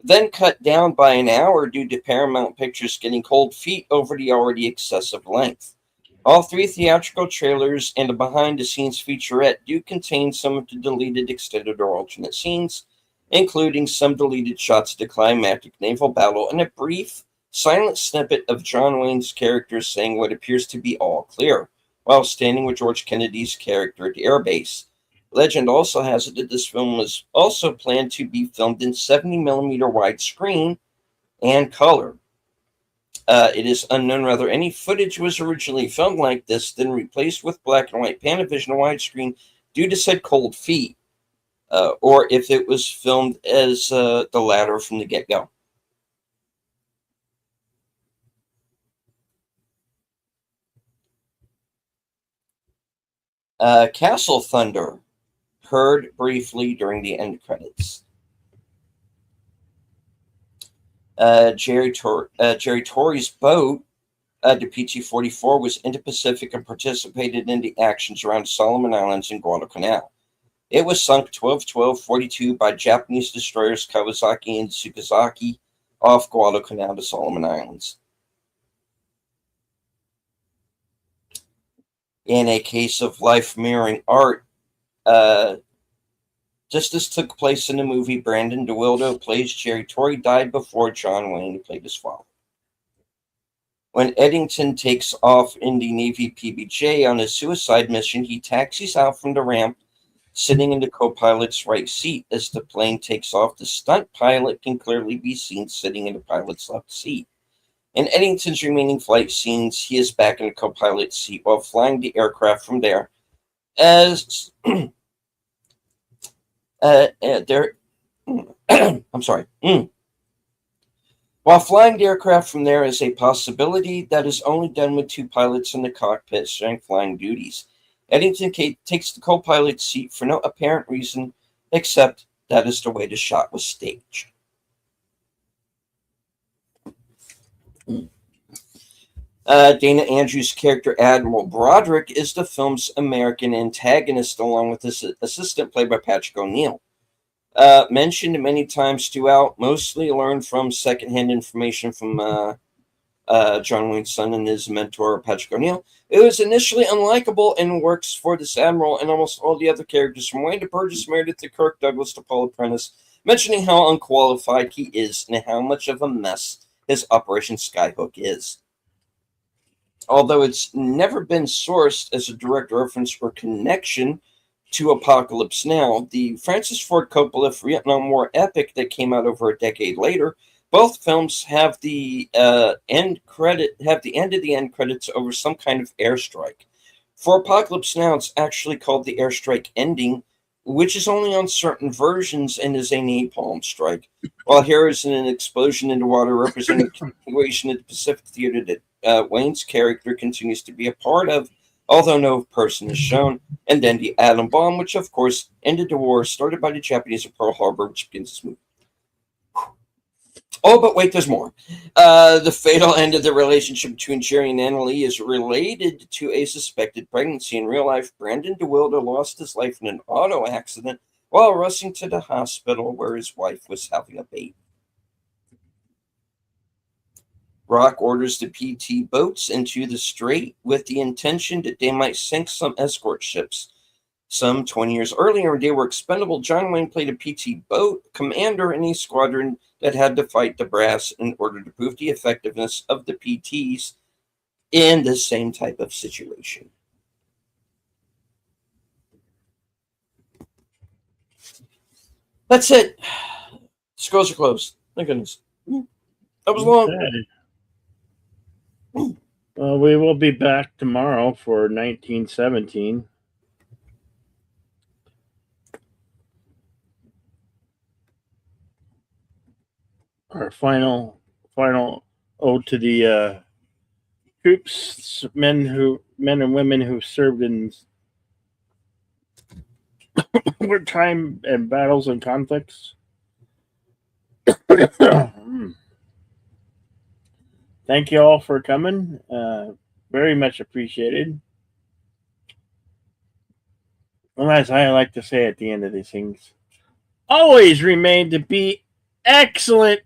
Then cut down by an hour due to Paramount Pictures getting cold feet over the already excessive length. All three theatrical trailers and a behind-the-scenes featurette do contain some of the deleted extended or alternate scenes, including some deleted shots of the climactic naval battle and a brief, silent snippet of John Wayne's character saying what appears to be all clear, while standing with George Kennedy's character at the airbase. Legend also has it that this film was also planned to be filmed in 70mm widescreen and color. It is unknown whether any footage was originally filmed like this, then replaced with black and white Panavision widescreen due to said cold feet, or if it was filmed as the latter from the get-go. Castle Thunder, heard briefly during the end credits. Jerry Torrey's boat, the PT-44, was in the Pacific and participated in the actions around Solomon Islands and Guadalcanal. It was sunk 12-12-42 by Japanese destroyers Kawasaki and Tsukazaki off Guadalcanal to Solomon Islands. In a case of life mirroring art, just as took place in the movie, Brandon DeWildo plays Jerry Torrey died before John Wayne, who played his father. When Eddington takes off in the Navy PBJ on a suicide mission, he taxis out from the ramp, sitting in the co-pilot's right seat. As the plane takes off, the stunt pilot can clearly be seen sitting in the pilot's left seat. In Eddington's remaining flight scenes, he is back in the co-pilot's seat while flying the aircraft from there. As I'm sorry. While flying the aircraft from there is a possibility that is only done with two pilots in the cockpit sharing flying duties. Eddington takes the co-pilot's seat for no apparent reason, except that is the way the shot was staged. Dana Andrews' character Admiral Broderick is the film's American antagonist, along with his assistant played by Patrick O'Neill. Mentioned many times throughout, mostly learned from secondhand information from John Wayne's son and his mentor, Patrick O'Neill. It was initially unlikable and works for this admiral and almost all the other characters, from Wayne to Burgess Meredith to Kirk Douglas to Paul Prentice, mentioning how unqualified he is and how much of a mess his Operation Skyhook is. Although it's never been sourced as a direct reference or connection to Apocalypse Now, the Francis Ford Coppola Vietnam War epic that came out over a decade later, both films have the end of the end credits over some kind of airstrike. For Apocalypse Now, it's actually called the airstrike ending, which is only on certain versions and is a napalm strike. While here is an explosion into water representing a continuation of the Pacific Theater that Wayne's character continues to be a part of, although no person is shown, and then the atom bomb, which of course ended the war started by the Japanese at Pearl Harbor, which begins this movie. Oh, but wait, there's more. The fatal end of the relationship between Jerry and Annalee is related to a suspected pregnancy. In real life, Brandon DeWilder lost his life in an auto accident while rushing to the hospital where his wife was having a baby. Rock orders the PT boats into the strait with the intention that they might sink some escort ships. Some 20 years earlier, they were expendable. John Wayne played a PT boat commander in a squadron that had to fight the brass in order to prove the effectiveness of the PTs in the same type of situation. That's it. Scrolls are closed. Thank goodness. That was long. Well, we will be back tomorrow for 1917. Our final ode to the troops, men and women who served in wartime and battles and conflicts. Thank you all for coming. Very much appreciated. And as I like to say at the end of these things, always remain to be excellent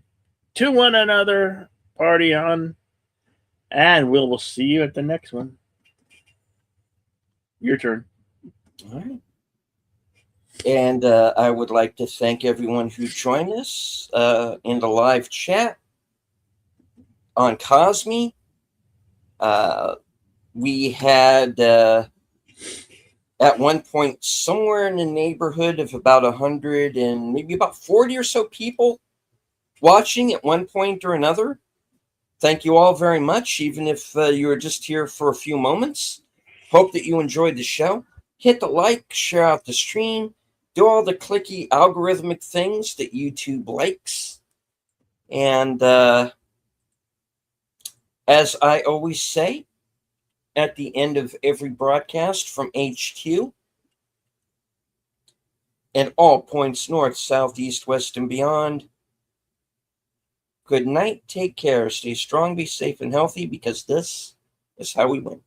to one another. Party on. And we'll see you at the next one. Your turn. All right. And I would like to thank everyone who joined us in the live chat on Cosme. We had at one point somewhere in the neighborhood of about 100 and maybe about 40 or so people watching at one point or another. Thank you all very much, even if you were just here for a few moments. Hope that you enjoyed the show. Hit the like, share out the stream, do all the clicky algorithmic things that YouTube likes. And as I always say at the end of every broadcast from HQ, at all points north, south, east, west, and beyond, good night, take care, stay strong, be safe and healthy, because this is how we win.